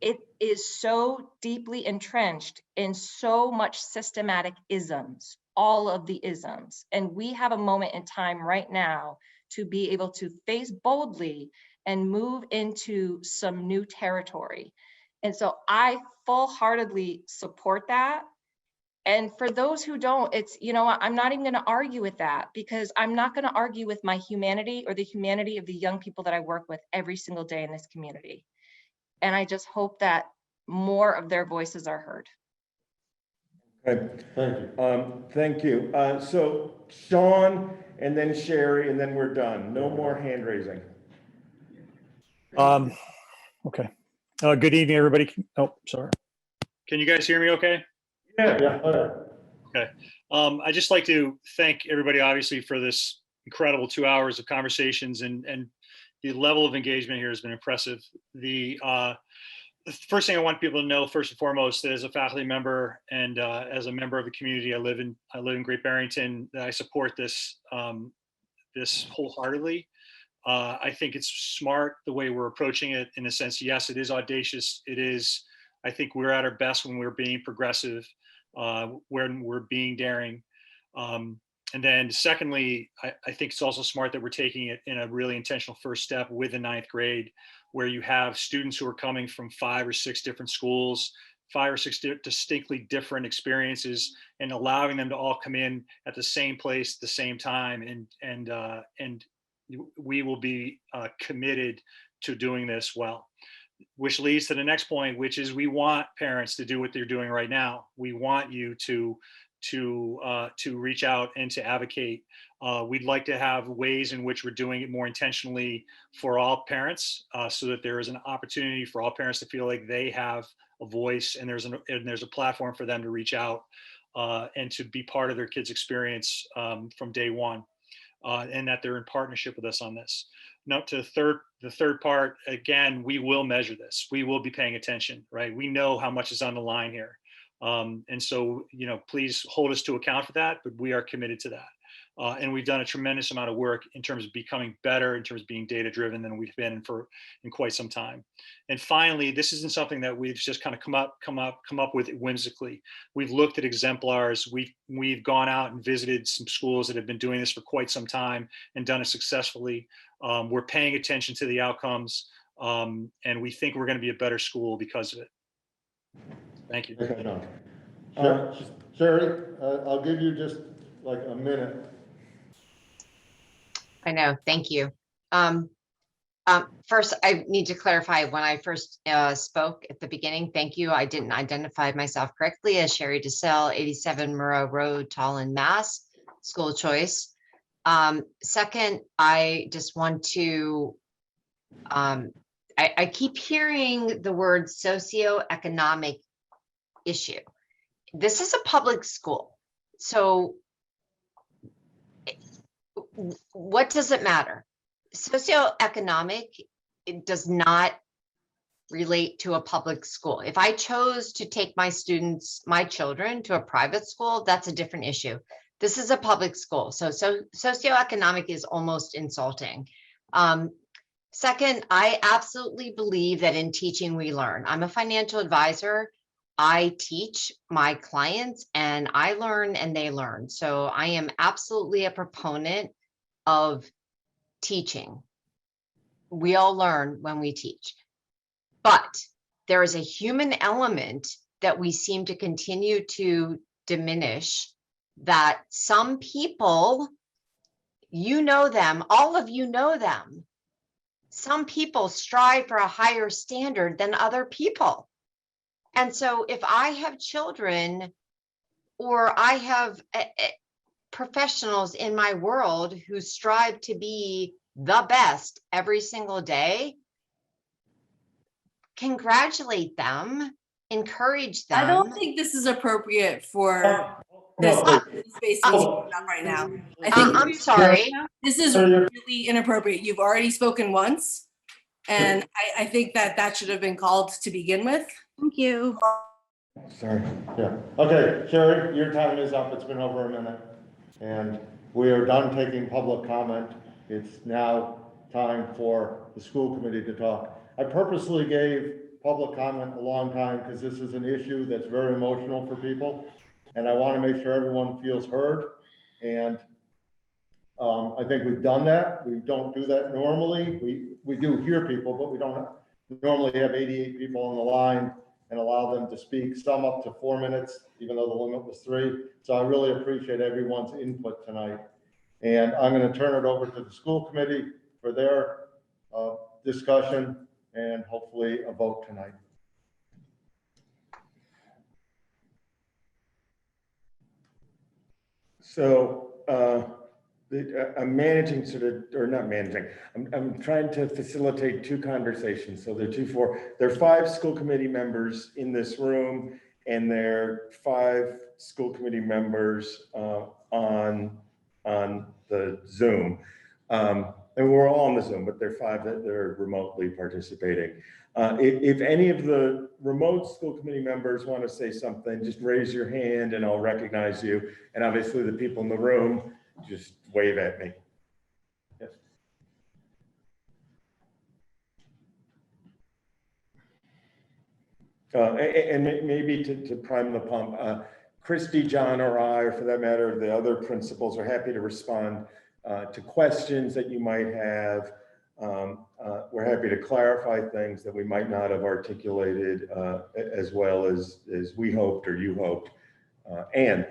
G: It is so deeply entrenched in so much systematic isms, all of the isms. And we have a moment in time right now to be able to face boldly and move into some new territory. And so I full-heartedly support that. And for those who don't, it's, you know, I'm not even going to argue with that, because I'm not going to argue with my humanity or the humanity of the young people that I work with every single day in this community. And I just hope that more of their voices are heard.
C: Okay, thank you. So Sean, and then Sherry, and then we're done. No more hand raising.
P: Okay. Good evening, everybody. Oh, sorry. Can you guys hear me okay?
C: Yeah.
P: Okay. I'd just like to thank everybody, obviously, for this incredible 2 hours of conversations, and the level of engagement here has been impressive. The first thing I want people to know, first and foremost, that as a faculty member and as a member of the community I live in Great Barrington, that I support this this wholeheartedly. I think it's smart the way we're approaching it, in a sense. Yes, it is audacious. It is. I think we're at our best when we're being progressive, when we're being daring. And then secondly, I think it's also smart that we're taking it in a really intentional first step with the 9th grade, where you have students who are coming from 5 or 6 different schools, 5 or 6 distinctly different experiences, and allowing them to all come in at the same place at the same time. And we will be committed to doing this well. Which leads to the next point, which is we want parents to do what they're doing right now. We want you to reach out and to advocate. We'd like to have ways in which we're doing it more intentionally for all parents, so that there is an opportunity for all parents to feel like they have a voice, and there's a platform for them to reach out and to be part of their kids' experience from day one, and that they're in partnership with us on this. Now, to the third part, again, we will measure this. We will be paying attention, right? We know how much is on the line here. And so, you know, please hold us to account for that, but we are committed to that. And we've done a tremendous amount of work in terms of becoming better, in terms of being data driven than we've been in quite some time. And finally, this isn't something that we've just kind of come up with whimsically. We've looked at exemplars. We've gone out and visited some schools that have been doing this for quite some time and done it successfully. We're paying attention to the outcomes, and we think we're going to be a better school because of it. Thank you.
A: Sherry, I'll give you just like a minute.
Q: I know, thank you. First, I need to clarify, when I first spoke at the beginning, thank you. I didn't identify myself correctly as Sherry DeSalle, 87 Moreau Road, Tallinn, Mass, school choice. Second, I just want to, I keep hearing the word socioeconomic issue. This is a public school. So what does it matter? Socioeconomic, it does not relate to a public school. If I chose to take my children to a private school, that's a different issue. This is a public school. So socioeconomic is almost insulting. Second, I absolutely believe that in teaching, we learn. I'm a financial advisor. I teach my clients and I learn and they learn. So I am absolutely a proponent of teaching. We all learn when we teach, but there is a human element that we seem to continue to diminish, that some people, you know them, all of you know them. Some people strive for a higher standard than other people. And so if I have children or I have professionals in my world who strive to be the best every single day, congratulate them, encourage them.
W: I don't think this is appropriate for this
R: basically speaking up right now. I think
Q: I'm sorry.
R: this is really inappropriate. You've already spoken once, and I think that should have been called to begin with.
K: Thank you.
A: Sorry, yeah. Okay, Sherry, your time is up. It's been over a minute. And we are done taking public comment. It's now time for the school committee to talk. I purposely gave public comment a long time because this is an issue that's very emotional for people. And I want to make sure everyone feels heard. And I think we've done that. We don't do that normally. We do hear people, but we don't normally have 88 people on the line and allow them to speak, some up to 4 minutes, even though the limit was 3. So I really appreciate everyone's input tonight. And I'm going to turn it over to the school committee for their discussion and hopefully a vote tonight.
C: So I'm managing or not managing, I'm trying to facilitate 2 conversations. So there are 5 school committee members in this room, and there are 5 school committee members on the Zoom. And we're all on the Zoom, but there are 5 that are remotely participating. If any of the remote school committee members want to say something, just raise your hand and I'll recognize you. And obviously the people in the room, just wave at me. Yes. And maybe to prime the pump, Christy, John, or I, or for that matter, the other principals are happy to respond to questions that you might have. We're happy to clarify things that we might not have articulated as well as we hoped or you hoped. Anne.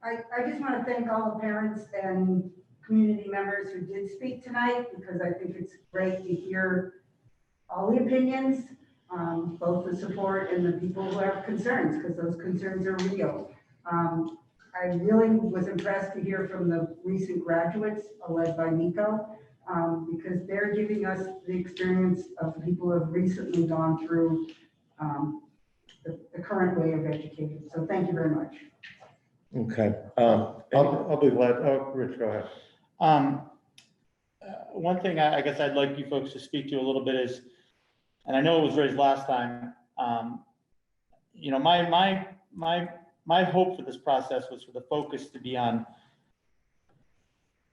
S: I just want to thank all the parents and community members who did speak tonight, because I think it's great to hear all the opinions, both the support and the people who have concerns, because those concerns are real. I really was impressed to hear from the recent graduates led by Nico, because they're giving us the experience of the people who have recently gone through the current way of education. So thank you very much.
C: Okay.
A: I'll be glad. Oh, Rich, go ahead.
W: One thing I guess I'd like you folks to speak to a little bit is, and I know it was raised last time, you know, my hope for this process was for the focus to be on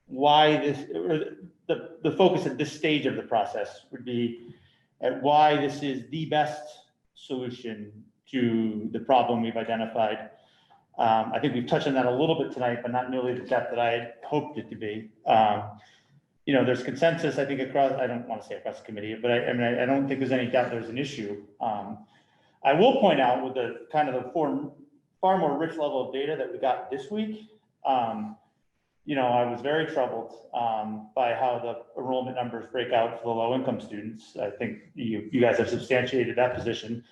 W: why this, or the focus at this stage of the process would be at why this is the best solution to the problem we've identified. I think we've touched on that a little bit tonight, but not nearly the depth that I had hoped it to be. You know, there's consensus, I think, across, I don't want to say across the committee, but I mean, I don't think there's any doubt there's an issue. I will point out with the kind of the far more rich level of data that we got this week, you know, I was very troubled by how the enrollment numbers break out for the low income students. I think you guys have substantiated that position.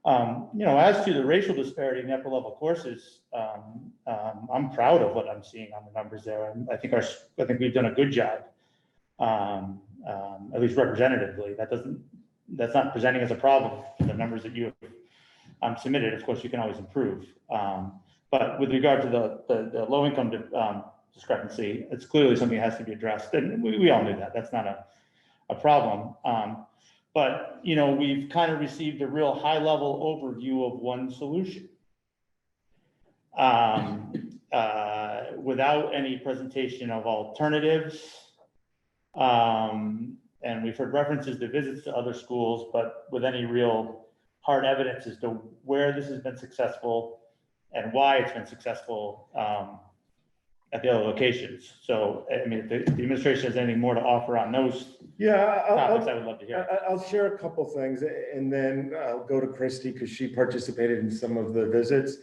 W: You know, as to the racial disparity in the upper level courses, I'm proud of what I'm seeing on the numbers there. And I think we've done a good job, at least representatively. That's not presenting as a problem for the numbers that you have submitted. Of course, you can always improve. But with regard to the low income discrepancy, it's clearly something that has to be addressed. And we all knew that. That's not a problem. But, you know, we've kind of received a real high level overview of one solution without any presentation of alternatives. And we've heard references to visits to other schools, but with any real hard evidence as to where this has been successful and why it's been successful at the other locations. So, I mean, if the administration has anything more to offer on those topics, I would love to hear.
C: I'll share a couple things, and then I'll go to Christy because she participated in some of the visits.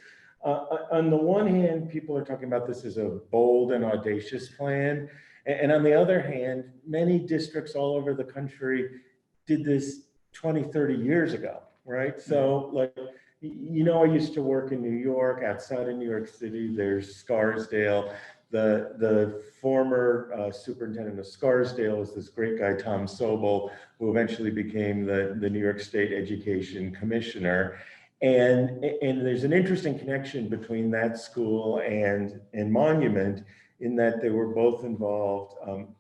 C: On the one hand, people are talking about this as a bold and audacious plan. And on the other hand, many districts all over the country did this 20, 30 years ago, right? So like, you know, I used to work in New York, outside of New York City, there's Scarsdale. The former superintendent of Scarsdale is this great guy, Tom Sobel, who eventually became the New York State Education Commissioner. And there's an interesting connection between that school and Monument, in that they were both involved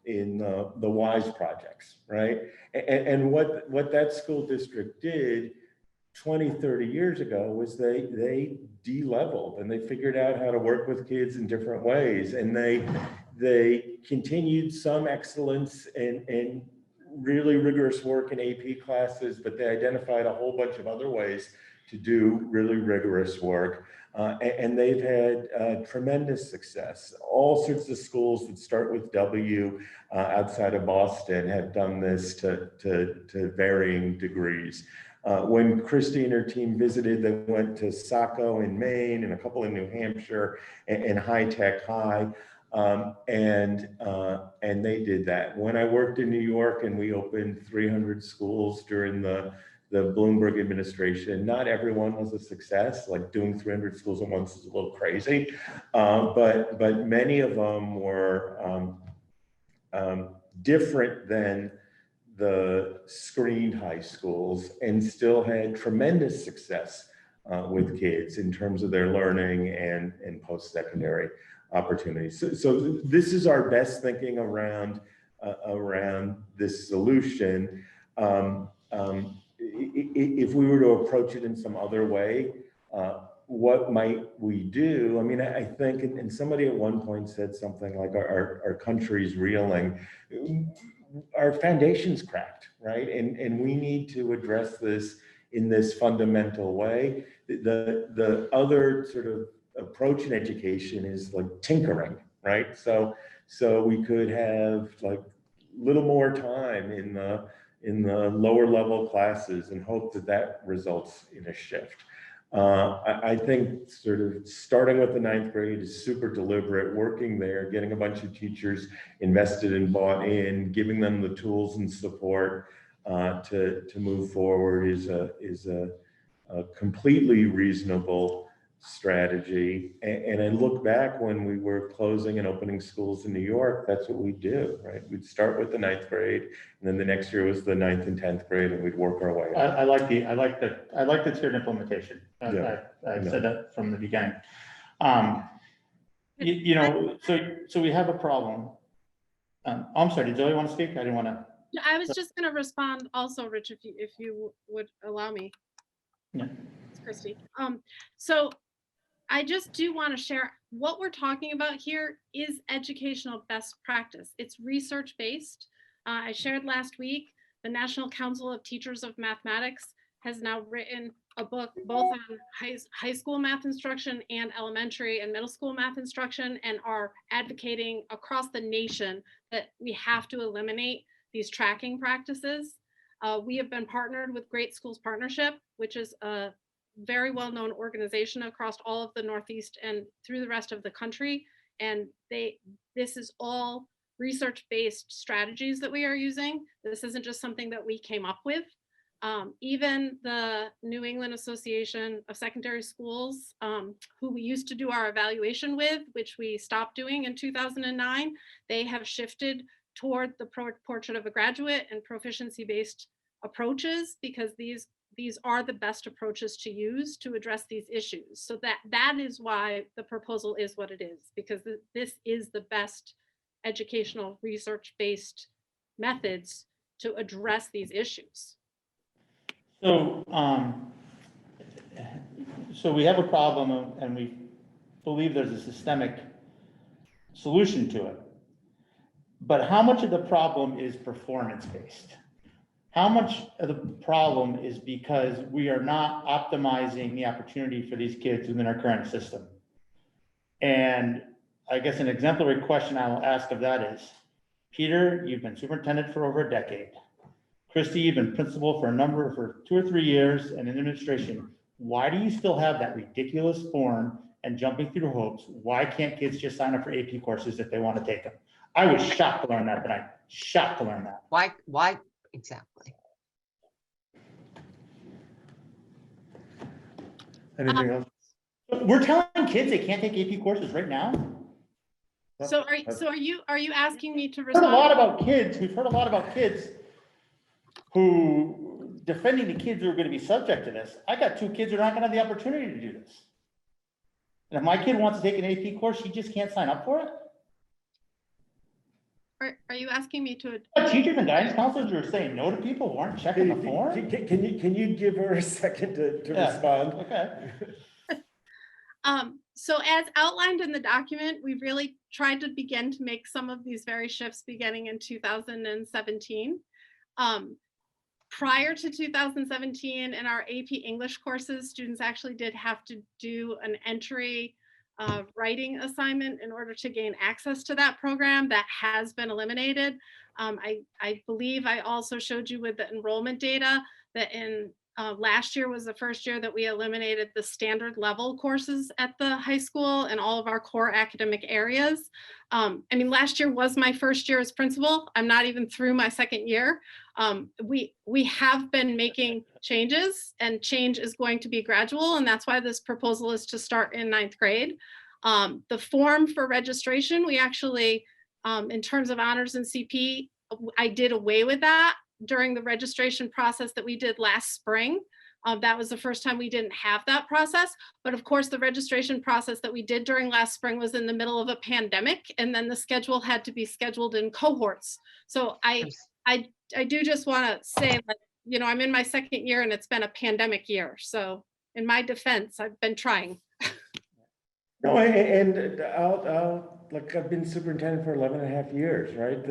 C: in the WISE projects, right? And what that school district did 20, 30 years ago was they de-leveled and they figured out how to work with kids in different ways. And they continued some excellence and really rigorous work in AP classes, but they identified a whole bunch of other ways to do really rigorous work. And they've had tremendous success. All sorts of schools that start with W outside of Boston have done this to varying degrees. When Christy and her team visited, they went to Saco in Maine and a couple in New Hampshire and High Tech High. And they did that. When I worked in New York and we opened 300 schools during the Bloomberg administration, not everyone was a success. Like doing 300 schools at once is a little crazy, but many of them were different than the screened high schools and still had tremendous success with kids in terms of their learning and post-secondary opportunities. So this is our best thinking around this solution. If we were to approach it in some other way, what might we do? I mean, I think, and somebody at one point said something like our country's reeling. Our foundation's cracked, right? And we need to address this in this fundamental way. The other sort of approach in education is like tinkering, right? So we could have like little more time in the lower level classes and hope that results in a shift. I think sort of starting with the 9th grade is super deliberate, working there, getting a bunch of teachers invested and bought in, giving them the tools and support to move forward is a completely reasonable strategy. And I look back when we were closing and opening schools in New York, that's what we do, right? We'd start with the 9th grade, and then the next year was the 9th and 10th grade, and we'd work our way up.
W: I like the tiered implementation.
C: Yeah.
W: I said that from the beginning. You know, so we have a problem. I'm sorry, did Zoe want to speak? I didn't want to.
J: I was just going to respond also, Rich, if you would allow me.
W: Yeah.
J: It's Christy. So I just do want to share what we're talking about here is educational best practice. It's research based. I shared last week, the National Council of Teachers of Mathematics has now written a book both on high school math instruction and elementary and middle school math instruction, and are advocating across the nation that we have to eliminate these tracking practices. We have been partnered with Great Schools Partnership, which is a very well-known organization across all of the Northeast and through the rest of the country. And this is all research-based strategies that we are using. This isn't just something that we came up with. Even the New England Association of Secondary Schools, who we used to do our evaluation with, which we stopped doing in 2009, they have shifted toward the portrait of a graduate and proficiency-based approaches, because these are the best approaches to use to address these issues. So that is why the proposal is what it is, because this is the best educational research-based methods to address these issues.
W: So, so we have a problem and we believe there's a systemic solution to it. But how much of the problem is performance-based? How much of the problem is because we are not optimizing the opportunity for these kids within our current system? And I guess an exemplary question I will ask of that is, Peter, you've been superintendent for over a decade. Christy, you've been principal for 2 or 3 years and in administration. Why do you still have that ridiculous form and jumping through hoops? Why can't kids just sign up for AP courses if they want to take them? I was shocked to learn that tonight. Shocked to learn that.
Q: Why exactly?
W: Anything else? We're telling kids they can't take AP courses right now.
J: So are you asking me to
W: We've heard a
J: respond?
W: lot about kids. We've heard a lot about kids who defending the kids who are gonna be subject to this. I got 2 kids who are not gonna have the opportunity to do this. And if my kid wants to take an AP course, she just can't sign up for it?
J: Are you asking me to?
W: Teachers and guidance counselors are saying no to people who aren't checking the form?
C: Can you give her a second to
W: Yeah,
C: respond?
W: okay.
J: So as outlined in the document, we really tried to begin to make some of these very shifts beginning in 2017. Prior to 2017, in our AP English courses, students actually did have to do an entry writing assignment in order to gain access to that program. That has been eliminated. I believe I also showed you with the enrollment data that in last year was the first year that we eliminated the standard level courses at the high school and all of our core academic areas. I mean, last year was my first year as principal. I'm not even through my second year. We have been making changes, and change is going to be gradual, and that's why this proposal is to start in 9th grade. The form for registration, we actually, in terms of honors and CP, I did away with that during the registration process that we did last spring. That was the first time we didn't have that process. But of course, the registration process that we did during last spring was in the middle of a pandemic, and then the schedule had to be scheduled in cohorts. So I do just want to say that, you know, I'm in my second year and it's been a pandemic year. So in my defense, I've been trying.
C: No, and I've been superintendent for 11 and a half years, right?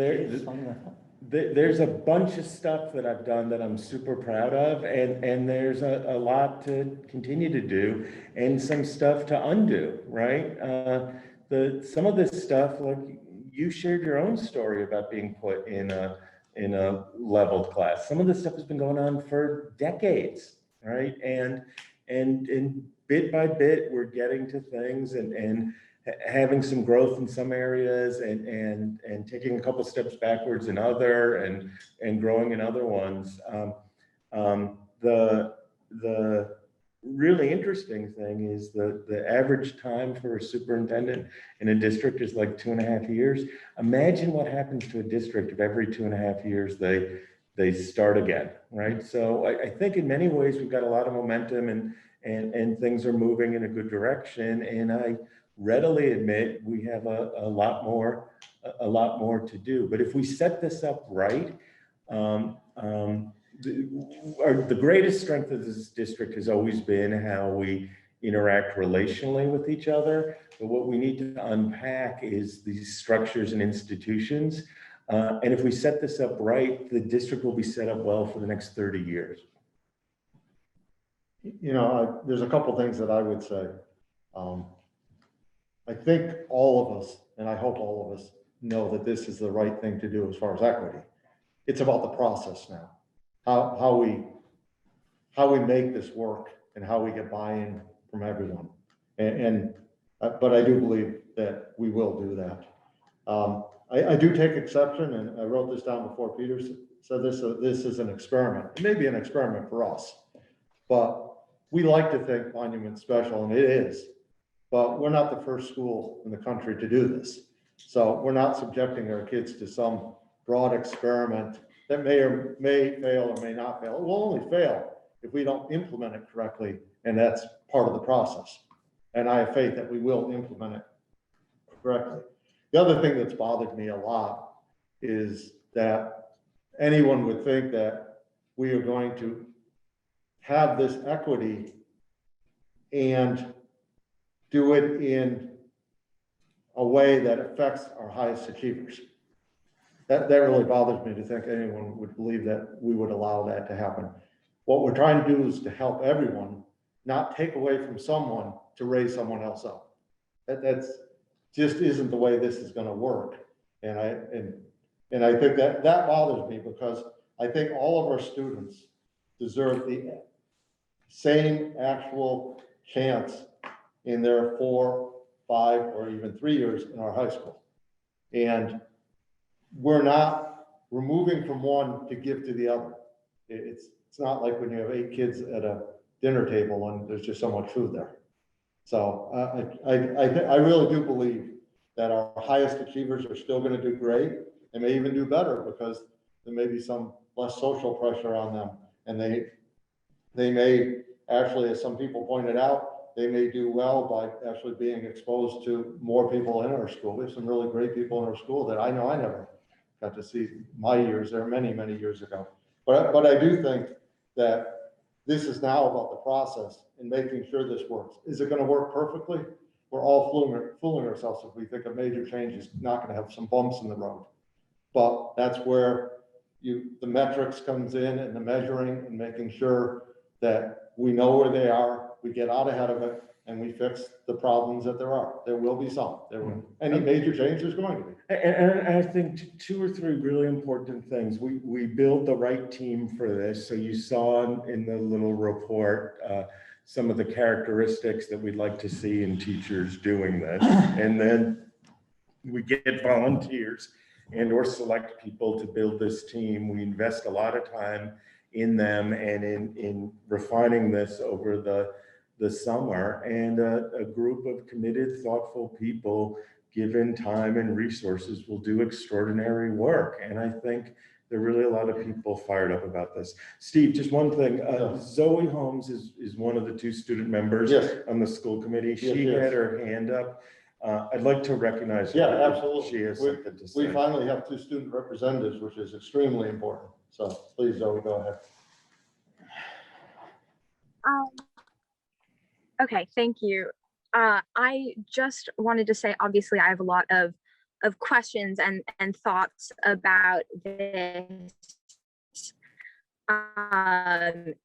C: There's a bunch of stuff that I've done that I'm super proud of, and there's a lot to continue to do and some stuff to undo, right? Some of this stuff, like you shared your own story about being put in a leveled class. Some of this stuff has been going on for decades, right? And bit by bit, we're getting to things and having some growth in some areas and taking a couple steps backwards in other and growing in other ones. The really interesting thing is the average time for a superintendent in a district is like 2.5 years. Imagine what happens to a district if every 2.5 years they start again, right? So I think in many ways we've got a lot of momentum and things are moving in a good direction. And I readily admit we have a lot more to do. But if we set this up right, the greatest strength of this district has always been how we interact relationally with each other. But what we need to unpack is these structures and institutions. And if we set this up right, the district will be set up well for the next 30 years.
A: You know, there's a couple things that I would say. I think all of us, and I hope all of us, know that this is the right thing to do as far as equity. It's about the process now, how we make this work and how we get buy-in from everyone. But I do believe that we will do that. I do take exception, and I wrote this down before Peter said this. This is an experiment. It may be an experiment for us, but we like to think Monument's special, and it is. But we're not the first school in the country to do this. So we're not subjecting our kids to some broad experiment that may fail or may not fail. It will only fail if we don't implement it correctly, and that's part of the process. And I have faith that we will implement it correctly. The other thing that's bothered me a lot is that anyone would think that we are going to have this equity and do it in a way that affects our highest achievers. That really bothers me to think anyone would believe that we would allow that to happen. What we're trying to do is to help everyone, not take away from someone to raise someone else up. That's just isn't the way this is going to work. And I think that bothers me, because I think all of our students deserve the same actual chance in their 4, 5, or even 3 years in our high school. And we're moving from one to give to the other. It's not like when you have 8 kids at a dinner table and there's just so much food there. So I really do believe that our highest achievers are still going to do great and may even do better, because there may be some less social pressure on them And they may actually, as some people pointed out, they may do well by actually being exposed to more people in our school. We have some really great people in our school that I know I never got to see my years there many, many years ago. But I do think that this is now about the process and making sure this works. Is it going to work perfectly? We're all fooling ourselves if we think a major change is not going to have some bumps in the road. But that's where the metrics comes in, and the measuring and making sure that we know where they are, we get out ahead of it, and we fix the problems that there are. There will be some. Any major change is going to be.
C: And I think 2 or 3 really important things. We build the right team for this. So you saw in the little report some of the characteristics that we'd like to see in teachers doing this. And then we get volunteers and or select people to build this team. We invest a lot of time in them and in refining this over the summer, and a group of committed, thoughtful people, given time and resources, will do extraordinary work. And I think there are really a lot of people fired up about this. Steve, just one thing, Zoe Holmes is one of the 2 student members on the school committee. She had her hand up. I'd like to recognize her.
A: Yeah, absolutely.
C: She has something to say.
A: We finally have 2 student representatives, which is extremely important. So please, Zoe, go ahead.
D: Okay, thank you. I just wanted to say, obviously, I have a lot of questions and thoughts about this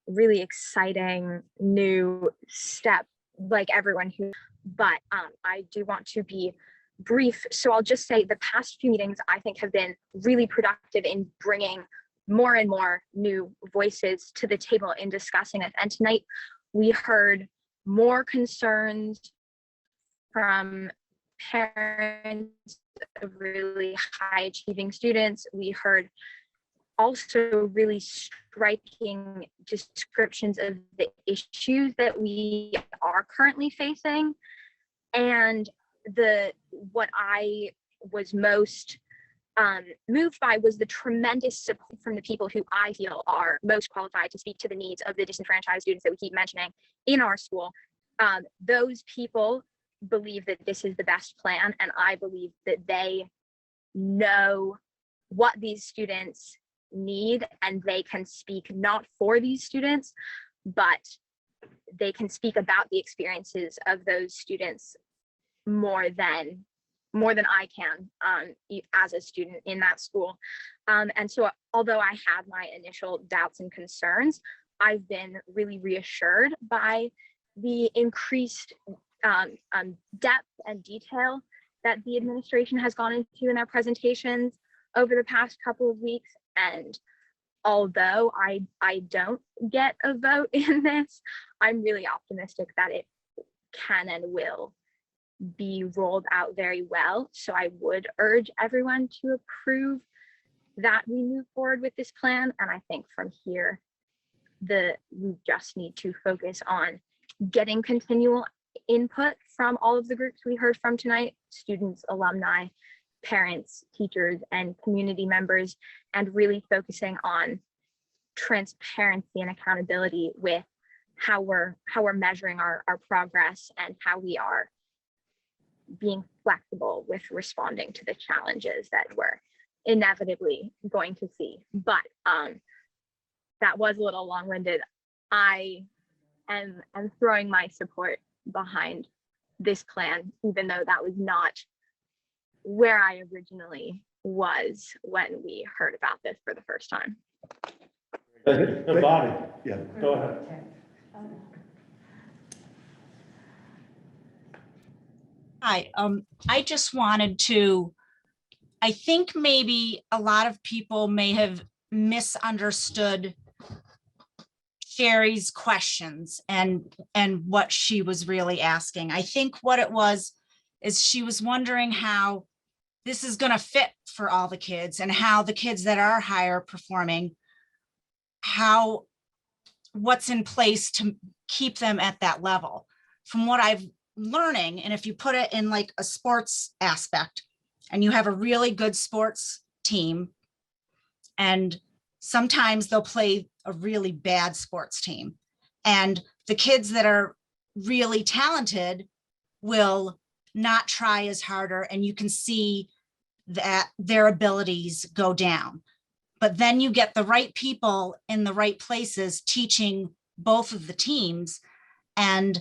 D: really exciting new step, like everyone who, but I do want to be brief. So I'll just say the past few meetings, I think, have been really productive in bringing more and more new voices to the table in discussing it. And tonight we heard more concerns from parents of really high achieving students. We heard also really striking descriptions of the issues that we are currently facing. And what I was most moved by was the tremendous support from the people who I feel are most qualified to speak to the needs of the disenfranchised students that we keep mentioning in our school. Those people believe that this is the best plan, and I believe that they know what these students need, and they can speak not for these students, but they can speak about the experiences of those students more than I can as a student in that school. And so although I had my initial doubts and concerns, I've been really reassured by the increased depth and detail that the administration has gone into in their presentations over the past couple of weeks. And although I don't get a vote in this, I'm really optimistic that it can and will be rolled out very well. So I would urge everyone to approve that we move forward with this plan. And I think from here, we just need to focus on getting continual input from all of the groups we heard from tonight: students, alumni, parents, teachers, and community members, and really focusing on transparency and accountability with how we're measuring our progress and how we are being flexible with responding to the challenges that we're inevitably going to see. But that was a little long-winded. I am throwing my support behind this plan, even though that was not where I originally was when we heard about this for the first time.
A: The body. Yeah, go ahead.
T: Hi, I just wanted to, I think maybe a lot of people may have misunderstood Sherry's questions and what she was really asking. I think what it was is she was wondering how this is going to fit for all the kids, and how the kids that are higher performing, what's in place to keep them at that level. From what I've learning, and if you put it in like a sports aspect, and you have a really good sports team, and sometimes they'll play a really bad sports team. And the kids that are really talented will not try as harder, and you can see that their abilities go down. But then you get the right people in the right places teaching both of the teams, and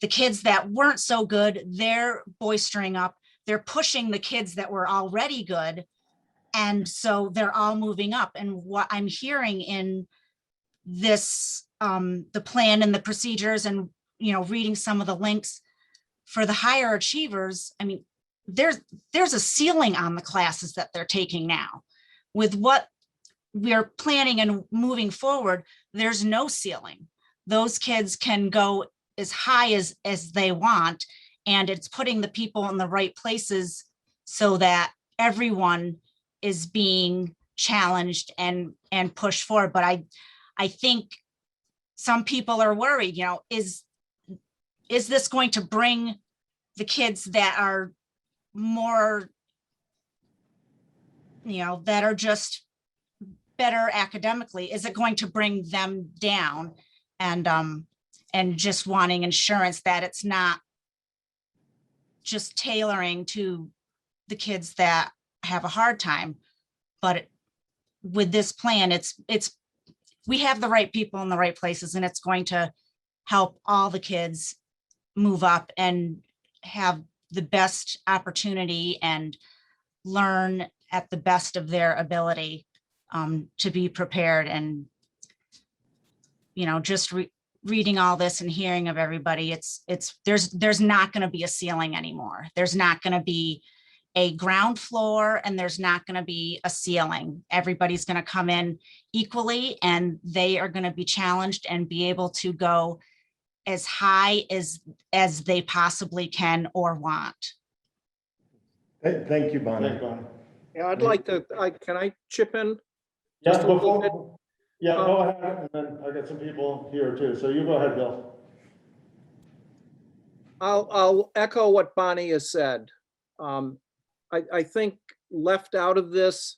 T: the kids that weren't so good, they're boistering up, they're pushing the kids that were already good. And so they're all moving up. And what I'm hearing in this, the plan and the procedures, and, you know, reading some of the links for the higher achievers, I mean, there's a ceiling on the classes that they're taking now. With what we're planning and moving forward, there's no ceiling. Those kids can go as high as they want, and it's putting the people in the right places so that everyone is being challenged and pushed forward. But I think some people are worried, you know, is this going to bring the kids that are more, you know, that are just better academically, is it going to bring them down? And just wanting insurance that it's not just tailoring to the kids that have a hard time. But with this plan, we have the right people in the right places, and it's going to help all the kids move up and have the best opportunity and learn at the best of their ability, to be prepared. And, you know, just reading all this and hearing of everybody, there's not going to be a ceiling anymore. There's not going to be a ground floor, and there's not going to be a ceiling. Everybody's going to come in equally, and they are going to be challenged and be able to go as high as they possibly can or want.
C: Thank you, Bonnie.
E: Yeah, I'd like to, can I chip in?
A: Yeah,
E: Just a little bit?
A: go ahead, and then I got some people here too. So you go ahead, Bill.
E: I'll echo what Bonnie has said. I think left out of this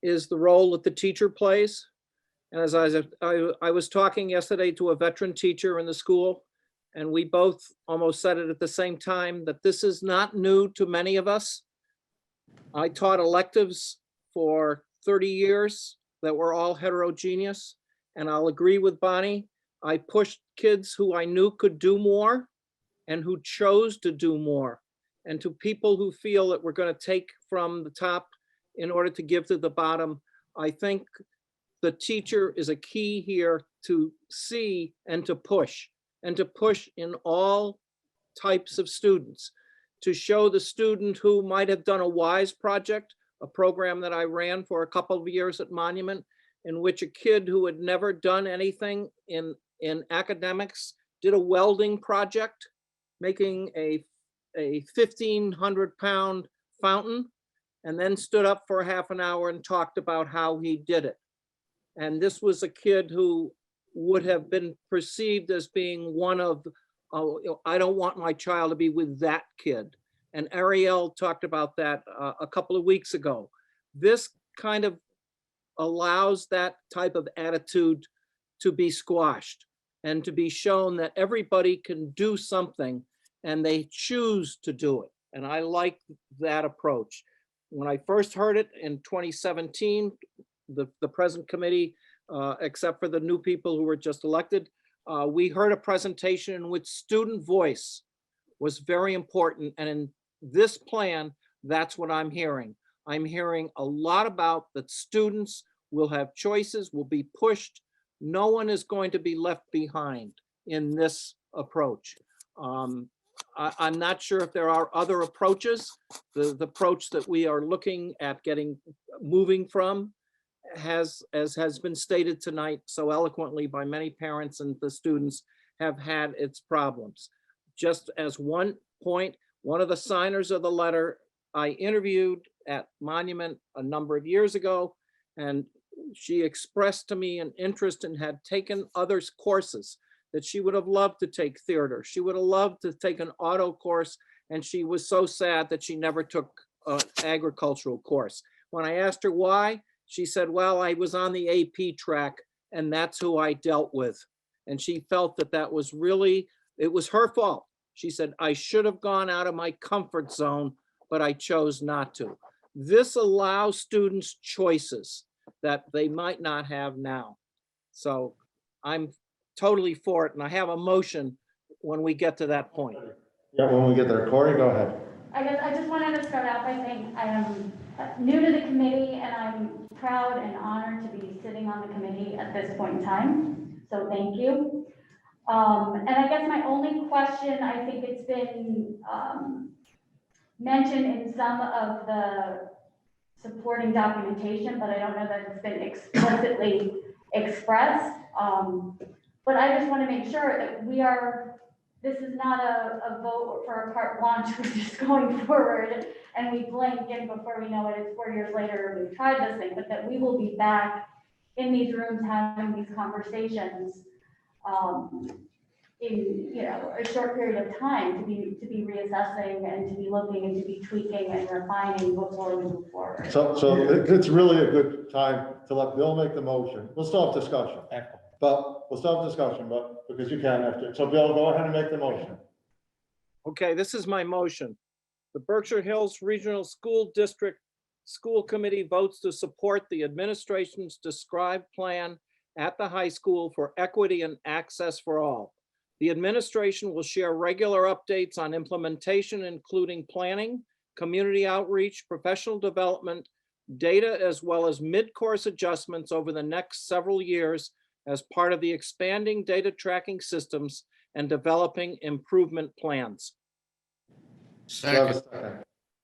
E: is the role that the teacher plays. And as I was talking yesterday to a veteran teacher in the school, and we both almost said it at the same time, that this is not new to many of us. I taught electives for 30 years that were all heterogeneous. And I'll agree with Bonnie. I pushed kids who I knew could do more and who chose to do more. And to people who feel that we're going to take from the top in order to give to the bottom, I think the teacher is a key here to see and to push in all types of students, to show the student who might have done a WISE project, a program that I ran for a couple of years at Monument, in which a kid who had never done anything in academics did a welding project, making a 1,500-pound fountain, and then stood up for half an hour and talked about how he did it. And this was a kid who would have been perceived as being one of, I don't want my child to be with that kid. And Ariel talked about that a couple of weeks ago. This kind of allows that type of attitude to be squashed and to be shown that everybody can do something and they choose to do it. And I like that approach. When I first heard it in 2017, the present committee, except for the new people who were just elected, we heard a presentation in which student voice was very important. And in this plan, that's what I'm hearing. I'm hearing a lot about that students will have choices, will be pushed. No one is going to be left behind in this approach. I'm not sure if there are other approaches. The approach that we are looking at moving from as has been stated tonight so eloquently by many parents and the students, have had its problems. Just as one point, one of the signers of the letter I interviewed at Monument a number of years ago, and she expressed to me an interest and had taken other courses, that she would have loved to take theater. She would have loved to take an auto course, and she was so sad that she never took an agricultural course. When I asked her why, She said, well, I was on the AP track and that's who I dealt with. And she felt that that was really, it was her fault. She said, I should have gone out of my comfort zone, but I chose not to. This allows students choices that they might not have now. So I'm totally for it. And I have a motion when we get to that point.
A: Yeah, when we get there. Corey, go ahead.
B: I guess I just wanted to start out by saying I am new to the committee and I'm proud and honored to be sitting on the committee at this point in time. So thank you. And I guess my only question, I think it's been mentioned in some of the supporting documentation, but I don't know that it's been explicitly expressed. But I just want to make sure that this is not a vote for a carte blanche. We're just going forward and we blink and before we know it, it's 4 years later, we've tried this thing, but that we will be back in these rooms having these conversations in a short period of time to be reassessing and to be looking and to be tweaking and refining before we move forward.
A: So it's really a good time to let Bill make the motion. We'll still have discussion, but we'll still have discussion, but because you can after. So Bill, go ahead and make the motion.
E: Okay, this is my motion. The Berkshire Hills Regional School District School Committee votes to support the administration's described plan at the high school for equity and access for all. The administration will share regular updates on implementation, including planning, community outreach, professional development, data, as well as mid-course adjustments over the next several years as part of the expanding data tracking systems and developing improvement plans.
A: Second.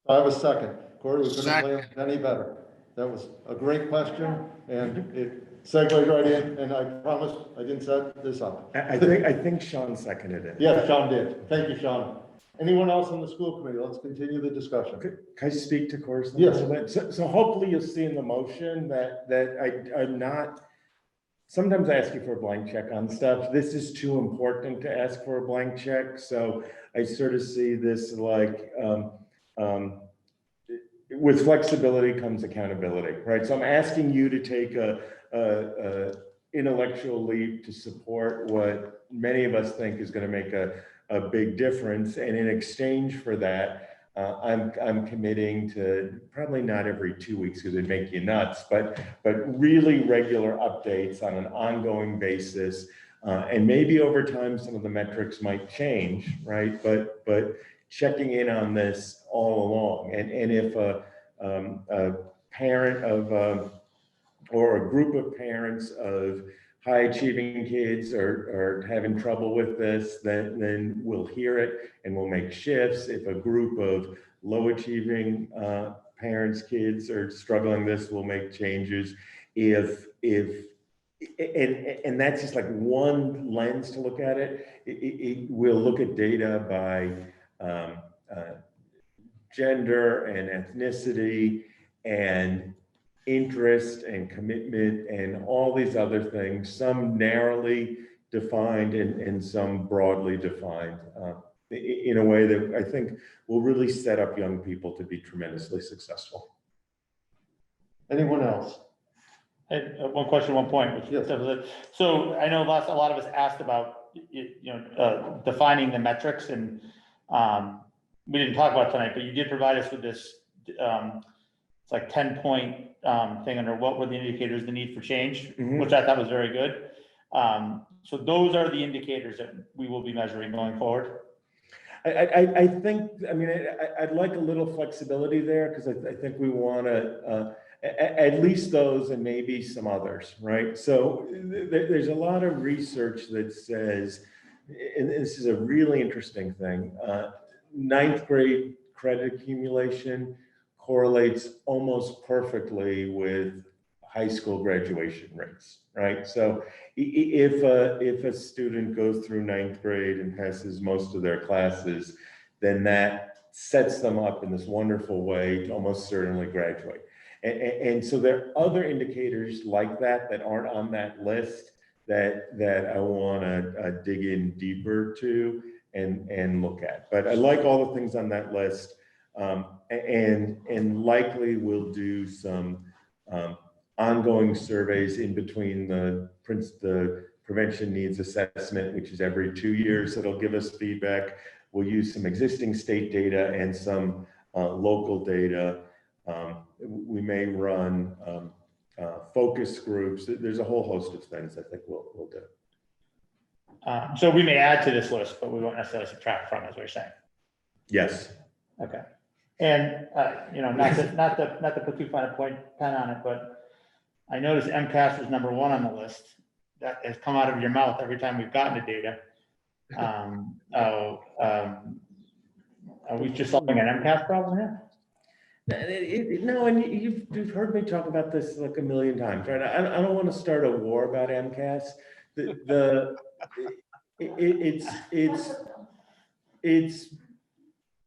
A: I have a second. Corey, we couldn't play it any better. That was a great question and it segued right in, and I promise I didn't set this up.
C: I think Sean seconded it.
A: Yes, Sean did. Thank you, Sean. Anyone else on the school committee? Let's continue the discussion.
C: Can I speak to Corey?
A: Yes.
C: So hopefully you'll see in the motion that I'm not, sometimes I ask you for a blank check on stuff. This is too important to ask for a blank check. So I sort of see this like, with flexibility comes accountability, right? So I'm asking you to take a intellectual leap to support what many of us think is going to make a big difference. And in exchange for that, I'm committing to probably not every 2 weeks because it'd make you nuts, but really regular updates on an ongoing basis. And maybe over time, some of the metrics might change, right? But checking in on this all along. And if a parent of, or a group of parents of high achieving kids are having trouble with this, then we'll hear it and we'll make shifts. If a group of low achieving parents, kids are struggling this, we'll make changes. And that's just like one lens to look at it. We'll look at data by gender and ethnicity and interest and commitment and all these other things, some narrowly defined and some broadly defined in a way that I think will really set up young people to be tremendously successful.
A: Anyone else?
W: One question, one point. Which, so I know a lot of us asked about defining the metrics, and we didn't talk about it tonight, but you did provide us with this. It's like 10-point thing under what were the indicators, the need for change, which I thought was very good. So those are the indicators that we will be measuring going forward.
C: I think, I mean, I'd like a little flexibility there because I think we want to, at least those and maybe some others, right? So there's a lot of research that says, and this is a really interesting thing, 9th grade credit accumulation correlates almost perfectly with high school graduation rates, right? So if a student goes through 9th grade and passes most of their classes, then that sets them up in this wonderful way to almost certainly graduate. And so there are other indicators like that that aren't on that list that I want to dig in deeper to and look at. But I like all the things on that list. And likely we'll do some ongoing surveys in between the prevention needs assessment, which is every 2 years. That'll give us feedback. We'll use some existing state data and some local data. We may run focus groups. There's a whole host of things I think we'll do.
W: So we may add to this list, but we won't necessarily subtract from, as we're saying.
C: Yes.
W: Okay. And not to put too fine a pen on it, but I noticed MCAS was number 1 on the list. That has come out of your mouth every time we've gotten the data. Are we just solving an MCAS problem here?
C: No, and you've heard me talk about this like a million times, right? I don't want to start a war about MCAS. It's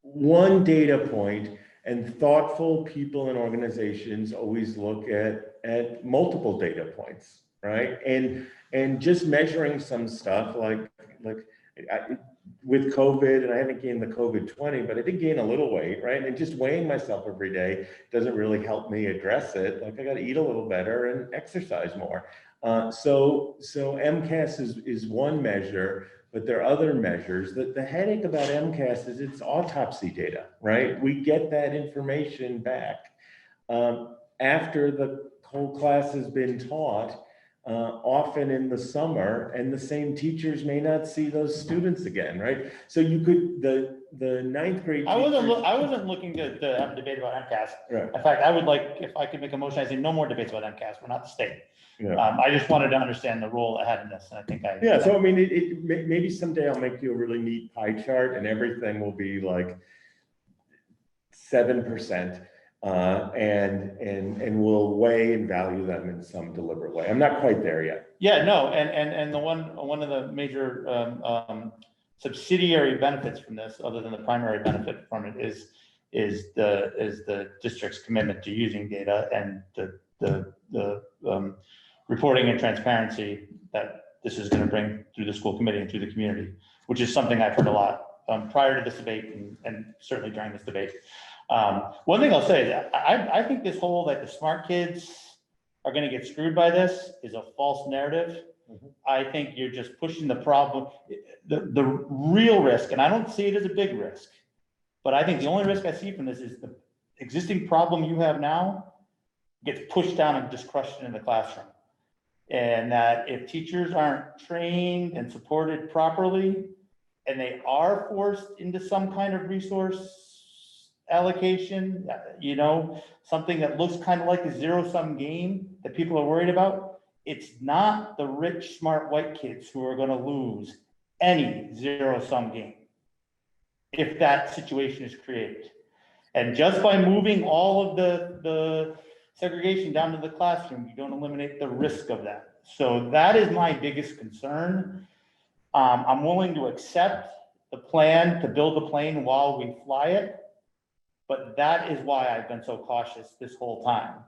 C: one data point, and thoughtful people and organizations always look at multiple data points, right? And just measuring some stuff with COVID, and I haven't gained the COVID-20, but I did gain a little weight, right? And just weighing myself every day doesn't really help me address it. Like I got to eat a little better and exercise more. So MCAS is one measure, but there are other measures. The headache about MCAS is it's autopsy data, right? We get that information back after the whole class has been taught, often in the summer, and the same teachers may not see those students again, right? So you could, the ninth grade
W: I
C: teachers,
W: wasn't looking to have a debate about MCAS.
C: Right.
W: In fact, I would like, if I could make a motion, I say no more debates about MCAS. We're not the state.
C: Yeah.
W: I just wanted to understand the role I had in this, and I think I.
C: Yeah, so I mean, maybe someday I'll make you a really neat pie chart, and everything will be like 7%, and we'll weigh and value them in some deliberate way. I'm not quite there yet.
W: Yeah, no, and one of the major subsidiary benefits from this, other than the primary benefit from it, is the district's commitment to using data and the reporting and transparency that this is going to bring through the school committee and through the community, which is something I've heard a lot prior to this debate and certainly during this debate. One thing I'll say is I think this whole like the smart kids are going to get screwed by this is a false narrative. I think you're just pushing the problem. The real risk, and I don't see it as a big risk, but I think the only risk I see from this is the existing problem you have now gets pushed down and just crushed in the classroom. And that if teachers aren't trained and supported properly, and they are forced into some kind of resource allocation, something that looks kind of like a zero-sum game that people are worried about, it's not the rich, smart white kids who are going to lose any zero-sum game if that situation is created. And just by moving all of the segregation down to the classroom, you don't eliminate the risk of that. So that is my biggest concern. I'm willing to accept the plan to build the plane while we fly it, but that is why I've been so cautious this whole time.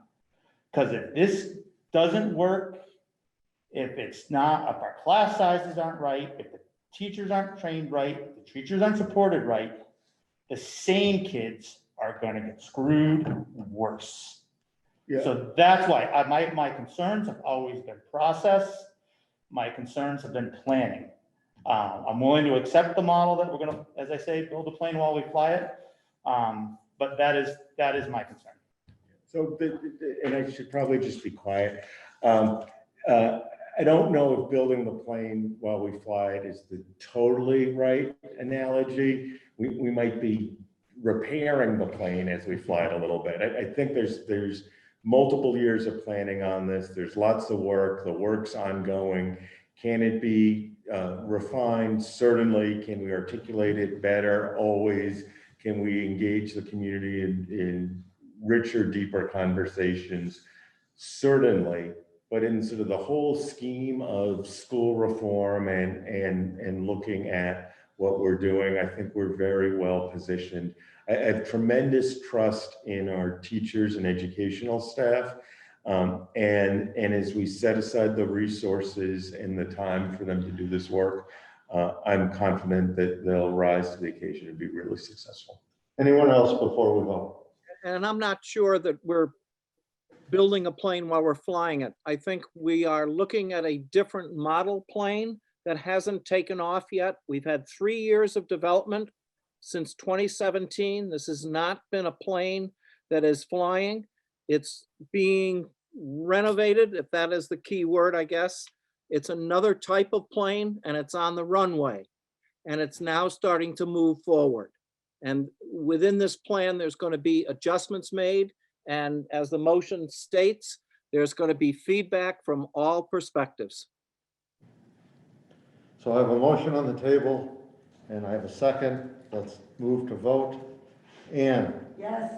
W: Because if this doesn't work, if our class sizes aren't right, if the teachers aren't trained right, if the teachers aren't supported right, the same kids are going to get screwed worse.
C: Yeah.
W: So that's why my concerns have always been process. My concerns have been planning. I'm willing to accept the model that we're going to, as I say, build a plane while we fly it. But that is my concern.
C: So, and I should probably just be quiet. I don't know if building the plane while we fly it is the totally right analogy. We might be repairing the plane as we fly it a little bit. I think there's multiple years of planning on this. There's lots of work. The work's ongoing. Can it be refined? Certainly. Can we articulate it better? Always. Can we engage the community in richer, deeper conversations? Certainly. But in sort of the whole scheme of school reform and looking at what we're doing, I think we're very well positioned. I have tremendous trust in our teachers and educational staff. And as we set aside the resources and the time for them to do this work, I'm confident that they'll rise to the occasion and be really successful.
A: Anyone else before we vote?
E: And I'm not sure that we're building a plane while we're flying it. I think we are looking at a different model plane that hasn't taken off yet. We've had 3 years of development since 2017. This has not been a plane that is flying. It's being renovated, if that is the key word, I guess. It's another type of plane and it's on the runway. And it's now starting to move forward. And within this plan, there's going to be adjustments made. And as the motion states, there's going to be feedback from all perspectives.
A: So I have a motion on the table and I have a second. Let's move to vote. Ann?
S: Yes.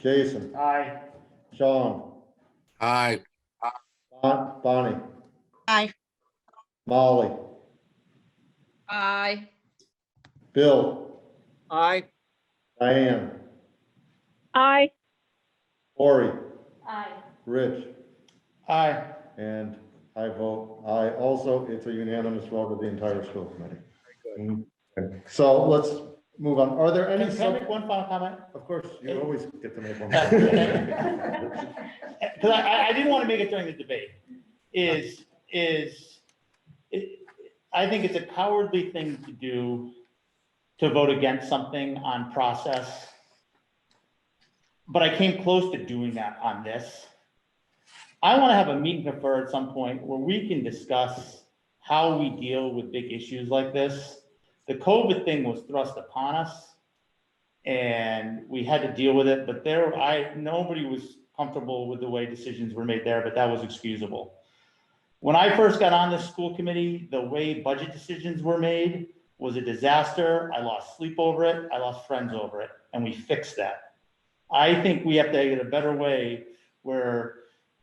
A: Jason?
W: Aye.
A: Sean?
F: Aye.
A: Bonnie?
T: Aye.
A: Molly?
Q: Aye.
A: Bill?
E: Aye.
A: Diane?
D: Aye.
A: Lori?
B: Aye.
A: Rich?
W: Aye.
A: And I vote aye. Also, it's a unanimous vote of the entire school committee. So let's move on. Are there any?
W: Can I make one final comment?
A: Of course, you always get to make one.
W: Because I didn't want to make it during the debate. I think it's a cowardly thing to do to vote against something on process. But I came close to doing that on this. I want to have a meet and confer at some point where we can discuss how we deal with big issues like this. The COVID thing was thrust upon us and we had to deal with it, but nobody was comfortable with the way decisions were made there, but that was excusable. When I first got on the school committee, the way budget decisions were made was a disaster. I lost sleep over it. I lost friends over it, and we fixed that. I think we have to get a better way where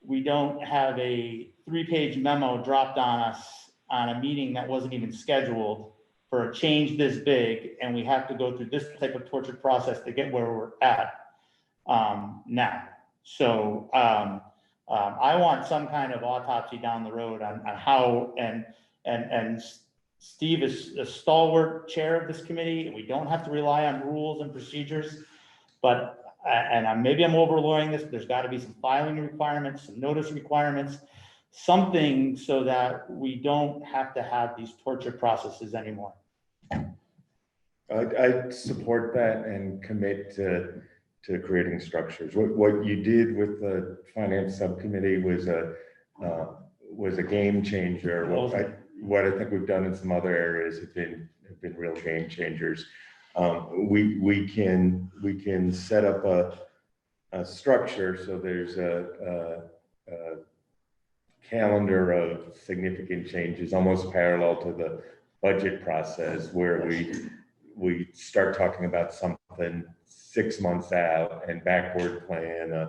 W: we don't have a 3-page memo dropped on us on a meeting that wasn't even scheduled for a change this big, and we have to go through this type of tortured process to get where we're at now. So I want some kind of autopsy down the road on how, and Steve is a stalwart chair of this committee. We don't have to rely on rules and procedures, but maybe I'm overlooking this. There's got to be some filing requirements, some notice requirements, something so that we don't have to have these torture processes anymore.
C: I support that and commit to creating structures. What you did with the finance subcommittee was a game changer. What I think we've done in some other areas have been real game changers. We can set up a structure so there's a calendar of significant changes, almost parallel to the budget process, where we start talking about something 6 months out and backward plan,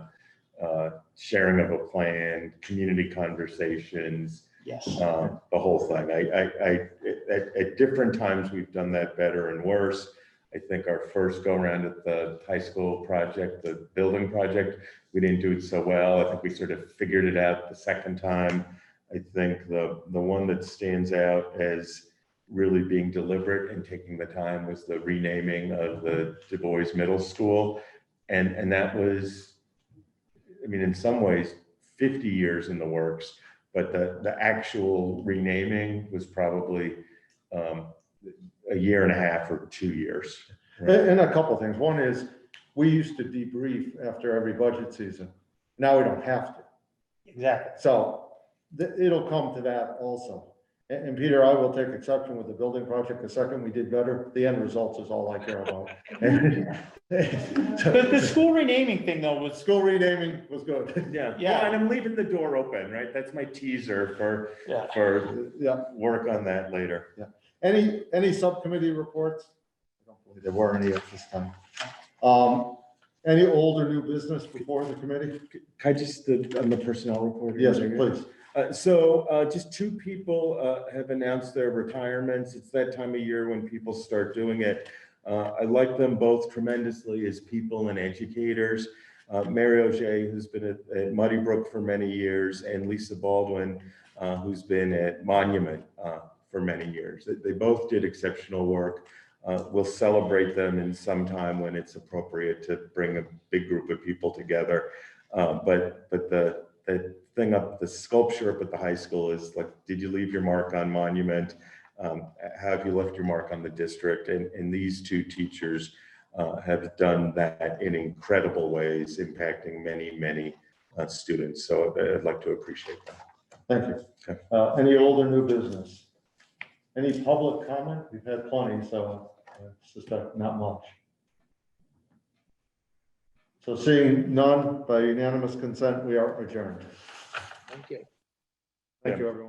C: sharing of a plan, community conversations.
W: Yes.
C: The whole thing. At different times we've done that better and worse. I think our first go around at the high school project, the building project, we didn't do it so well. I think we sort of figured it out the second time. I think the one that stands out as really being deliberate and taking the time was the renaming of the Du Bois Middle School. And that was, I mean, in some ways, 50 years in the works, but the actual renaming was probably a year and a half or 2 years. Right?
A: And a couple of things. One is we used to debrief after every budget season. Now we don't have to.
W: Exactly.
A: So it'll come to that also. And Peter, I will take exception with the building project. The second we did better, the end results is all I care about.
W: The school renaming thing though was.
A: School renaming was good.
C: Yeah.
W: Yeah.
C: Well, and I'm leaving the door open, right? That's my teaser for work on that later.
A: Yeah. Any subcommittee reports? I don't believe there were any at this time. Any old or new business before the committee?
C: Can I just, on the personnel report?
A: Yes, please.
C: Just 2 people have announced their retirements. It's that time of year when people start doing it. I like them both tremendously as people and educators. Mary Auger, who's been at Muddy Brook for many years, and Lisa Baldwin, who's been at Monument for many years. They both did exceptional work. We'll celebrate them in some time when it's appropriate to bring a big group of people together. But the thing up, the sculpture up at the high school is like, did you leave your mark on Monument? Have you left your mark on the district? And these two teachers have done that in incredible ways, impacting many students. So I'd like to appreciate that.
A: Thank you.
C: Okay.
A: Any old or new business? Any public comment? We've had plenty, so I suspect not much. So seeing none, by unanimous consent, we are adjourned.
E: Thank you.
A: Thank you, everyone.